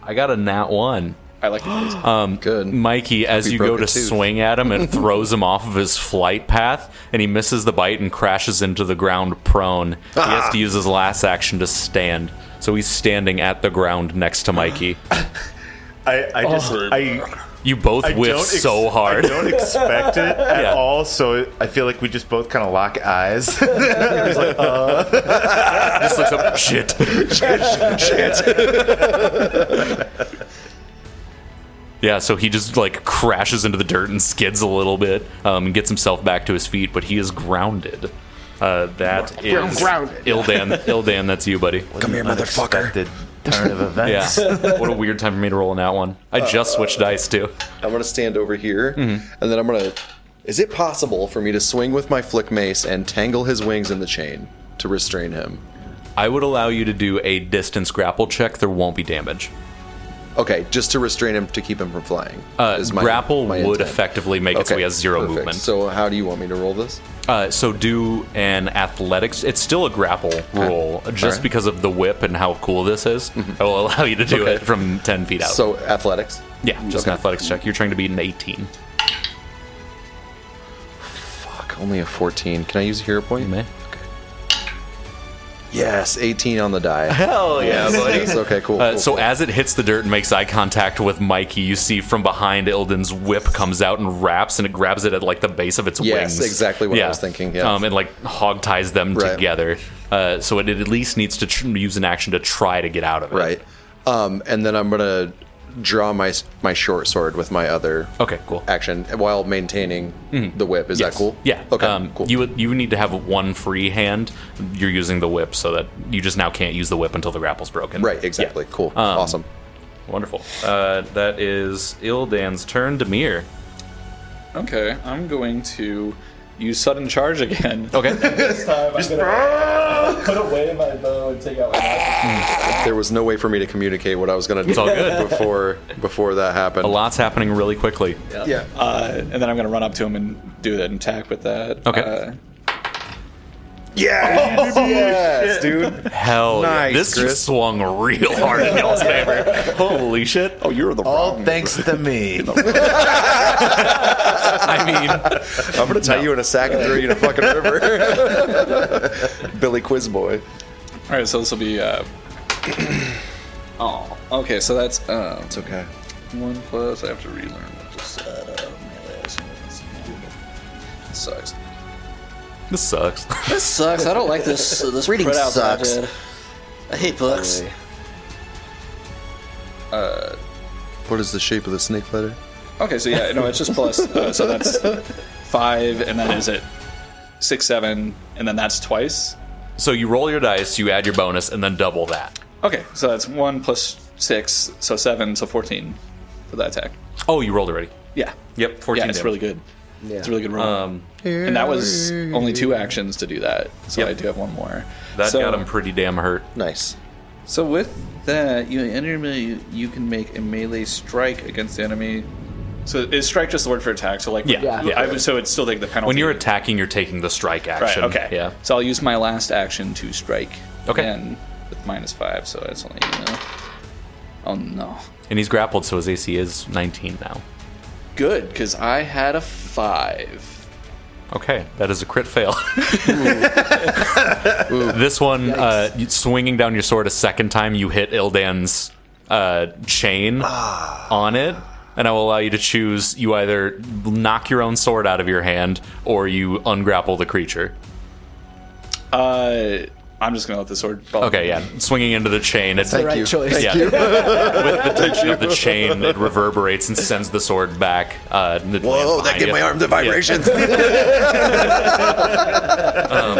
I got a nat 1. I like it. Good. Mikey, as We you broke go a to tooth. swing at him, it throws him off of his flight path, and he misses the bite and crashes into the ground prone. He has to use his last action to stand. So he's standing at the ground next to Mikey. You both whiff so hard. I don't expect it at Yeah. all, so I feel like we just both kind of lock eyes. He's like, Just looks up. Shit. Yeah, so he just like crashes into the dirt and skids a little bit and gets himself back to his feet, but he is grounded. That is grounded. Ildan, that's you, buddy. Come here, motherfucker. unexpected turn of events. Yeah. What a weird time for me to roll in that one. I just switched dice too. I'm going to stand over here, and then I'm going to... Is it possible for me to swing with my flick mace and tangle his wings in the chain to restrain him? I would allow you to do a distance grapple check. There won't be damage. Okay, just to restrain him to keep him from flying. is my- Grapple my would intent. effectively make it so he has 0 perfect. movement. So how do you want me to roll this? So do an athletics. It's still a grapple roll, just Alright. because of the whip and how cool this is. I will allow you to do Okay. it from 10 feet out. So athletics. yeah, just an athletics check. You're trying to beat an 18. Fuck, only a 14. Can I use a hero point? You may. Yes, 18 on the die. Hell yeah, buddy. Yes, okay, cool. So as it hits the dirt and makes eye contact with Mikey, you see from behind Ilden's whip comes out and wraps, and it grabs it at like the base of its Yes, wings. exactly what I was thinking, yeah. and like hog ties them Right. together. So it at least needs to use an action to try to get out of it. Right. And then I'm going to draw my short sword with my other Okay. Cool. action while maintaining the whip. Is Yes. that cool? Yeah. Okay, cool. You need to have one free hand. You're using the whip, so that you just now can't use the whip until the grapple's broken. Right, exactly. Yeah. Cool. Awesome. Wonderful. That is Ildan's turn. Demir. Okay, I'm going to use sudden charge again. Okay. This time I'm gonna put away my bow and take out my knife. There was no way for me to communicate what I was going to do all good. before that happened. A lot's happening really quickly. Yeah. And then I'm gonna run up to him and do an attack with that. Okay. Yes, dude. Hell yeah. Nice, This Chris. just swung real hard in y'all's favor. Holy shit. Oh, you're the All wrong. thanks to me. I mean, I'm going to tie you in a sack and throw you in a fucking river. Billy Quizboy. right, so this will be. Oh, okay. So that's It's okay. 1 plus. I have to relearn what this melee action is. Sucks. This sucks. This sucks. I don't like this. This Reading printout that I sucks. did. I hate books. What is the shape of the snake letter? Okay, so yeah, no, it's just plus. So that's 5, and then is it 6, 7, and then that's twice. So you roll your dice, you add your bonus, and then double that. Okay, so that's 1 plus 6, so 7, so 14 for that attack. Oh, you rolled already. Yeah. Yep, 14 Yeah, it's damage. really good. Yeah. It's a really good roll. And that was only 2 actions to do that, so Yep. I do have 1 more. That So- got him pretty damn hurt. Nice. So with that, you enter melee, you can make a melee strike against the enemy. So is strike just the word for attack? So like, Yeah. so it's still take the penalty. When you're attacking, you're taking the strike right, action. okay. Yeah. So I'll use my last action to strike. Okay. Again with -5, so that's only. Oh no. And he's grappled, so his AC is 19 now. Good, because I had a 5. Okay, that is a crit fail. This one, swinging down your sword a second time, you hit Ildan's chain on it, and I will allow you to choose. You either knock your own sword out of your hand, or you ungrapple the creature. I'm just gonna let the sword fall. Okay, yeah. Swinging into the chain. It's The right choice. yeah. With the tension of the chain, it reverberates and sends the sword back. Whoa, that gave my arm the vibrations.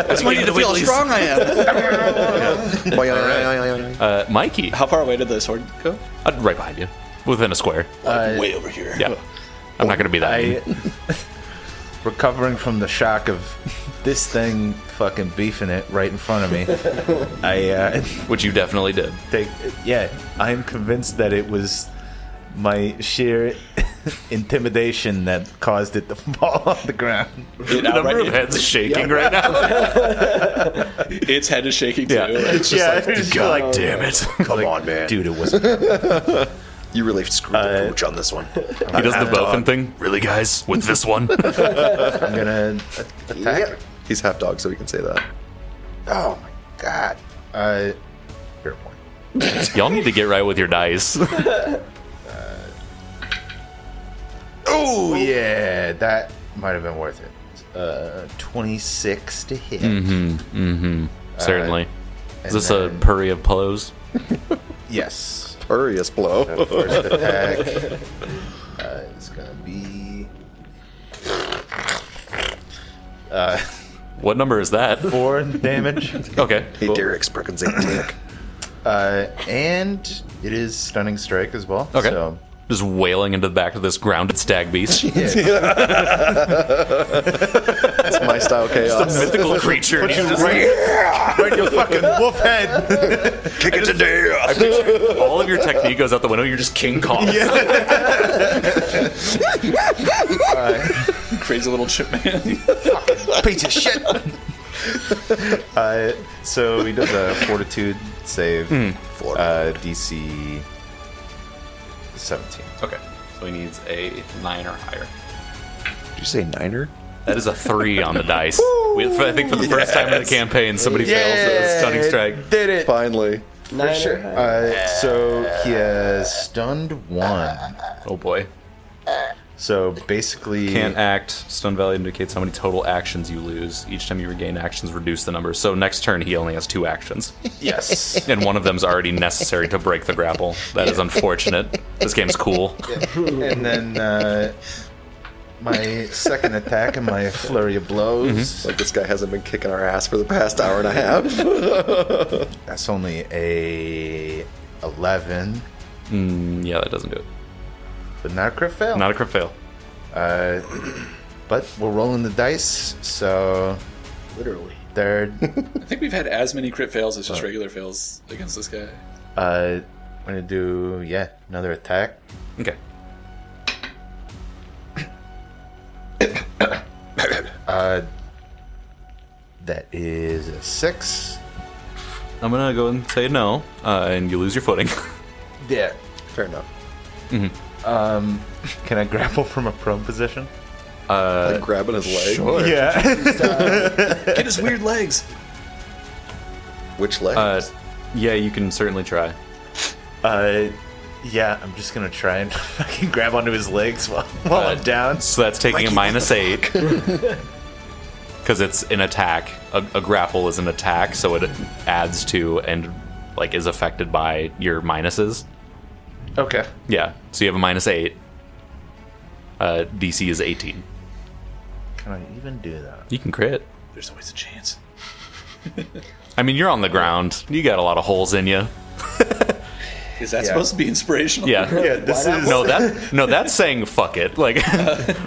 That's why you need to feel how strong I am. Mikey, How far away did the sword go? right behind you, within a square. Way over here. Yeah, I'm not going to be that mean. Recovering from the shock of this thing fucking beefing it right in front of me, Which you definitely did. I'm convinced that it was my sheer intimidation that caused it to fall on the ground. The number of heads shaking right now. Its head is shaking too. Yeah. It's just God damn it! Come on, man. Dude, it wasn't. You really screwed the pooch on this one. He does the Bofin thing. Really, guys? With this one? I'm gonna attack. He's half dog, so we can say that. Oh my god. Fair point. Y'all need to get right with your dice. Oh yeah, that might have been worth it. 26 to hit. Certainly. Is this a then- purry of blows? Yes. Furious blow. First attack is gonna be What number is that? 4 damage. Okay. Hey, cool. Derek's freaking Zantic. And it is stunning strike as well. Okay. So Just wailing into the back of this grounded stag beast. It's my style chaos. Mythical creature. And you just right in your fucking wolf head. Kick it to death. I picture all of your technique goes out the window. You're just King Kong. crazy little chip man. Piece of shit. So he does a fortitude save. DC 17. Okay. So he needs a 9 or higher. Did you say niner? That is a 3 on the dice. I think for the first time in the campaign, somebody fails a stunning strike. Did it. Finally. For sure. So he has stunned 1. Oh boy. So basically, Can't act. Stun value indicates how many total actions you lose. Each time you regain actions, reduce the number. So next turn, he only has 2 actions. yes. And one of them's already necessary to break the grapple. That is unfortunate. This game's cool. And then my second attack and my flurry of blows. Like this guy hasn't been kicking our ass for the past hour and a half. That's only a 11, Yeah, that doesn't do it. but not a crit fail. Not a crit fail. But we're rolling the dice, so Literally. they're. I think we've had as many crit fails as just regular fails against this guy. I'm gonna do another attack. Okay. That is a 6. I'm gonna go and say no, and you lose your footing. Yeah. Fair enough. Can I grapple from a prone position? Like grabbing his leg. Yeah. Get his weird legs. Which leg? Yeah, you can certainly try. Yeah, I'm just gonna try and fucking grab onto his legs while I'm down. So that's taking a -8. Because it's an attack. A grapple is an attack, so it adds to and like is affected by your minuses. Okay. Yeah, so you have a -8. DC is 18. Can I even do that? You can crit. There's always a chance. I mean, you're on the ground. You got a lot of holes in you. Is that supposed to be inspirational? Yeah. Yeah, this is That's saying fuck it. Like,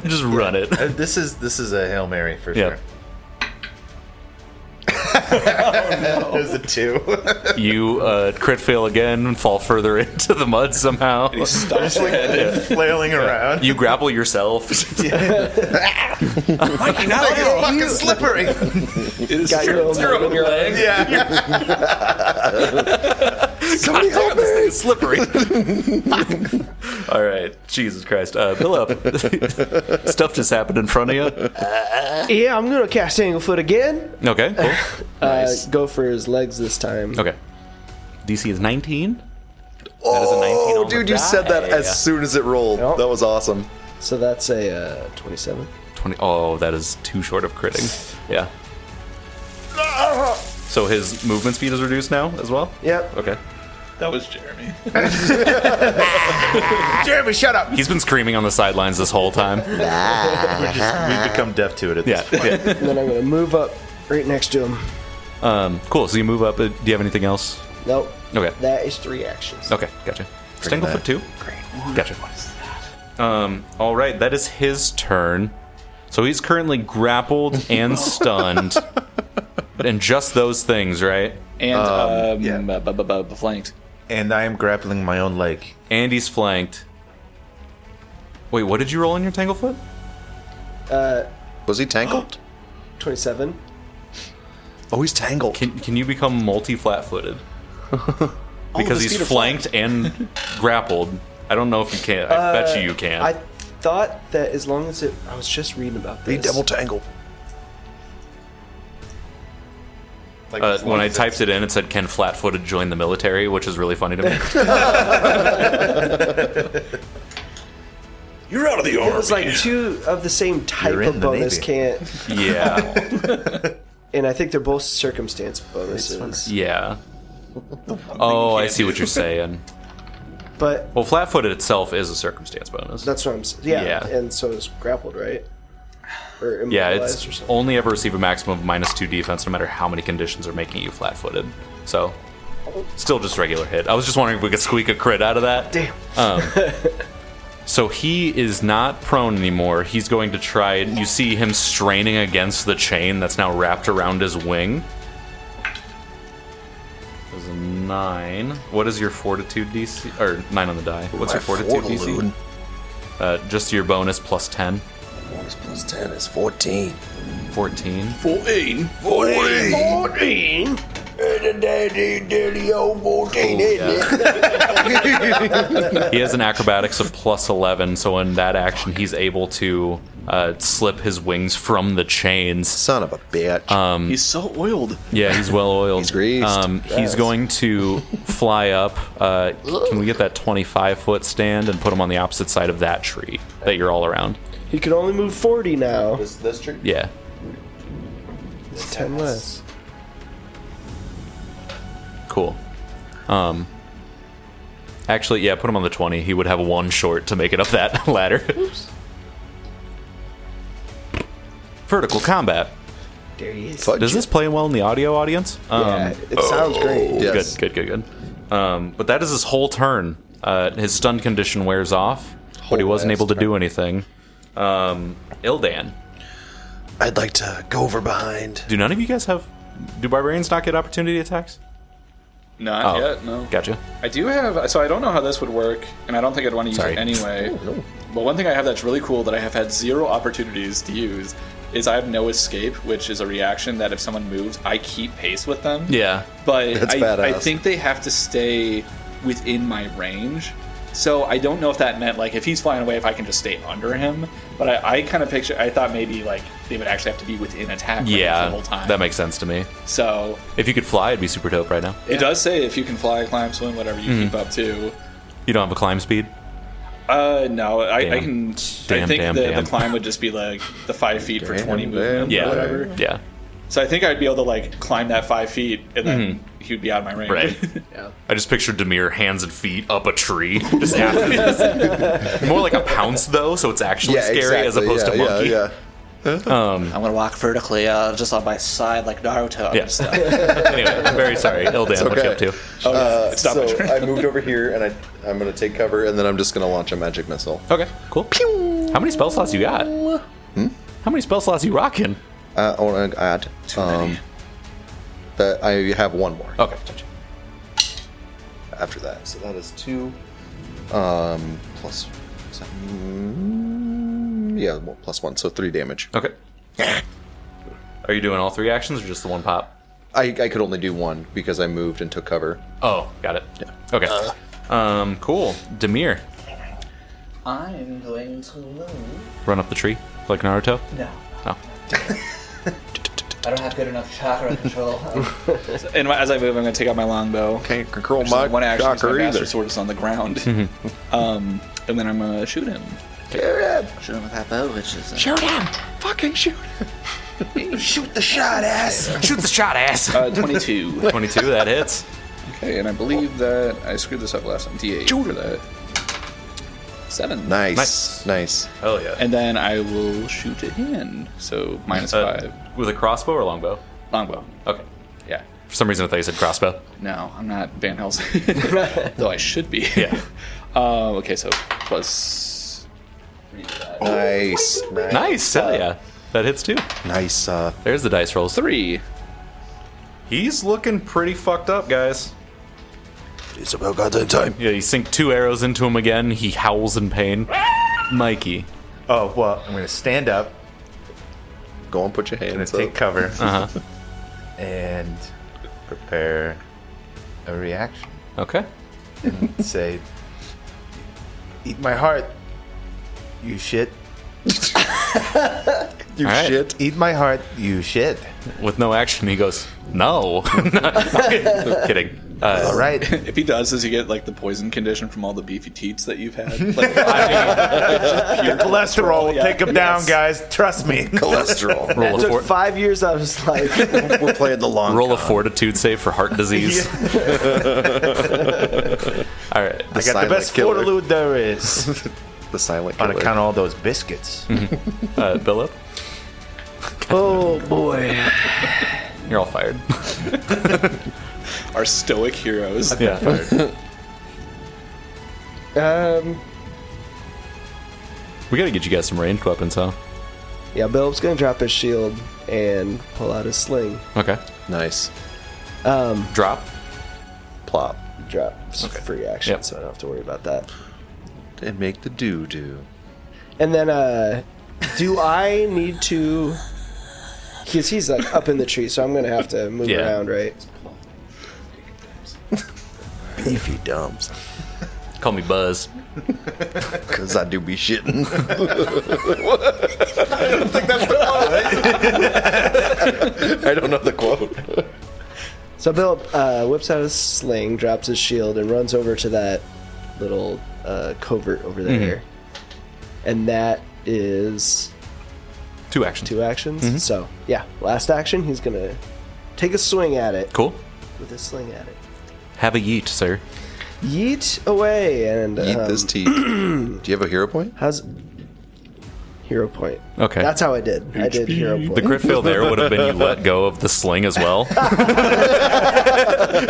just run it. this is a Hail Mary for Yeah. sure. It was a 2. You crit fail again and fall further into the mud somehow. Just like flailing around. You grapple yourself. Mikey, now it's fucking slippery. Got your own leg in your leg. Yeah. God damn, this thing is slippery. All right, Jesus Christ, Bill up. Stuff just happened in front of you. Yeah, I'm gonna cast Tanglefoot again. Okay, cool. Go for his legs this time. Okay. DC is 19. Oh, That is a 19 on the dude, you said that die. as soon as it rolled. Yep. That was awesome. So that's a 27. 20. Oh, that is too short of critting. Yeah. So his movement speed is reduced now as well? Yep. Okay. That was Jeremy. Jeremy, shut up. He's been screaming on the sidelines this whole time. We've become deaf to it at Yeah. this point. And then I'm gonna move up right next to him. Cool. So you move up. Do you have anything else? Nope. Okay. That is 3 actions. Okay. Gotcha. Stranglefoot 2? Great. Gotcha. All right. That is his turn. So he's currently grappled and stunned. And just those things, right? And yeah. Flanked. And I am grappling my own leg. And he's flanked. Wait, what did you roll in your Tanglefoot? Was he tangled? 27. Oh, he's tangled. Can you become multi-flat-footed? Because he's flanked and grappled. I don't know if you can. I bet you can. I thought that as long as I was just reading about this. He double tangled. When I typed it in, it said, "Can flat-footed join the military?" Which is really funny to me. You're out of the army. It's like 2 of the same type You're in of the bonus Navy. can't. Yeah, And I think they're both circumstance bonuses. yeah. Oh, I see what you're saying. But Well, flat-footed itself is a circumstance bonus. that's what I'm saying. Yeah. Yeah. And so is grappled, right? Or Yeah, immobilized it's or something. only ever receive a maximum of -2 defense, no matter how many conditions are making you flat-footed. So, still just regular hit. I was just wondering if we could squeak a crit out of that. Damn. So he is not prone anymore. He's going to try. You see him straining against the chain that's now wrapped around his wing. There's a 9. What is your fortitude DC? Or 9 on the die. What's your fortitude DC? Just your bonus plus 10. Bonus plus 10 is 14. 14. 14. 14. Dirty old 14, isn't it? He has an acrobatics of plus 11, so in that action, he's able to slip his wings from the chains. Son of a bitch. He's so oiled. Yeah, he's well oiled. He's greased. He's going to fly up. Can we get that 25-foot stand and put him on the opposite side of that tree that you're all around? He can only move 40 now. this tree? Yeah. 10 less. Cool. Actually, yeah, put him on the 20. He would have 1 short to make it up that ladder. Vertical combat. There he is. Does this play well in the audio audience? Yeah, it sounds great. Yes. Good. But that is his whole turn. His stun condition wears off, but he wasn't able to do anything. Ildan. I'd like to go over behind. Do none of you guys have... Do barbarians not get opportunity attacks? Not yet, no. Gotcha. I do have, so I don't know how this would work, and I don't think I'd want to use Sorry. it anyway. But one thing I have that's really cool that I have had 0 opportunities to use is I have no escape, which is a reaction that if someone moves, I keep pace with them. Yeah. But That's I badass. think they have to stay within my range. So I don't know if that meant like if he's flying away, if I can just stay under him. But I kind of I thought maybe like they would actually have to be within attack range the whole time. That makes sense to me. So If you could fly, it'd be super dope right now. it does say if you can fly, climb, swim, whatever you keep up to. You don't have a climb speed? No, I Damn. can. Damn, I think damn, the damn. climb would just be like the 5 feet for 20 Damn, movement Yeah. or whatever. Yeah. So I think I'd be able to like climb that 5 feet and then he would be out of my range. Right. I just pictured Demir hands and feet up a tree. Just after More like a pounce, though, so it's actually scary as opposed to monkey. I'm gonna walk vertically, just on my side like Naruto. Yeah. Anyway, I'm very sorry. Ildan, what you up to? It's not my So turn. I moved over here, and I'm going to take cover, and then I'm just going to launch a magic missile. Okay, cool. How many spell slots you got? How many spell slots you rocking? I want to add. That I have one more. Okay. After that, so that is 2. Plus. Is that, yeah, well, +1, so 3 damage. Okay. Are you doing all 3 actions or just the one pop? I could only do 1 because I moved and took cover. Oh, got it. Yeah. Okay. Cool. Demir, I'm going to move. run up the tree like Naruto? No. Oh. I don't have good enough chakra control. And as I move, I'm going to take out my longbow. Can't control Which is one action, use my master sword is on the ground. And then I'm going to shoot him. Shoot him with that bow, which is. Shoot him! Fucking shoot him! Shoot the shot, ass. Shoot the shot, ass! 22. 22, that hits. Okay, and I believe that I screwed this up last time. D8 for that. 7. Nice. Hell yeah. And then I will shoot again. So -5. With a crossbow or longbow? Longbow. Okay. Yeah. For some reason, I thought you said crossbow. No, I'm not Van Helsing. Though I should be. Yeah. Okay, so plus. Nice. Nice. Hell yeah. That hits too. Nice. There's the dice rolls. 3. He's looking pretty fucked up, guys. It's about goddamn time. Yeah, you sink 2 arrows into him again. He howls in pain. Mikey. Oh, well, I'm going to stand up. Go and put your I'm going hands to take up. cover. Uh-huh. And prepare a reaction. Okay. And say, eat my heart, you shit. You All right. shit. Eat my heart, you shit. With no action, he goes, no. Kidding. All right. If he does he get like the poison condition from all the beefy teats that you've had? Like, Your cholesterol will take him down, guys. Trust me. Cholesterol. Roll a, Took for- 5 years out of his life. We're playing the long roll a con. fortitude save for heart disease. All right. I got the silent best killer. fortitude there is. The silent On killer. account of all those biscuits. Billup, Oh boy. you're all fired. our stoic heroes. Yeah. We gotta get you guys some ranged weapons, huh? Yeah, Billup's gonna drop his shield and pull out his sling. Okay. Nice. Drop. Plop. Drop. It's a free action, Yep. so I don't have to worry about that. And make the doo-doo. And then, do I need to? Because he's like up in the tree, so I'm gonna have to move Yeah. around, right? Beefy dumps. Call me Buzz. Because I do be shitting. I don't know the quote. So Bill whips out his sling, drops his shield, and runs over to that little covert over there. And that is 2 actions. 2 actions. So yeah, last action, he's gonna take a swing at it Cool. with his sling at it. Have a yeet, sir. Yeet away and Eat this tea. Do you have a hero point? how's hero point? Okay. That's how I did. I did hero point. The crit fail there would have been you let go of the sling as well.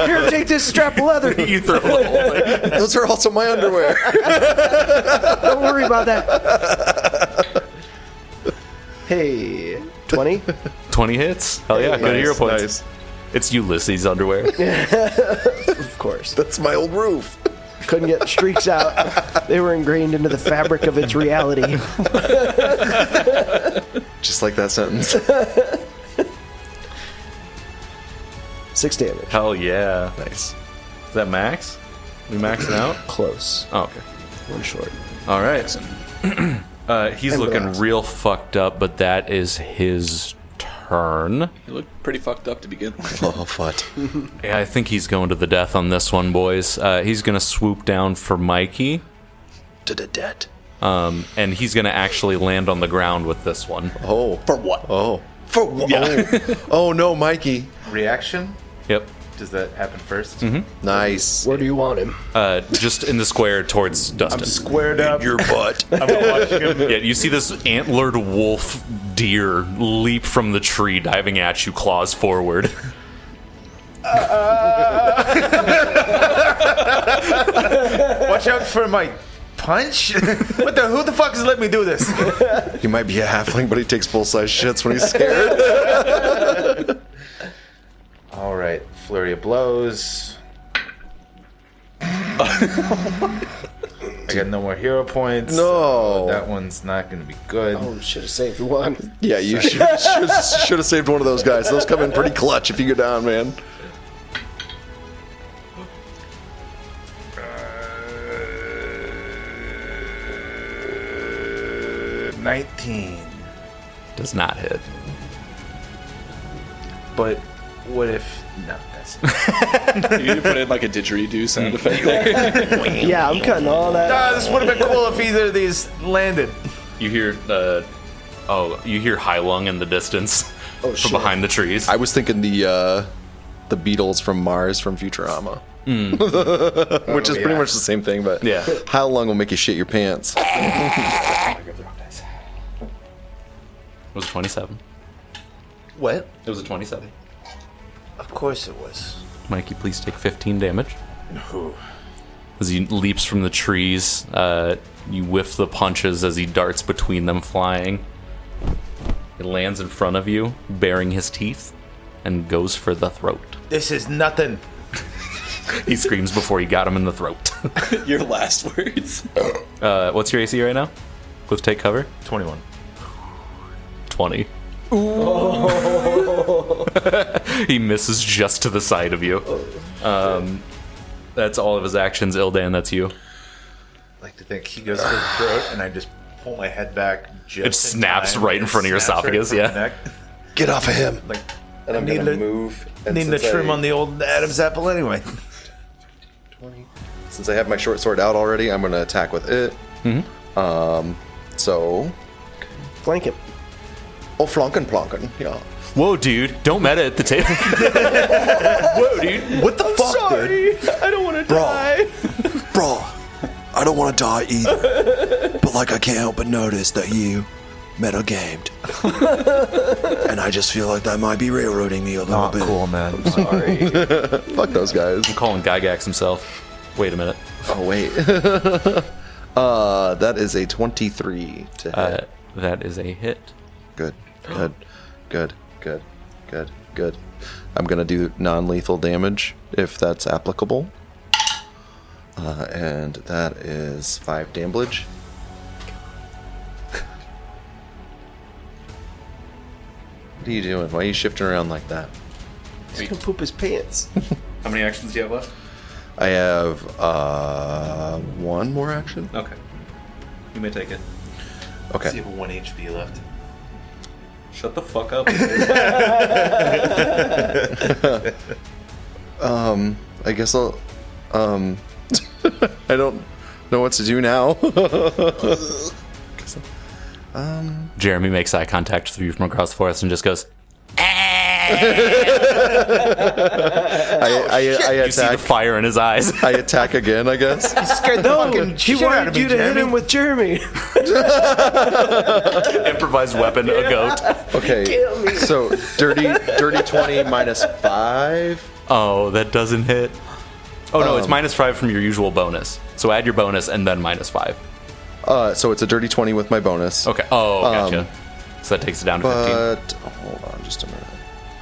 Here, take this strap of leather. You throw the whole thing. Those are also my underwear. Don't worry about that. Hey, 20? 20 hits. Hell yeah, good hero points. Nice. It's Ulysses' underwear. Of course. That's my old roof. Couldn't get streaks out. They were ingrained into the fabric of its reality. Just like that sentence. 6 damage. Hell yeah. Nice. Is that max? We maxing out? Close. Oh, okay. One short. All right. He's And looking relax. real fucked up, but that is his turn. You look pretty fucked up to begin with. Oh, fuck. Yeah, I think he's going to the death on this one, boys. He's going to swoop down for Mikey, To the dead. and he's going to actually land on the ground with this one. Oh. For what? Oh. For what? Oh, no, Mikey. Reaction? Yep. Does that happen 1st? Mm-hmm. Nice. Where do you want him? Just in the square towards Dustin. Squared up. Your butt. I'm watching him. Yeah, you see this antlered wolf deer leap from the tree, diving at you, claws forward. Watch out for my punch. Who the fuck has let me do this? He might be a halfling, but he takes full-size shits when he's scared. All right, flurry of blows. I got no more hero points. No. so that one's not going to be good. Oh, should have saved one. Yeah, you should have saved one of those guys. Those come in pretty clutch if you go down, man. 19. Does not hit. But what if? No, that's. You need to put in like a didgeridoo sound effect there. Yeah, I'm cutting all that. Ah, this would have been cool if either of these landed. You hear you hear High Lung in the distance from shit. behind the trees. I was thinking the Beatles from Mars from Futurama. Which is pretty much the same thing, but Yeah. how long will make you shit your pants? It was a 27. What? It was a 27. Of course it was. Mikey, please take 15 damage. As he leaps from the trees, you whiff the punches as he darts between them, flying. He lands in front of you, baring his teeth, and goes for the throat. This is nothing. He screams before he got him in the throat. Your last words. What's your AC right now? With take cover? 21. 20. He misses just to the side of you. That's all of his actions. Ildan, that's you. I like to think he goes for the throat, and I just pull my head back. Just It snaps time, right in and front of your snaps right in esophagus, front of yeah. the neck. Get off of him. Like, And I'm Need gonna to- move. And Needing to since trim I- on the old Adam's apple anyway. Since I have my short sword out already, I'm gonna attack with it. So, Flank him. flonkin' plonkin', yeah. Whoa, dude. Don't meta at the table. Whoa, dude. What the fuck, dude? I don't want to die. Bro, I don't want to die either. But like I can't help but notice that you meta gamed. And I just feel like that might be railroading me a little Not bit. cool, man. Sorry. Fuck those guys. I'm calling Gygax himself. Wait a minute. Oh, wait. That is a 23 to hit. That is a hit. Good. I'm gonna do non-lethal damage if that's applicable. And that is 5 damage. What are you doing? Why are you shifting around like that? He's gonna poop his pants. how many actions do you have left? I have one more action. Okay. You may take it. Okay. So you have 1 HP left. Shut the fuck up. I guess I'll. I don't know what to do now. Jeremy makes eye contact with you from across the forest and just goes, I you see the attack. fire in his eyes. I attack again, I guess. Scared the fucking He shit out of wanted me, you to hit Jeremy. him with Jeremy. Improvised weapon, a goat. Okay. So dirty 20 minus 5. Oh, that doesn't hit. Oh no, it's -5 from your usual bonus. So add your bonus and then -5. So it's a dirty 20 with my bonus. Okay. Oh, gotcha. So that takes it down to 15. But hold on just a minute.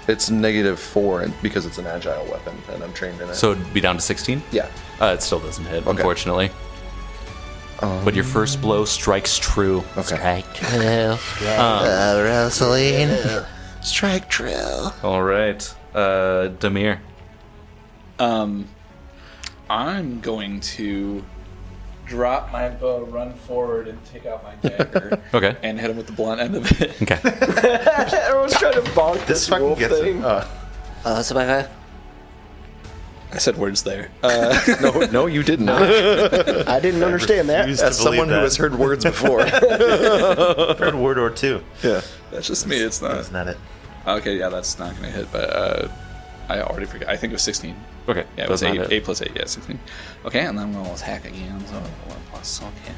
It's -4 and because it's an agile weapon and I'm trained in it. So it'd be down to 16? yeah. It still doesn't hit, unfortunately. But your first blow strikes true. Okay. Strike true. Rosaline. Strike true. All right. Demir. I'm going to drop my bow, run forward, and take out my dagger. Okay. And hit him with the blunt end of it. Okay. Everyone's trying to bonk this fucking wolf gets thing. it. I said words there. No, you didn't. I didn't understand that. As someone who has heard words before. heard a word or two. Yeah. That's just me. It's not. That's not it. Okay, yeah, that's not gonna hit. But I already forgot. I think it was 16. Okay. Yeah, it was Does not 8. hit. 8 plus 8. Yeah, 16. Okay, and then we'll attack again. So 1 plus. Okay.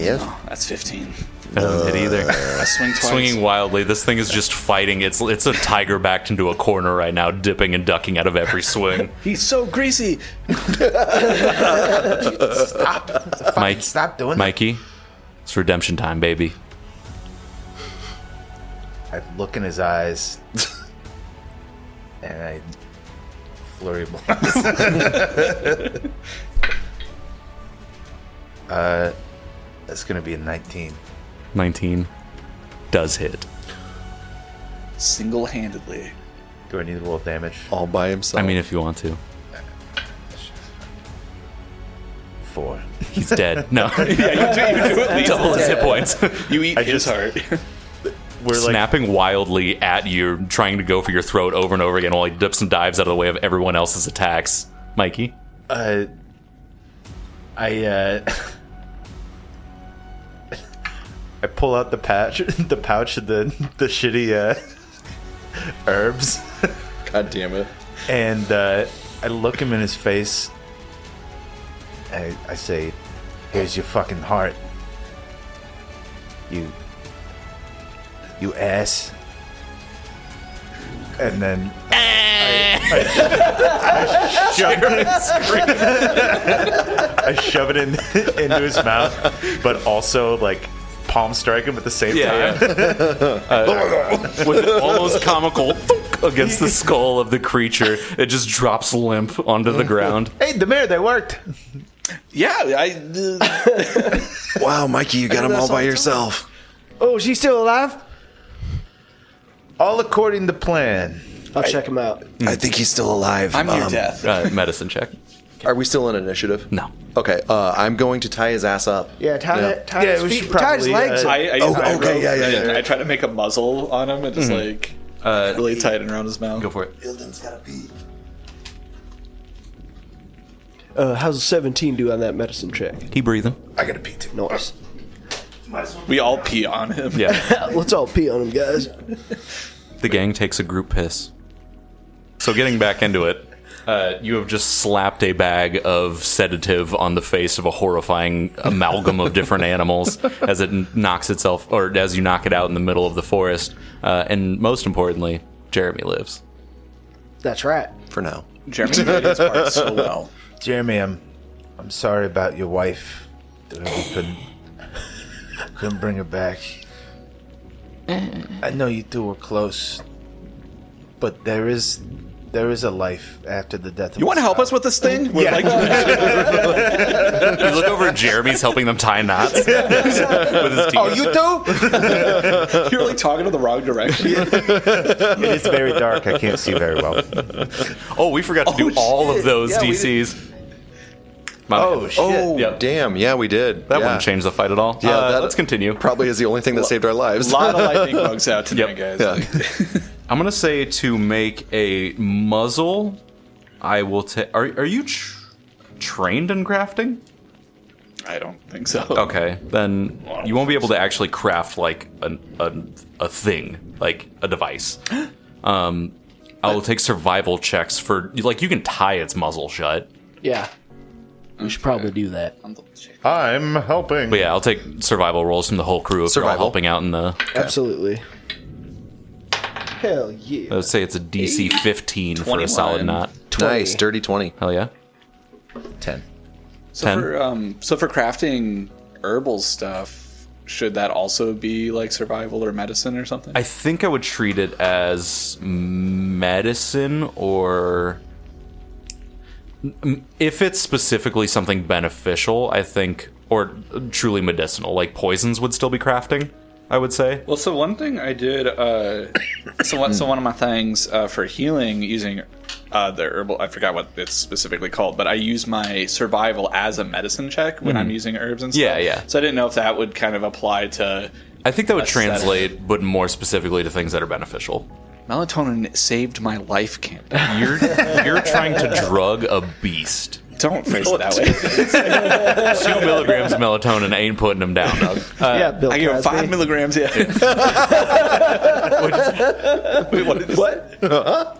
Yeah. No, that's 15. That doesn't hit either. I swing twice. Swinging wildly, this thing is just fighting. It's a tiger backed into a corner right now, dipping and ducking out of every swing. He's so greasy. Mike, Stop doing that. Mikey, it's redemption time, baby. I look in his eyes, and I flurry of blows. That's gonna be a 19. 19 does hit. Single-handedly. Do I need a little damage? All by himself. I mean, if you want to. 4. He's dead. No. Yeah, you do at least. Double his hit points. You eat his just- heart. We're like, Snapping wildly at you, trying to go for your throat over and over again while he dips and dives out of the way of everyone else's attacks. Mikey? I pull out the pouch of the shitty herbs, God damn it. and I look him in his face. I say, "Here's your fucking heart, you ass." And then I shove it into his mouth, but also like palm strike him at the same time. With an almost comical thunk against the skull of the creature, it just drops limp onto the ground. Hey, the mayor, that worked. Yeah, Wow, Mikey, you got him all by yourself. Oh, is he still alive? All according to plan. I'll check him out. I think he's still alive. I'm your death. Medicine check. Are we still in initiative? No. Okay, I'm going to tie his ass up. Yeah, tie Yeah, his we feet, should tie his probably, legs. I use my okay, rope yeah. and I try to make a muzzle on him and just really tight it around his mouth. Go for it. Ilden's gotta pee. How's a 17 do on that medicine check? Keep breathing. I gotta pee too. Nice. We all pee on him. Yeah. Let's all pee on him, guys. The gang takes a group piss. So getting back into it, you have just slapped a bag of sedative on the face of a horrifying amalgam of different animals as it knocks itself, or as you knock it out in the middle of the forest. And most importantly, Jeremy lives. That's right. For now. Jeremy did his part so well. Jeremy, I'm sorry about your wife. That we couldn't bring her back. I know you two were close, but there is a life after the death of You want to help us with this thing? We're like, You look over at Jeremy's helping them tie knots with his teeth. Oh, you too? you're like talking to the wrong direction. It is very dark. I can't see very well. Oh, we forgot to do all of those Yeah, we DCs. My Oh, bad. shit. Oh, Yep. damn. Yeah, we did. That yeah. wouldn't change the fight at all. Yeah, that- let's continue. Probably is the only thing that saved our A lives. lot of lightning bugs out tonight, Yep. guys. Yeah. I'm gonna say to make a muzzle. I will take. Are you trained in crafting? I don't think so. Okay, then you won't be able to actually craft like a thing, like a device. I will take survival checks for like you can tie its muzzle shut. Yeah. We should probably do that. I'm helping. But yeah, I'll take survival rolls from the whole crew if you're all Survival. helping out in the. Absolutely. Hell yeah. Let's say it's a DC 15 for a 21. solid knot. Nice. Dirty 20. Hell yeah. 10. So 10. for crafting herbal stuff, should that also be like survival or medicine or something? I think I would treat it as medicine, or if it's specifically something beneficial, I think, or truly medicinal, like poisons would still be crafting, I would say. Well, so one thing I did, so one of my things for healing using the herbal. I forgot what it's specifically called, but I use my survival as a medicine check when I'm using herbs and stuff. Yeah. So I didn't know if that would kind of apply to. I think that would Aesthetic. translate, but more specifically to things that are beneficial. Melatonin saved my life, Camden. You're trying to drug a beast. Don't phrase it that way. 2 milligrams of melatonin ain't putting him down, dog. Yeah, Bill I give him Cosby. 5 milligrams. Yeah. Wait, what? Is What?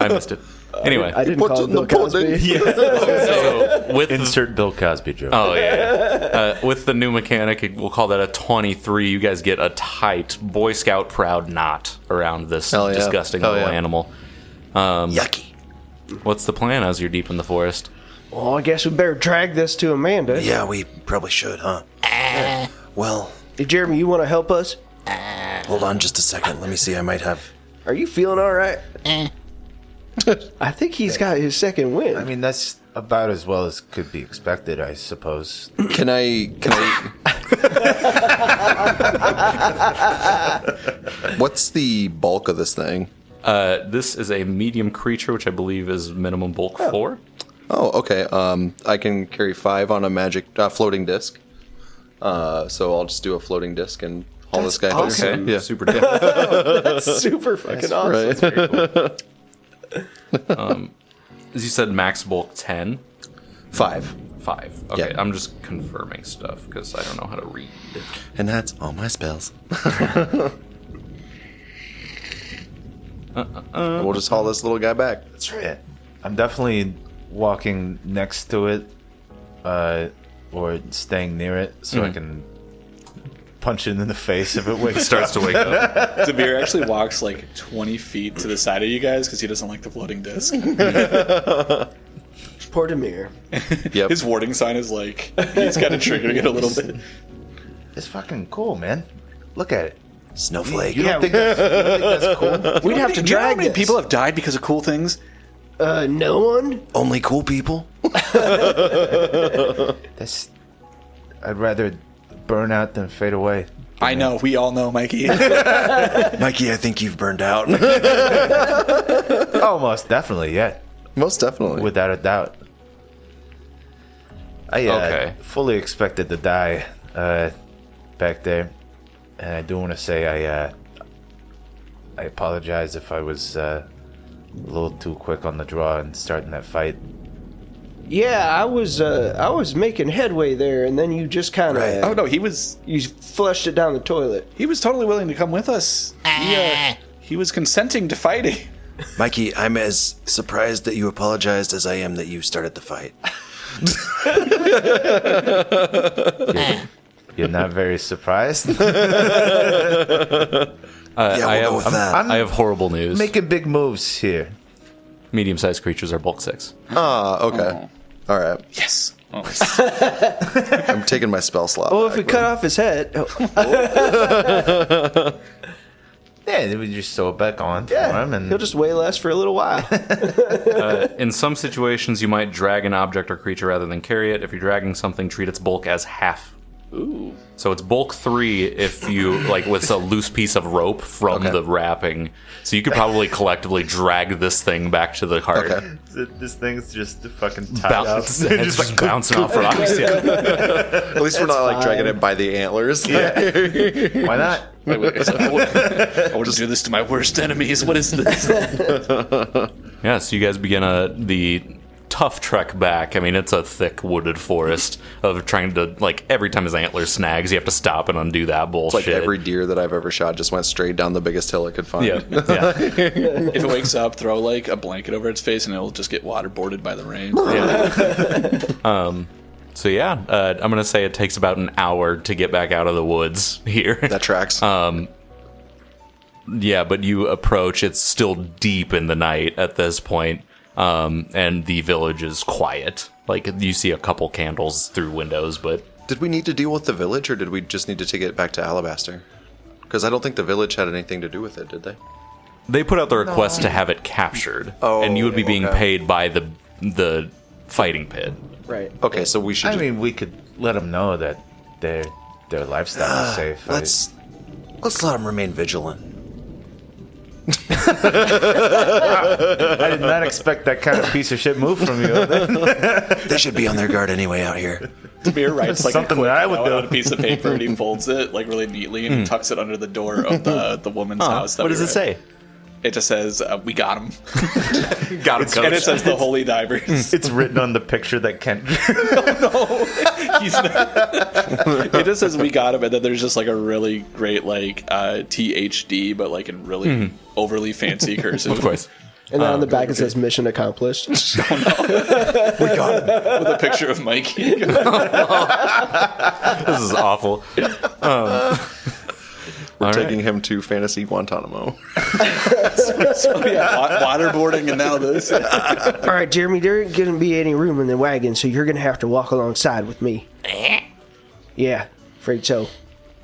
I missed it. Anyway, I didn't call it Bill Cosby. so with Insert Bill Cosby joke. Oh yeah. With the new mechanic, we'll call that a 23. You guys get a tight Boy Scout proud knot around this Hell yeah. disgusting Hell little yeah. animal. Yucky. What's the plan as you're deep in the forest? Well, I guess we better drag this to Amanda. Yeah, we probably should, huh? Well, Hey, Jeremy, you want to help us? hold on just a second. Let me see. I might have. Are you feeling all right? I think he's got his second win. I mean, that's about as well as could be expected, I suppose. Can I? What's the bulk of this thing? This is a medium creature, which I believe is minimum bulk 4. Oh, okay. I can carry 5 on a magic floating disc. So I'll just do a floating disc and haul this guy awesome. through. Yeah. Super dope. That's super fucking awesome. Right. As you said, max bulk 10. 5. 5. Okay, Yeah. I'm just confirming stuff because I don't know how to read. And that's all my spells. We'll just haul this little guy back. That's right. I'm definitely walking next to it, or staying near it, so I can punch it in the face if it wakes Starts to wake up. Zabir actually walks like 20 feet to the side of you guys because he doesn't like the floating disc. Poor Demir. Yep. His warding sign is like, he's kind of triggering it a little bit. It's fucking cool, man. Look at it. Snowflake. You don't think that's cool? We'd have to Do you know how drag many this. people have died because of cool things? No one? Only cool people? That's. I'd rather burn out than fade away. I know, we all know, Mikey. Mikey, I think you've burned out. Oh, most definitely, yeah, Most definitely. without a doubt. I Okay. fully expected to die back there, and I do want to say I apologize if I was a little too quick on the draw and starting that fight. Yeah, I was making headway there, and then you just kind of Oh no, he was flushed it down the toilet. totally willing to come with us. He was consenting to fighting. Mikey, I'm as surprised that you apologized as I am that you started the fight. You're not very surprised. Yeah, we'll go with that. I have horrible news. Making big moves here. Medium-sized creatures are bulk 6. Okay. All right. Yes. Oh. I'm taking my spell slot. Oh, if back, we but- cut off his head. Yeah, then we just sew it back on for him, and He'll just weigh less for a little while. In some situations, you might drag an object or creature rather than carry it. If you're dragging something, treat its bulk as half. Ooh. So it's bulk 3 if you, like, with a loose piece of rope from the wrapping. So you could probably collectively drag this thing back to the cart. Okay. this thing's just fucking tied up. It's just bouncing off rocks. Yeah. At least we're not like dragging it by the antlers. Why not? I will just do this to my worst enemies. What is this? Yeah, so you guys begin the tough trek back. I mean, it's a thick wooded forest of trying to, like, every time his antler snags, you have to stop and undo that It's bullshit. like every deer that I've ever shot just went straight down the biggest hill it could find. Yeah. If it wakes up, throw like a blanket over its face and it'll just get waterboarded by the rain. So yeah, I'm going to say it takes about an hour to get back out of the woods here. That tracks. Yeah, but you approach, it's still deep in the night at this point. And the village is quiet. Like, you see a couple candles through windows, but Did we need to deal with the village, or did we just need to take it back to Alabaster? Because I don't think the village had anything to do with it, did they? they put out the request to have it captured. Oh, and you would be being okay. paid by the fighting pit. Right. Okay, so we should I just... mean, we could let them know that their lifestyle is safe. Let's let him remain vigilant. I did not expect that kind of piece of shit move from you. They should be on their guard anyway out here. Samir writes like Something a quick that I would note do. on a piece of paper and he folds it like really neatly and tucks it under the door of the woman's house. That What we does it were at. say? It just says, "We got him," Got him, coach. and it says the Holey Divers. It's written on the picture that Kent. He's not. It just says "We got him," and then there's just like a really great like THD, but like in really overly fancy cursive. Of course. And then on the back it says mission accomplished. We got him with a picture of Mikey. This is awful. We're taking him to Fantasy Guantanamo. Waterboarding and now this. All right, Jeremy, there ain't going to be any room in the wagon, so you're going to have to walk alongside with me. Yeah, afraid so.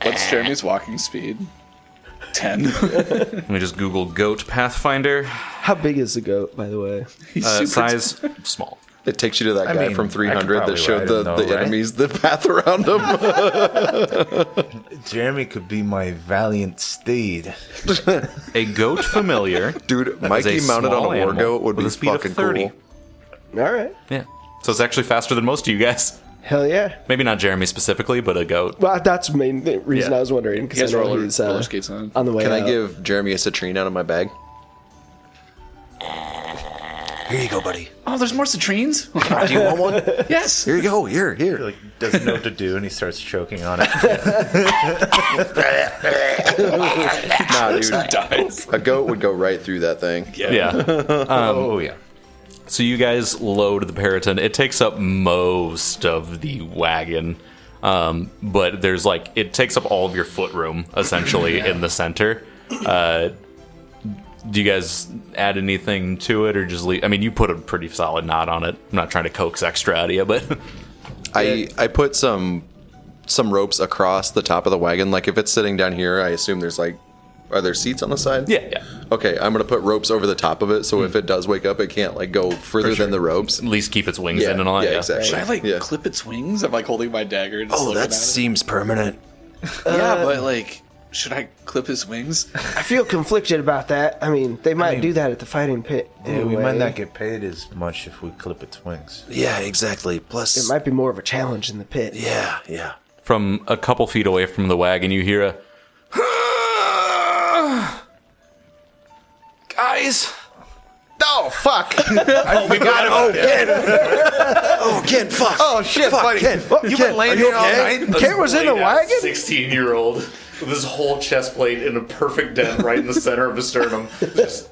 What's Jeremy's walking speed? 10. Let me just Google goat Pathfinder. How big is the goat, by the way? Size small. It takes you to that guy mean, from I 300 could that probably showed ride the, him though, the right? enemies the path around him. Jeremy could be my valiant steed. A goat familiar. Dude, Mikey is a mounted on small a war animal goat would with be a speed of fucking 30. cool. All right. Yeah. So it's actually faster than most of you guys. Hell yeah. Maybe not Jeremy specifically, but a goat. Well, that's the main reason Yeah. I was wondering. He Because has I know roller he's skates on. on the way Can I out. give Jeremy a citrine out of my bag? Here you go, buddy. Oh, there's more citrines? Do you want one? Yes. Here you go. Here. Like doesn't know what to do, and he starts choking on it. Nah, dude. Dies. A goat would go right through that thing. Yeah. Oh yeah. So you guys load the Periton. It takes up most of the wagon. But there's like, it takes up all of your foot room, essentially, in the center. Do you guys add anything to it or just leave? I mean, you put a pretty solid knot on it. I'm not trying to coax extra out of you, but I put some ropes across the top of the wagon. Like if it's sitting down here, I assume there's like, are there seats on the side? yeah. Okay, I'm gonna put ropes over the top of it, so if it does wake up, it can't like go further than the ropes. At least keep its wings Yeah, in and all that. yeah, exactly. Should I like Yeah. clip its wings? I'm like holding my dagger. And just Oh, looking that at it. seems permanent. Yeah, but like, should I clip his wings? I feel conflicted about that. I mean, they might do that at the fighting pit. Yeah, we anyway. might not get paid as much if we clip its wings. Yeah, exactly. Plus, It might be more of a challenge in the pit. yeah. From a couple feet away from the wagon, you hear a guys. Oh fuck! I forgot about that. Oh, Ken, fuck. Oh shit, buddy! You've been laying here all night. Kent was in the wagon? 16-year-old with his whole chest plate in a perfect dent right in the center of his sternum. Just,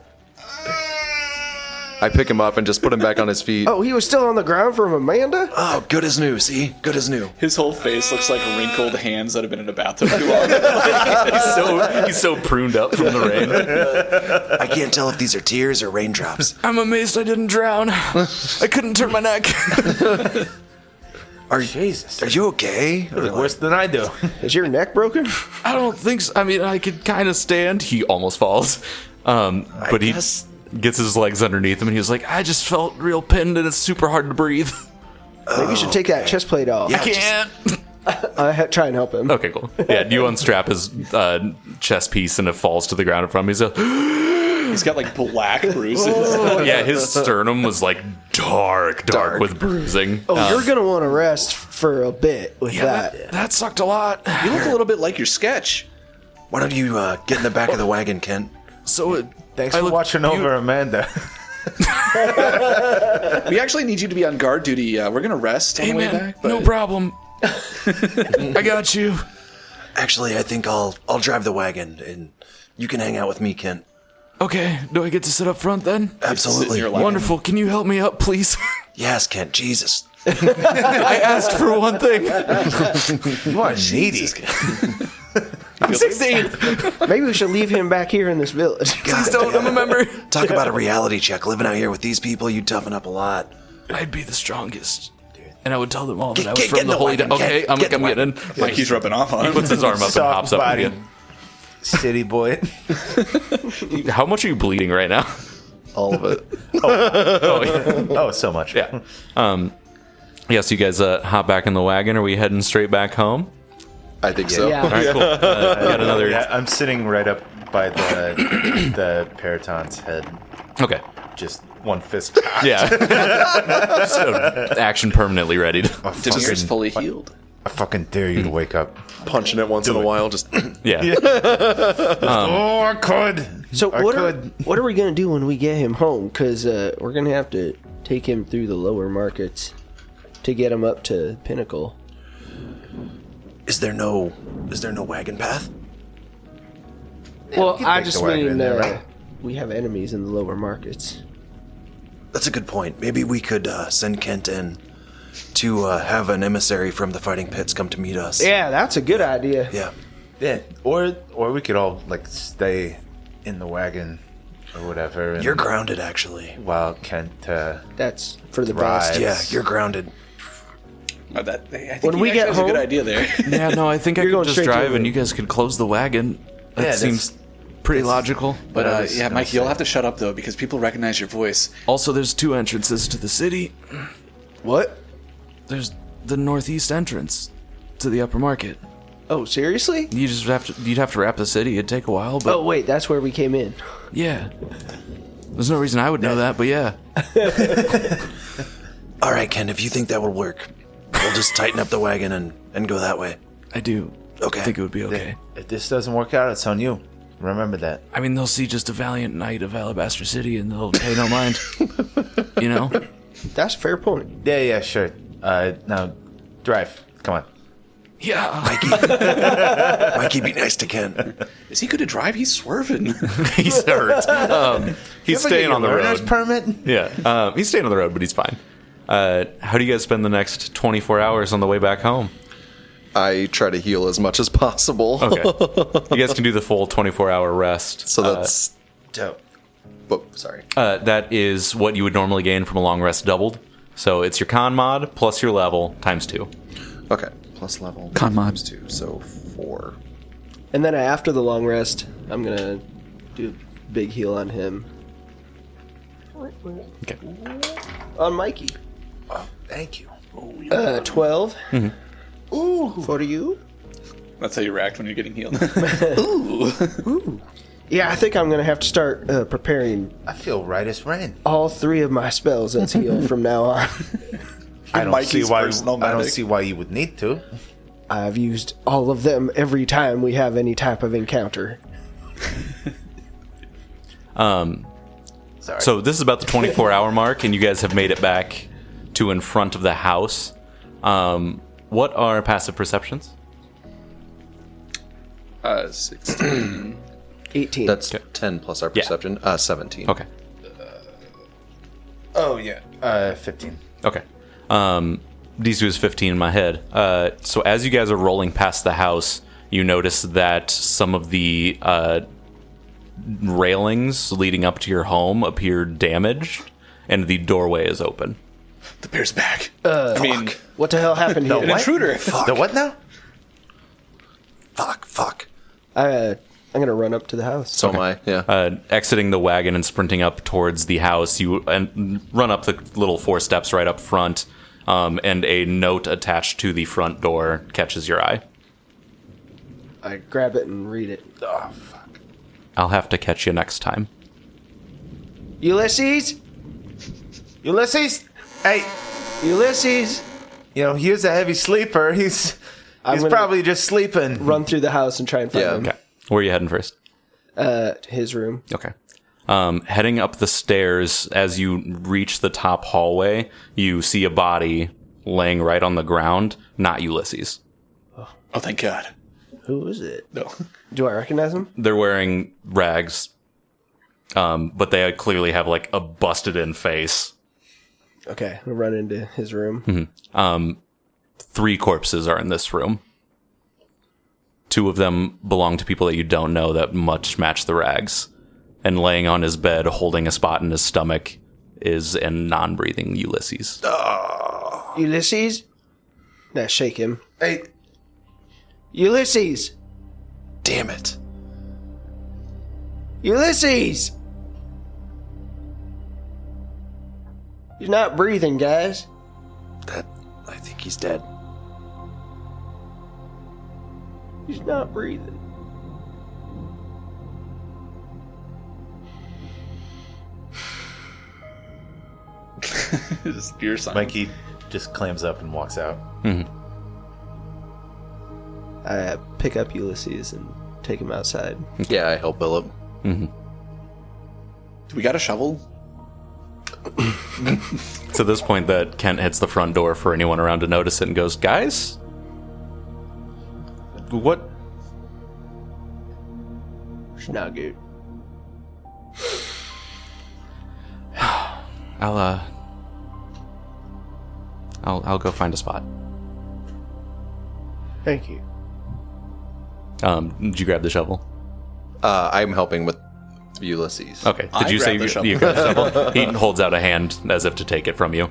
I pick him up and just put him back on his feet. Oh, he was still on the ground from Amanda? Oh, good as new. See, good as new. His whole face looks like wrinkled hands that have been in a bathtub too long. he's so pruned up from the rain. I can't tell if these are tears or raindrops. I'm amazed I didn't drown. I couldn't turn my neck. Jesus, Are you okay? you look worse than I do. Is your neck broken? I don't think so. I mean, I could kind of stand. He almost falls. But he guess- gets his legs underneath him and he's like, I just felt real pinned and it's super hard to breathe. Maybe you should take that chest plate off. Yeah. I can't. Try and help him. Okay, cool. Yeah, you unstrap his chest piece and it falls to the ground in front of him. He's got like black bruises. Yeah, his sternum was like dark with bruising. Oh, you're going to want to rest for a bit with that. That sucked a lot. You look a little bit like your sketch. Why don't you get in the back of the wagon, Kent? So Thanks I for look watching over Amanda. We actually need you to be on guard duty. We're gonna rest on Hey the way man, back. But no problem. I got you. Actually, I think I'll drive the wagon, and you can hang out with me, Kent. Okay, do I get to sit up front then? Absolutely. your lap. Wonderful. Can you help me up, please? Yes, Kent. Jesus. I asked for one thing. You are needy. I'm 16. Maybe we should leave him back here in this village. Please don't. I'm a member. Talk about a reality check. Living out here with these people, you toughen up a lot. I'd be the strongest. And I would tell them all that Get- I was get from in the the Holy wagon, Divers. Okay, get I'm in the getting. Mikey's rubbing off on He him. puts his arm up and Soft hops up body. again. City boy. How much are you bleeding right now? All of it. Oh, yeah. Oh, so much. Yeah. Yeah, so you guys hop back in the wagon. Are we heading straight back home? I think so. Yeah. All right, cool. We got another. Yeah, I'm sitting right up by the Periton's head. Okay. Just one fist. Yeah. So, action permanently readied. Demir's fully healed. I fucking dare you to wake up. Punching it once in a while, just Yeah. Oh, I could. So I what could. are we gonna do when we get him home? Because we're gonna have to take him through the lower markets to get him up to Pinnacle. Is there no wagon path? Well, can I take just the wagon mean in there, right? we have enemies in the lower markets. That's a good point. Maybe we could send Kent in to have an emissary from the fighting pits come to meet us. Yeah, that's a good idea. Yeah. Yeah, or we could all like stay in the wagon or whatever. And You're grounded, actually. while Kent. That's for the Right. best. Yeah, you're grounded. I think When we get has a good home- idea there. Yeah, no, I think I You're could going just straight to drive the and room. you guys could close the wagon. That Yeah, seems pretty logical. But I was yeah, gonna Mike, you'll say. have to shut up though because people recognize your voice. Also, there's 2 entrances to the city. What? There's the northeast entrance to the upper market. Oh, seriously? You'd have to wrap the city. It'd take a while, but Oh, wait, that's where we came in. yeah. There's no reason I would know that, but yeah. All right, Ken, if you think that will work, we'll just tighten up the wagon and go that way. I do. Okay. think it would be okay. If this doesn't work out, it's on you. Remember that. I mean, they'll see just a valiant knight of Alabaster City and they'll pay no mind. You know? That's a fair point. Yeah, sure. Now, drive. Come on. Yeah. Mikey, be nice to Ken. Is he good to drive? He's swerving. He's hurt. He's staying on the learner's road. permit. Yeah. He's staying on the road, but he's fine. How do you guys spend the next 24 hours on the way back home? I try to heal as much as possible. Okay. You guys can do the full 24-hour rest. So that's. Dope. Sorry. That is what you would normally gain from a long rest doubled. So it's your con mod plus your level times 2. Okay. Plus level. Con mod. times 2, so 4. And then after the long rest, I'm going to do a big heal on him. Okay. On Mikey. Thank you. 12. Ooh. For you? That's how you react when you're getting healed. Yeah, I think I'm going to have to start preparing I feel right as rain. all 3 of my spells as heal from now on. I don't Mikey's see why. personal I don't medic. see why you would need to. I've used all of them every time we have any type of encounter. Sorry. So this is about the 24-hour mark, and you guys have made it back to in front of the house. What are passive perceptions? 16. 18. That's 10 plus our perception. 17. Okay. Oh yeah. 15. Okay. DC was 15 in my head. So as you guys are rolling past the house, you notice that some of the railings leading up to your home appear damaged, and the doorway is open. The bear's back. I mean, What the hell happened here? an intruder. The what now? Fuck. I'm going to run up to the house. So am I, yeah. Exiting the wagon and sprinting up towards the house, you run up the little 4 steps right up front, and a note attached to the front door catches your eye. I grab it and read it. Oh fuck. I'll have to catch you next time. Ulysses? Ulysses. Hey. Ulysses! You know, he was a heavy sleeper. He's gonna probably just sleeping. Run through the house and try and find Yeah. him. Okay. Where are you heading first? His room. Okay. Heading up the stairs, as you reach the top hallway, you see a body laying right on the ground, not Ulysses. Oh, thank God. Who is it? No. Do I recognize him? They're wearing rags, but they clearly have like a busted in face. Okay, we'll run into his room. 3 corpses are in this room. 2 of them belong to people that you don't know that much match the rags. And laying on his bed, holding a spot in his stomach, is a non-breathing Ulysses. Ulysses? Nah, shake him. Hey. Ulysses! Damn it. Ulysses! He's not breathing, guys. I think he's dead. He's not breathing. Just your sign. Mikey just clams up and walks out. I pick up Ulysses and take him outside. Yeah, I help Philip. Do we got a shovel? It's at this point that Kent hits the front door for anyone around to notice it and goes, "Guys? What?" It's not good. I'll go find a spot. Thank you. Did you grab the shovel? I'm helping with Ulysses. Okay. Did I you say grabbed the shovel. you grabbed the shovel? He holds out a hand as if to take it from you.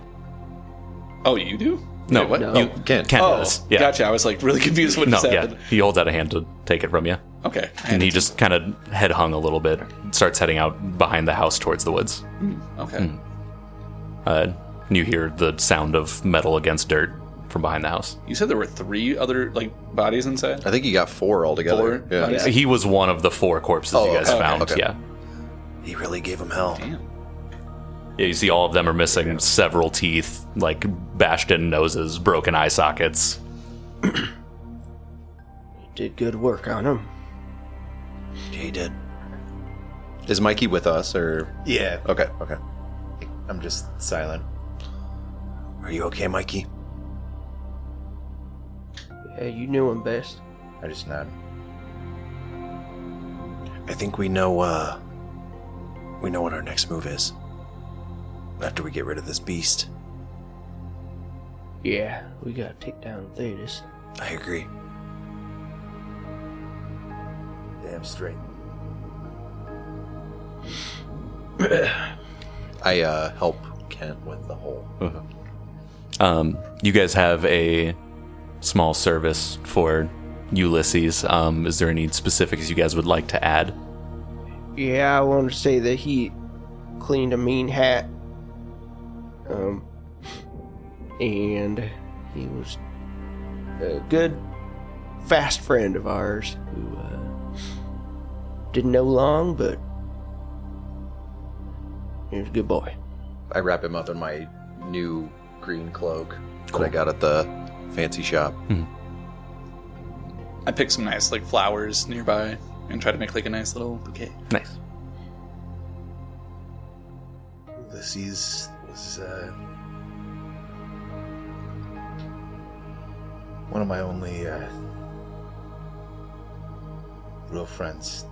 Oh, you do? No, Wait, what? no. You Kent. does. Yeah. Gotcha. I was like really confused what No, just yeah. happened. He holds out a hand to take it from you. Okay. And he just kind of head hung a little bit, starts heading out behind the house towards the woods. Okay. And you hear the sound of metal against dirt from behind the house. You said there were 3 other bodies inside? I think you got 4 altogether. 4 Yeah. bodies? He was one of the 4 corpses you guys okay, found. okay. Yeah. He really gave him hell. Damn. Yeah, you see all of them are missing several teeth, like bashed in noses, broken eye sockets. You did good work on him. He did. Is Mikey with us or? Yeah. Okay. I'm just silent. Are you okay, Mikey? Yeah, you knew him best. I just nod. I think we know what our next move is. After we get rid of this beast. Yeah, we gotta take down Thetis. I agree. Damn straight. I help Kent with the whole. You guys have a small service for Ulysses. Is there any specifics you guys would like to add? Yeah, I wanted to say that he cleaned a mean hat. And he was a good, fast friend of ours who didn't know long, but he was a good boy. I wrap him up in my new green cloak that I got at the fancy shop. I picked some nice like flowers nearby and try to make like a nice little bouquet. Nice. Ulysses was one of my only real friends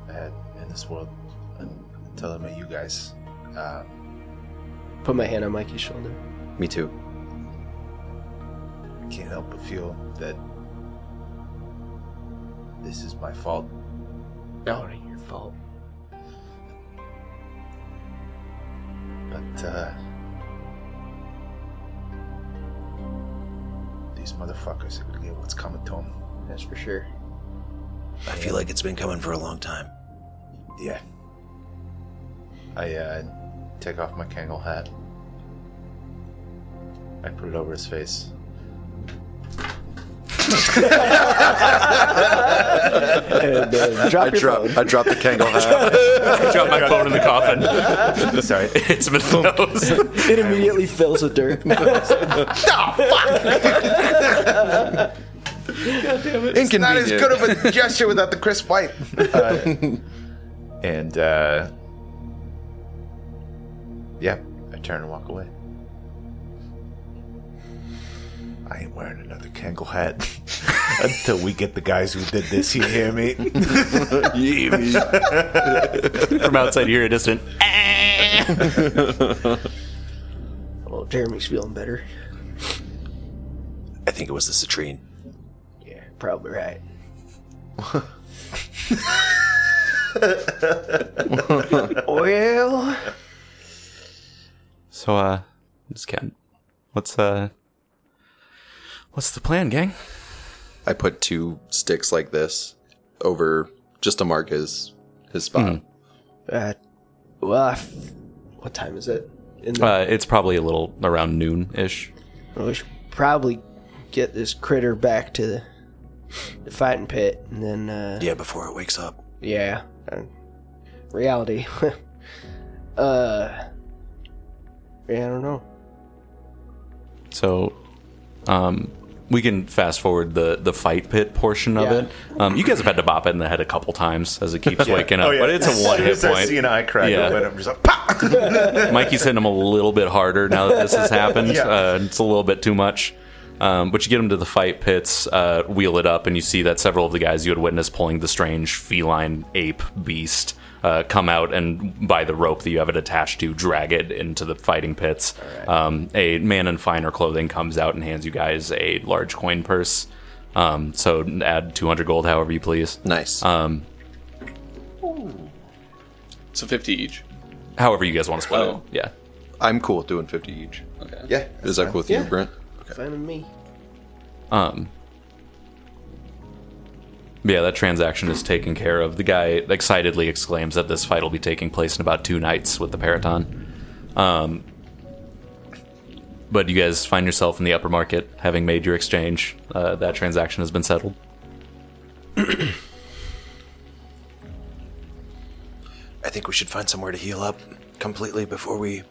I had in this world until I met you guys. Put my hand on Mikey's shoulder. Me too. I can't help but feel that this is my fault. No, it ain't your fault. But these motherfuckers are gonna get what's coming to them. That's for sure. I feel like it's been coming for a long time. Yeah. I take off my Kangol hat. I put it over his face. And, drop your phone. I dropped the Kangol hat. I dropped my phone in the coffin. Sorry. It hits him in the nose. It immediately fills with dirt. It's not as good of a gesture without the crisp white. Yeah, I turn and walk away. I ain't wearing another Kangol hat until we get the guys who did this. You hear me? From outside, you hear a distant. Well, Jeremy's feeling better. I think it was the citrine. Yeah, probably right. Well, So, just Ken. What's the plan, gang? I put 2 sticks like this over just to mark his spot. well, what time is it? In the, It's probably a little around noon-ish. we should probably get this critter back to the fighting pit, and then Yeah, before it wakes up. yeah, reality. Yeah, I don't know. So, we can fast forward the fight pit portion of Yeah. it. You guys have had to bop it in the head a couple times as it keeps waking up, Oh, yeah. but it's a one hit As soon as I point. see an eye crack Yeah. open, I'm just like, pop! Mikey's hitting him a little bit harder now that this has happened. Yeah. It's a little bit too much. But you get him to the fight pits, wheel it up, and you see that several of the guys you had witnessed pulling the strange feline ape beast come out and, by the rope that you have it attached to, drag it into the fighting pits. A man in finer clothing comes out and hands you guys a large coin purse. So add 200 gold however you please. Nice. So 50 each. However you guys want to split Oh. it. Yeah. I'm cool with doing 50 each. Okay. Yeah. Is that cool with you, Brent? Fine with me. Yeah, that transaction is taken care of. The guy excitedly exclaims that this fight will be taking place in about 2 nights with the Paraton. But you guys find yourself in the upper market, having made your exchange. That transaction has been settled. I think we should find somewhere to heal up completely before we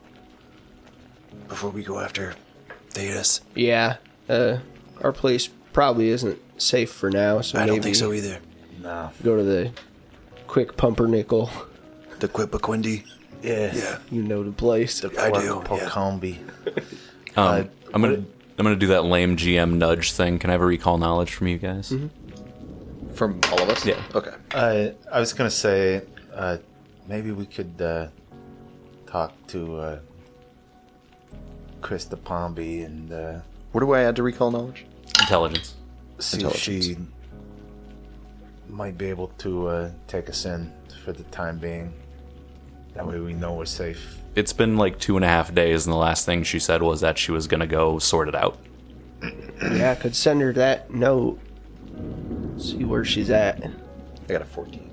go after Thetis. Yeah. Our place probably isn't safe for now, so I maybe don't think so either. No. go to the Quick Pumpernickel. The Quipaquindi. Yeah. You know the place. I do. Pocombi. I'm gonna do that lame GM nudge thing. Can I have a recall knowledge from you guys? From all of us? Yeah. Okay. I was going to say, maybe we could talk to Krista Pombi and What do I add to recall knowledge? Intelligence. see if she might be able to take us in for the time being. That way we know we're safe. It's been like 2.5 days, and the last thing she said was that she was gonna go sort it out. Yeah, I could send her that note. See where she's at. I got a 14.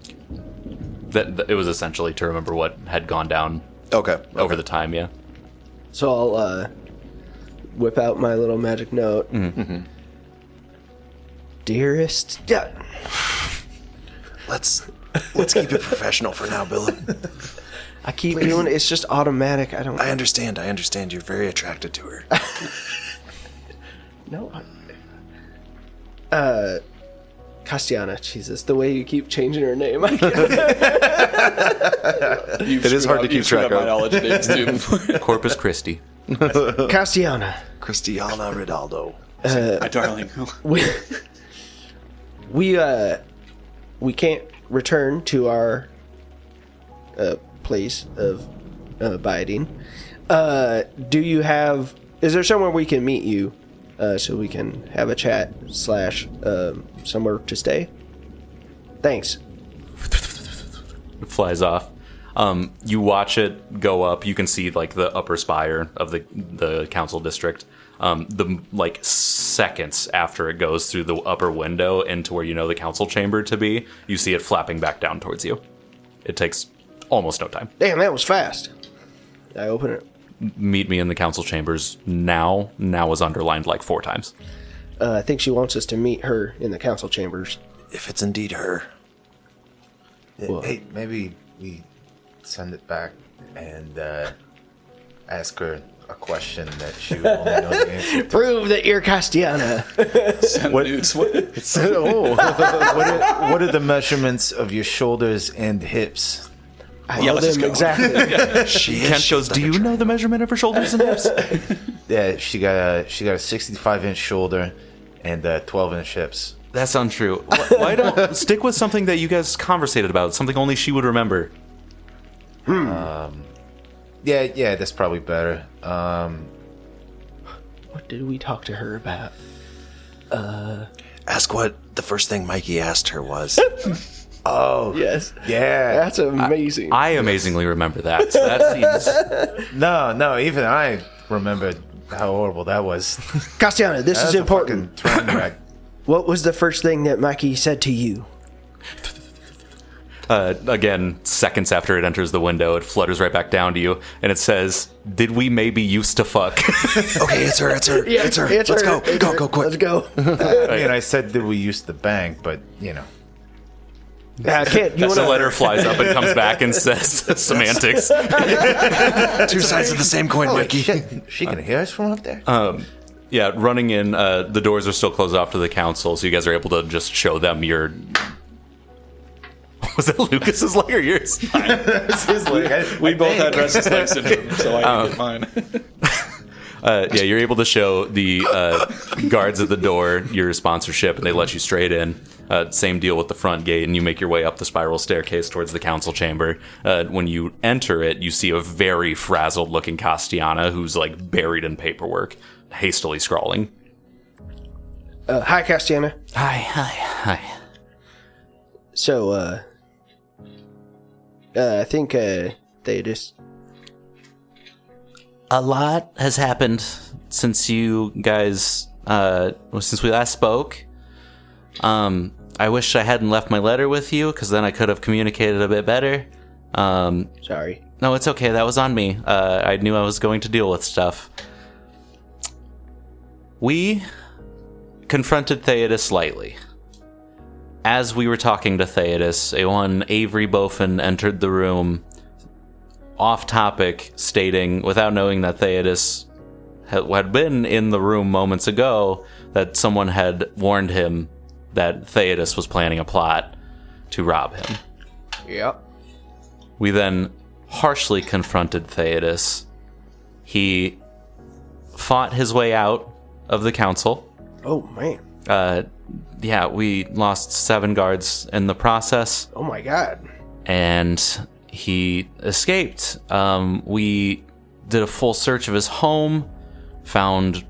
That it was essentially to remember what had gone down Okay. over the time. Yeah. So I'll whip out my little magic note. Dearest. Yeah. Let's keep it professional for now, Bill. I keep doing it. It's just automatic. I don't. I understand. You're very attracted to her. No. Castiana. Jesus, the way you keep changing her name. It is hard to keep track my of. knowledge names too. Before. Corpus Christi. Castiana. Cristiana Ridaldo. My darling. We can't return to our place of abiding. Do you have? Is there somewhere we can meet you, so we can have a chat / somewhere to stay? Thanks. It flies off. You watch it go up. You can see like the upper spire of the council district. The seconds after it goes through the upper window into where you know the council chamber to be, you see it flapping back down towards you. It takes almost no time. Damn, that was fast. I open it. Meet me in the council chambers now. Now is underlined like 4 times. I think she wants us to meet her in the council chambers. If it's indeed her. Hey, maybe we send it back and ask her a question that she would only know the answer to. Prove that you're Castiana. Send nudes. What? What are the measurements of your shoulders and hips? I know them exactly. Kent goes, "Do you know the measurement of her shoulders and hips?" Yeah, she got a 65-inch shoulder and 12-inch hips. That's untrue. Why don't stick with something that you guys conversated about? Something only she would remember. Yeah, that's probably better. What did we talk to her about? Ask what the first thing Mikey asked her was. Oh, Yes. yeah. That's amazing. I amazingly remember that. So that seems. No, even I remembered how horrible that was. Castiana, this That is was a important. fucking train wreck. What was the first thing that Mikey said to you? Again, seconds after it enters the window, it flutters right back down to you, and it says, "Did we maybe used to fuck?" Okay, it's her. Let's go. Go quick. Let's go. I mean, I said that we used the bank, but, you know. Kid, you The want letter flies up and comes back and says semantics. Two sides of the same coin, Mikey. Shit, she can hear us from up there? Yeah, running in, the doors are still closed off to the council, so you guys are able to just show them your... Was it Lucas's leg or yours? It's his leg. We both had restless leg syndrome, so I didn't get mine. Yeah, you're able to show the guards at the door your sponsorship, and they let you straight in. Same deal with the front gate, and you make your way up the spiral staircase towards the council chamber. When you enter it, you see a very frazzled-looking Castiana who's, like, buried in paperwork, hastily scrawling. Hi, Castiana. Hi. So, I think they just... A lot has happened since you guys, since we last spoke. I wish I hadn't left my letter with you, because then I could have communicated a bit better. Sorry. No, it's okay. That was on me. I knew I was going to deal with stuff. We confronted Theodos slightly. As we were talking to Theodos, a one Avery Bofin entered the room, off topic, stating, without knowing that Theodos had been in the room moments ago, that someone had warned him that Theodos was planning a plot to rob him. Yep. We then harshly confronted Theodos. He fought his way out of the council. Oh, man. Yeah, we lost 7 guards in the process. Oh, my God. And he escaped. We did a full search of his home, found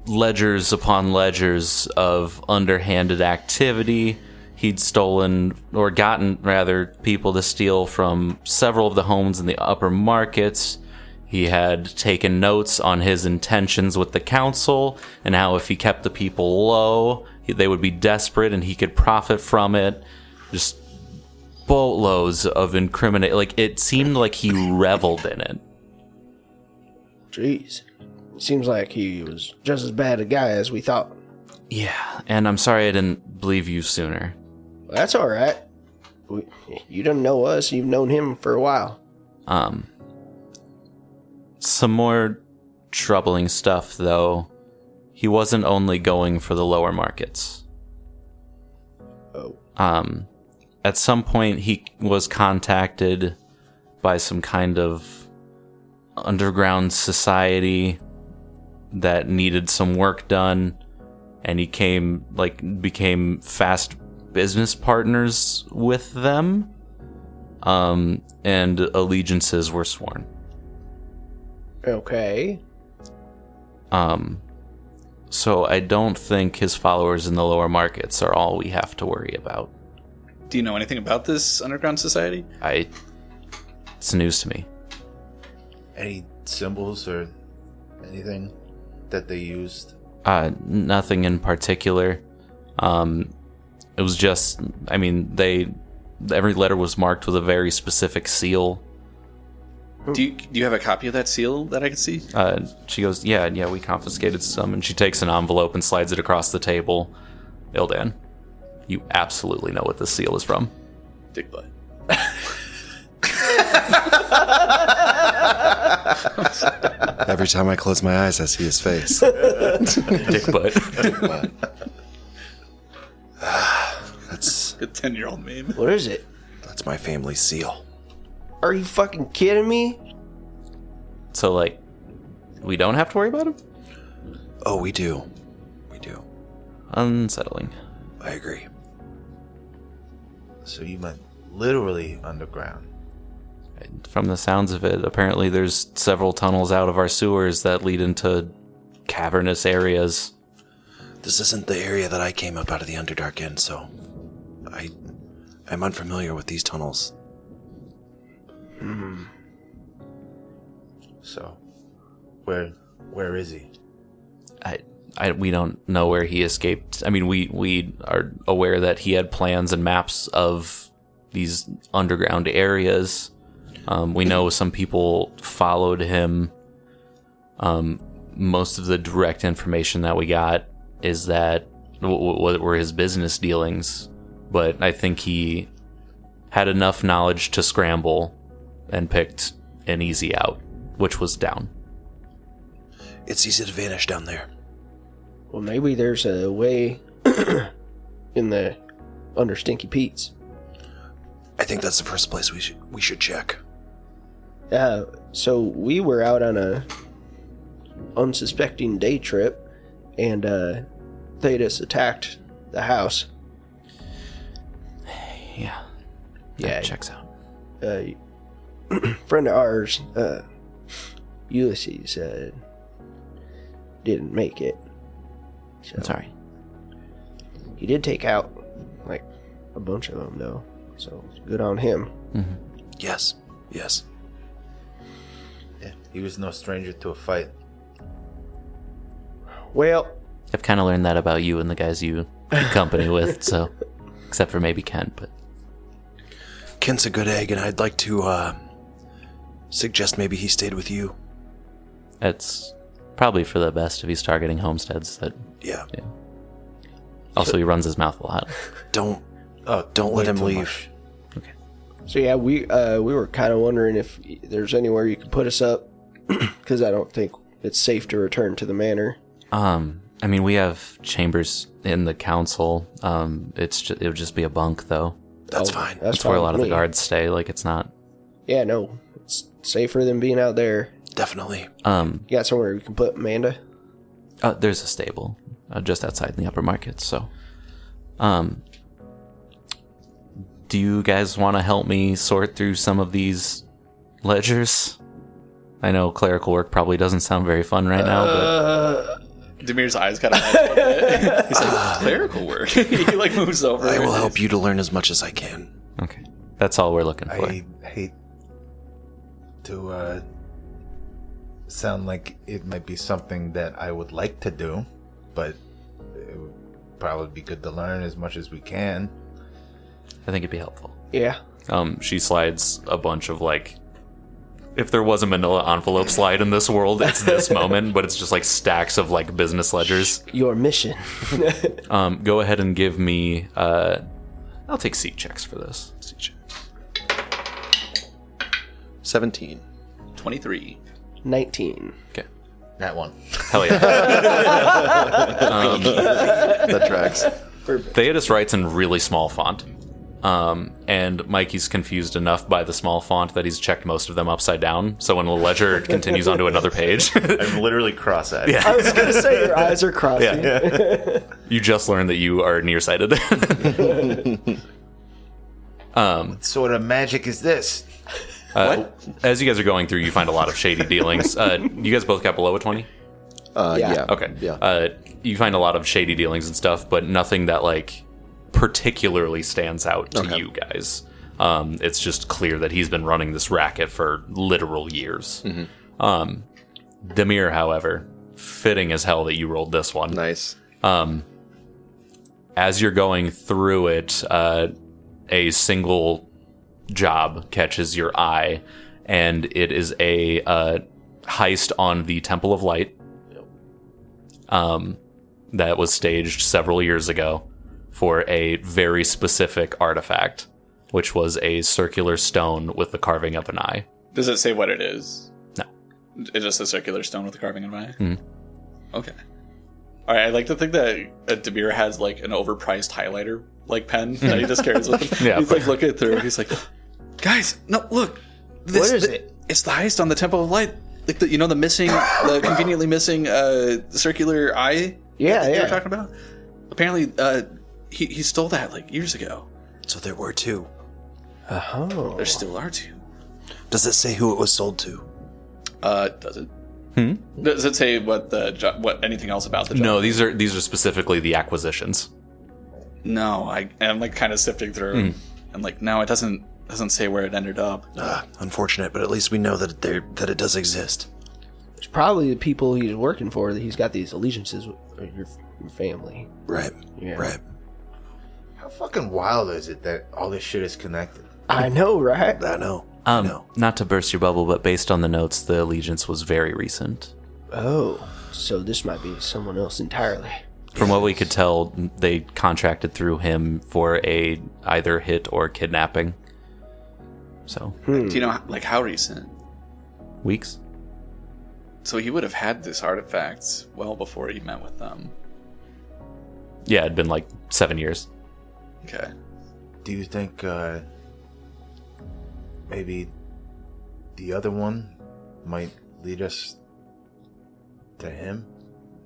ledgers upon ledgers of underhanded activity. He'd stolen, or gotten, rather, people to steal from several of the homes in the upper markets. He had taken notes on his intentions with the council, and how if he kept the people low, they would be desperate and he could profit from it. Just boatloads of incriminate. Like, it seemed like he reveled in it. Jeez. Seems like he was just as bad a guy as we thought. Yeah, and I'm sorry I didn't believe you sooner. Well, that's all right. You don't know us. You've known him for a while. Some more troubling stuff, though. He wasn't only going for the lower markets. Oh. At some point, he was contacted by some kind of underground society that needed some work done, and he became fast business partners with them, and allegiances were sworn. Okay. So I don't think his followers in the lower markets are all we have to worry about. Do you know anything about this underground society? It's news to me. Any symbols or anything that they used? Nothing in particular. It was just, every letter was marked with a very specific seal. Do you have a copy of that seal that I can see? She goes, yeah, we confiscated some, and she takes an envelope and slides it across the table. Ildan, you absolutely know what this seal is from. Dick butt. Every time I close my eyes, I see his face. Dick butt. Dick butt. That's a 10-year-old meme. What is it? That's my family seal. Are you fucking kidding me? So, we don't have to worry about him? Oh, we do. We do. Unsettling. I agree. So you went literally underground. From the sounds of it, apparently there's several tunnels out of our sewers that lead into cavernous areas. This isn't the area that I came up out of the Underdark in, so I'm unfamiliar with these tunnels. So, where is he? We don't know where he escaped. We are aware that he had plans and maps of these underground areas. We know some people followed him. Most of the direct information that we got is that what were his business dealings, but I think he had enough knowledge to scramble and picked an easy out, which was down. It's easy to vanish down there. Well, maybe there's a way in the under Stinky Pete's. I think that's the first place we should check. So we were out on a unsuspecting day trip, and they just attacked the house. Yeah. Yeah. That checks out. Friend of ours, Ulysses, didn't make it. So I'm sorry. he did take out like a bunch of them, though. So good on him. Mm-hmm. Yes. Yeah, he was no stranger to a fight. Well, I've kind of learned that about you and the guys you keep company with, so except for maybe Kent, but Kent's a good egg, and I'd like to suggest maybe he stayed with you. it's probably for the best if he's targeting homesteads. Yeah. Also, he runs his mouth a lot. Don't let way him too leave. much. so yeah, we were kind of wondering if there's anywhere you could put us up, because I don't think it's safe to return to the manor. I mean, we have chambers in the council. It would just be a bunk, though. That's fine. That's where a fine lot with of the me. guards stay. Like, it's not. Yeah, no, it's safer than being out there. Definitely. You got somewhere we can put Amanda? There's a stable just outside in the upper market. So, do you guys want to help me sort through some of these ledgers? I know clerical work probably doesn't sound very fun right now, but Demir's eyes kind of light up a bit. He's like, clerical work. He like moves over. I will help you to learn as much as I can. okay, that's all we're looking for. I hate to sound like it might be something that I would like to do, but it would probably be good to learn as much as we can. I think it'd be helpful. Yeah. She slides a bunch of like, if there was a manila envelope slide in this world, it's this moment, but it's just like stacks of like business ledgers. Your mission. Go ahead and give me, I'll take seat checks for this. 17. 23. 19. Okay. That one. Hell yeah. That tracks. Theodis writes in really small font. And Mikey's confused enough by the small font that he's checked most of them upside down. So when the ledger continues onto another page, I'm literally cross-eyed. Yeah. I was going to say your eyes are crossing. you just learn that you are nearsighted. What sort of magic is this? As you guys are going through, you find a lot of shady dealings. You guys both got below a 20? Yeah. Okay. Yeah. You find a lot of shady dealings and stuff, but nothing that like particularly stands out to you guys. It's just clear that he's been running this racket for literal years. Demir, however, fitting as hell that you rolled this one. Nice. As you're going through it, a single job catches your eye, and it is a heist on the Temple of Light that was staged several years ago for a very specific artifact, which was a circular stone with the carving of an eye. Does it say what it is? No. It's just a circular stone with a carving of an eye? Mhm. Okay. Alright, I like to think that Demir has like an overpriced highlighter like pen that he just carries with him. Yeah, He's like looking through it. He's like, guys, no, look. What is it? It's the heist on the Temple of Light. Like the conveniently missing circular eye. Yeah, that you yeah. were talking about. Apparently, he stole that like years ago. So there were two. Oh. There still are two. Does it say who it was sold to? Does it? Does it say what anything else about the job? No, these are specifically the acquisitions. No, I'm like kind of sifting through, and like no, it doesn't say where it ended up. Unfortunate, but at least we know that it does exist. It's probably the people he's working for that he's got these allegiances with, or your family. Right. Yeah. Right. How fucking wild is it that all this shit is connected? I know, right? I know. No. Not to burst your bubble, but based on the notes, the allegiance was very recent. Oh, so this might be someone else entirely. From what we could tell, they contracted through him for a either hit or kidnapping. So, Do you know, like, how recent? weeks. So he would have had this artifact well before he met with them. Yeah, it'd been like 7 years. Okay. Do you think maybe the other one might lead us to him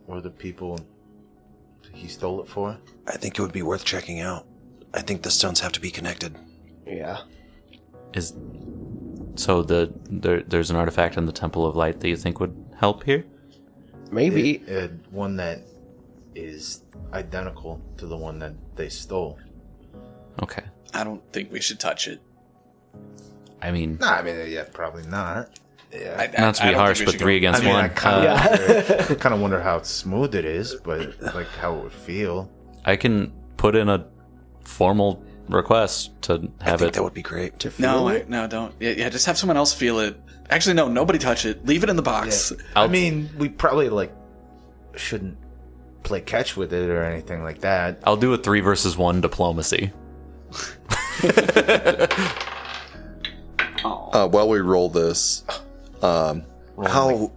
or the people he stole it for? I think it would be worth checking out. I think the stones have to be connected. Yeah. So there's an artifact in the Temple of Light that you think would help here? Maybe. One that is identical to the one that they stole. Okay. I don't think we should touch it. I mean, Yeah, probably not. Yeah. not to be harsh, but 3 against 1. I kind of wonder how smooth it is, but like how it would feel. I can put in a formal request to I have think it. that would be great. No, don't. Yeah, just have someone else feel it. Actually, no, nobody touch it. Leave it in the box. I mean, we probably shouldn't play catch with it or anything like that. I'll do a 3 versus 1 diplomacy. While we roll this, How Fine.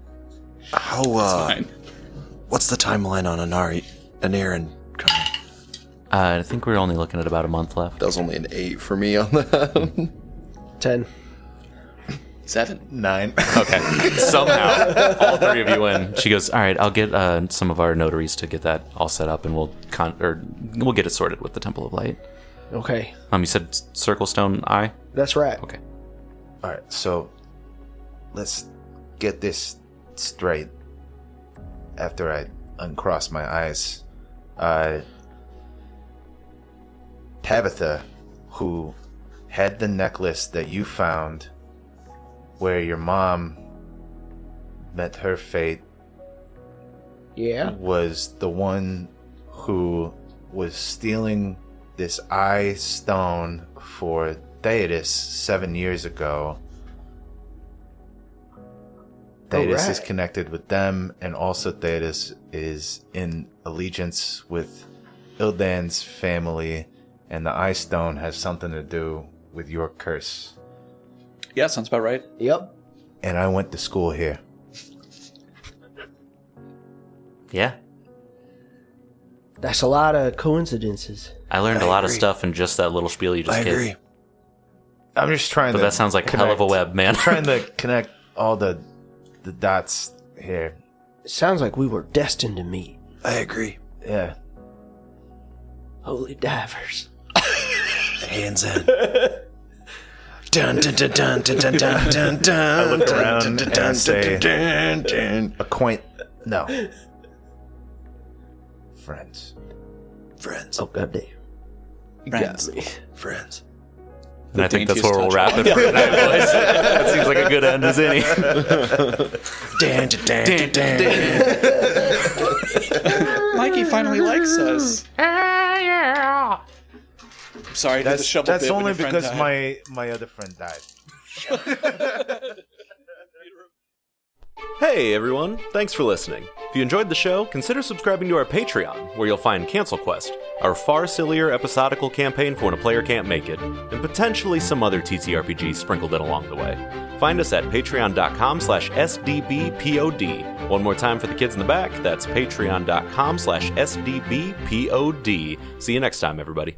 what's the timeline on Anarin coming? I think we're only looking at about a month left. that was only an 8 for me on that. 10. 7. 9. Okay. Somehow, all 3 of you win. She goes, all right, I'll get some of our notaries to get that all set up, and we'll get it sorted with the Temple of Light. Okay. You said Circle Stone Eye? That's right. Okay. All right, so let's get this straight. After I uncross my eyes, Tabitha, who had the necklace that you found where your mom met her fate, Yeah. was the one who was stealing this eye stone for Theodos 7 years ago. Theodos is right. connected with them, and also Theodos is in allegiance with Ildan's family, and the eye stone has something to do with your curse. Yeah, sounds about right. Yep. And I went to school here. Yeah. That's a lot of coincidences. I learned a lot of stuff in just that little spiel you just I gave. agree. I'm just trying But to. that sounds like a hell of a web, man. Trying to connect all the dots here. It sounds like we were destined to meet. I agree. Yeah. Holey Divers. Hands in. Dun dun dun dun dun dun dun dun dun. I look around and I say, dun, dun. No. Friends. Friends. Oh, goddamn. You Friends. got me. Friends. And I think that's where daintiest we'll touch. wrap it for tonight, boys. That seems like a good end as any. Dun, dun, dun, dun, dun. Mikey finally likes us. I'm sorry to the shovel That's bit when only your friend because died. my other friend died. Hey everyone, thanks for listening. If you enjoyed the show, consider subscribing to our Patreon, where you'll find Cancel Quest, our far sillier episodical campaign for when a player can't make it, and potentially some other TTRPGs sprinkled in along the way. Find us at patreon.com/SDBPOD. One more time for the kids in the back, that's patreon.com/SDBPOD. See you next time, everybody.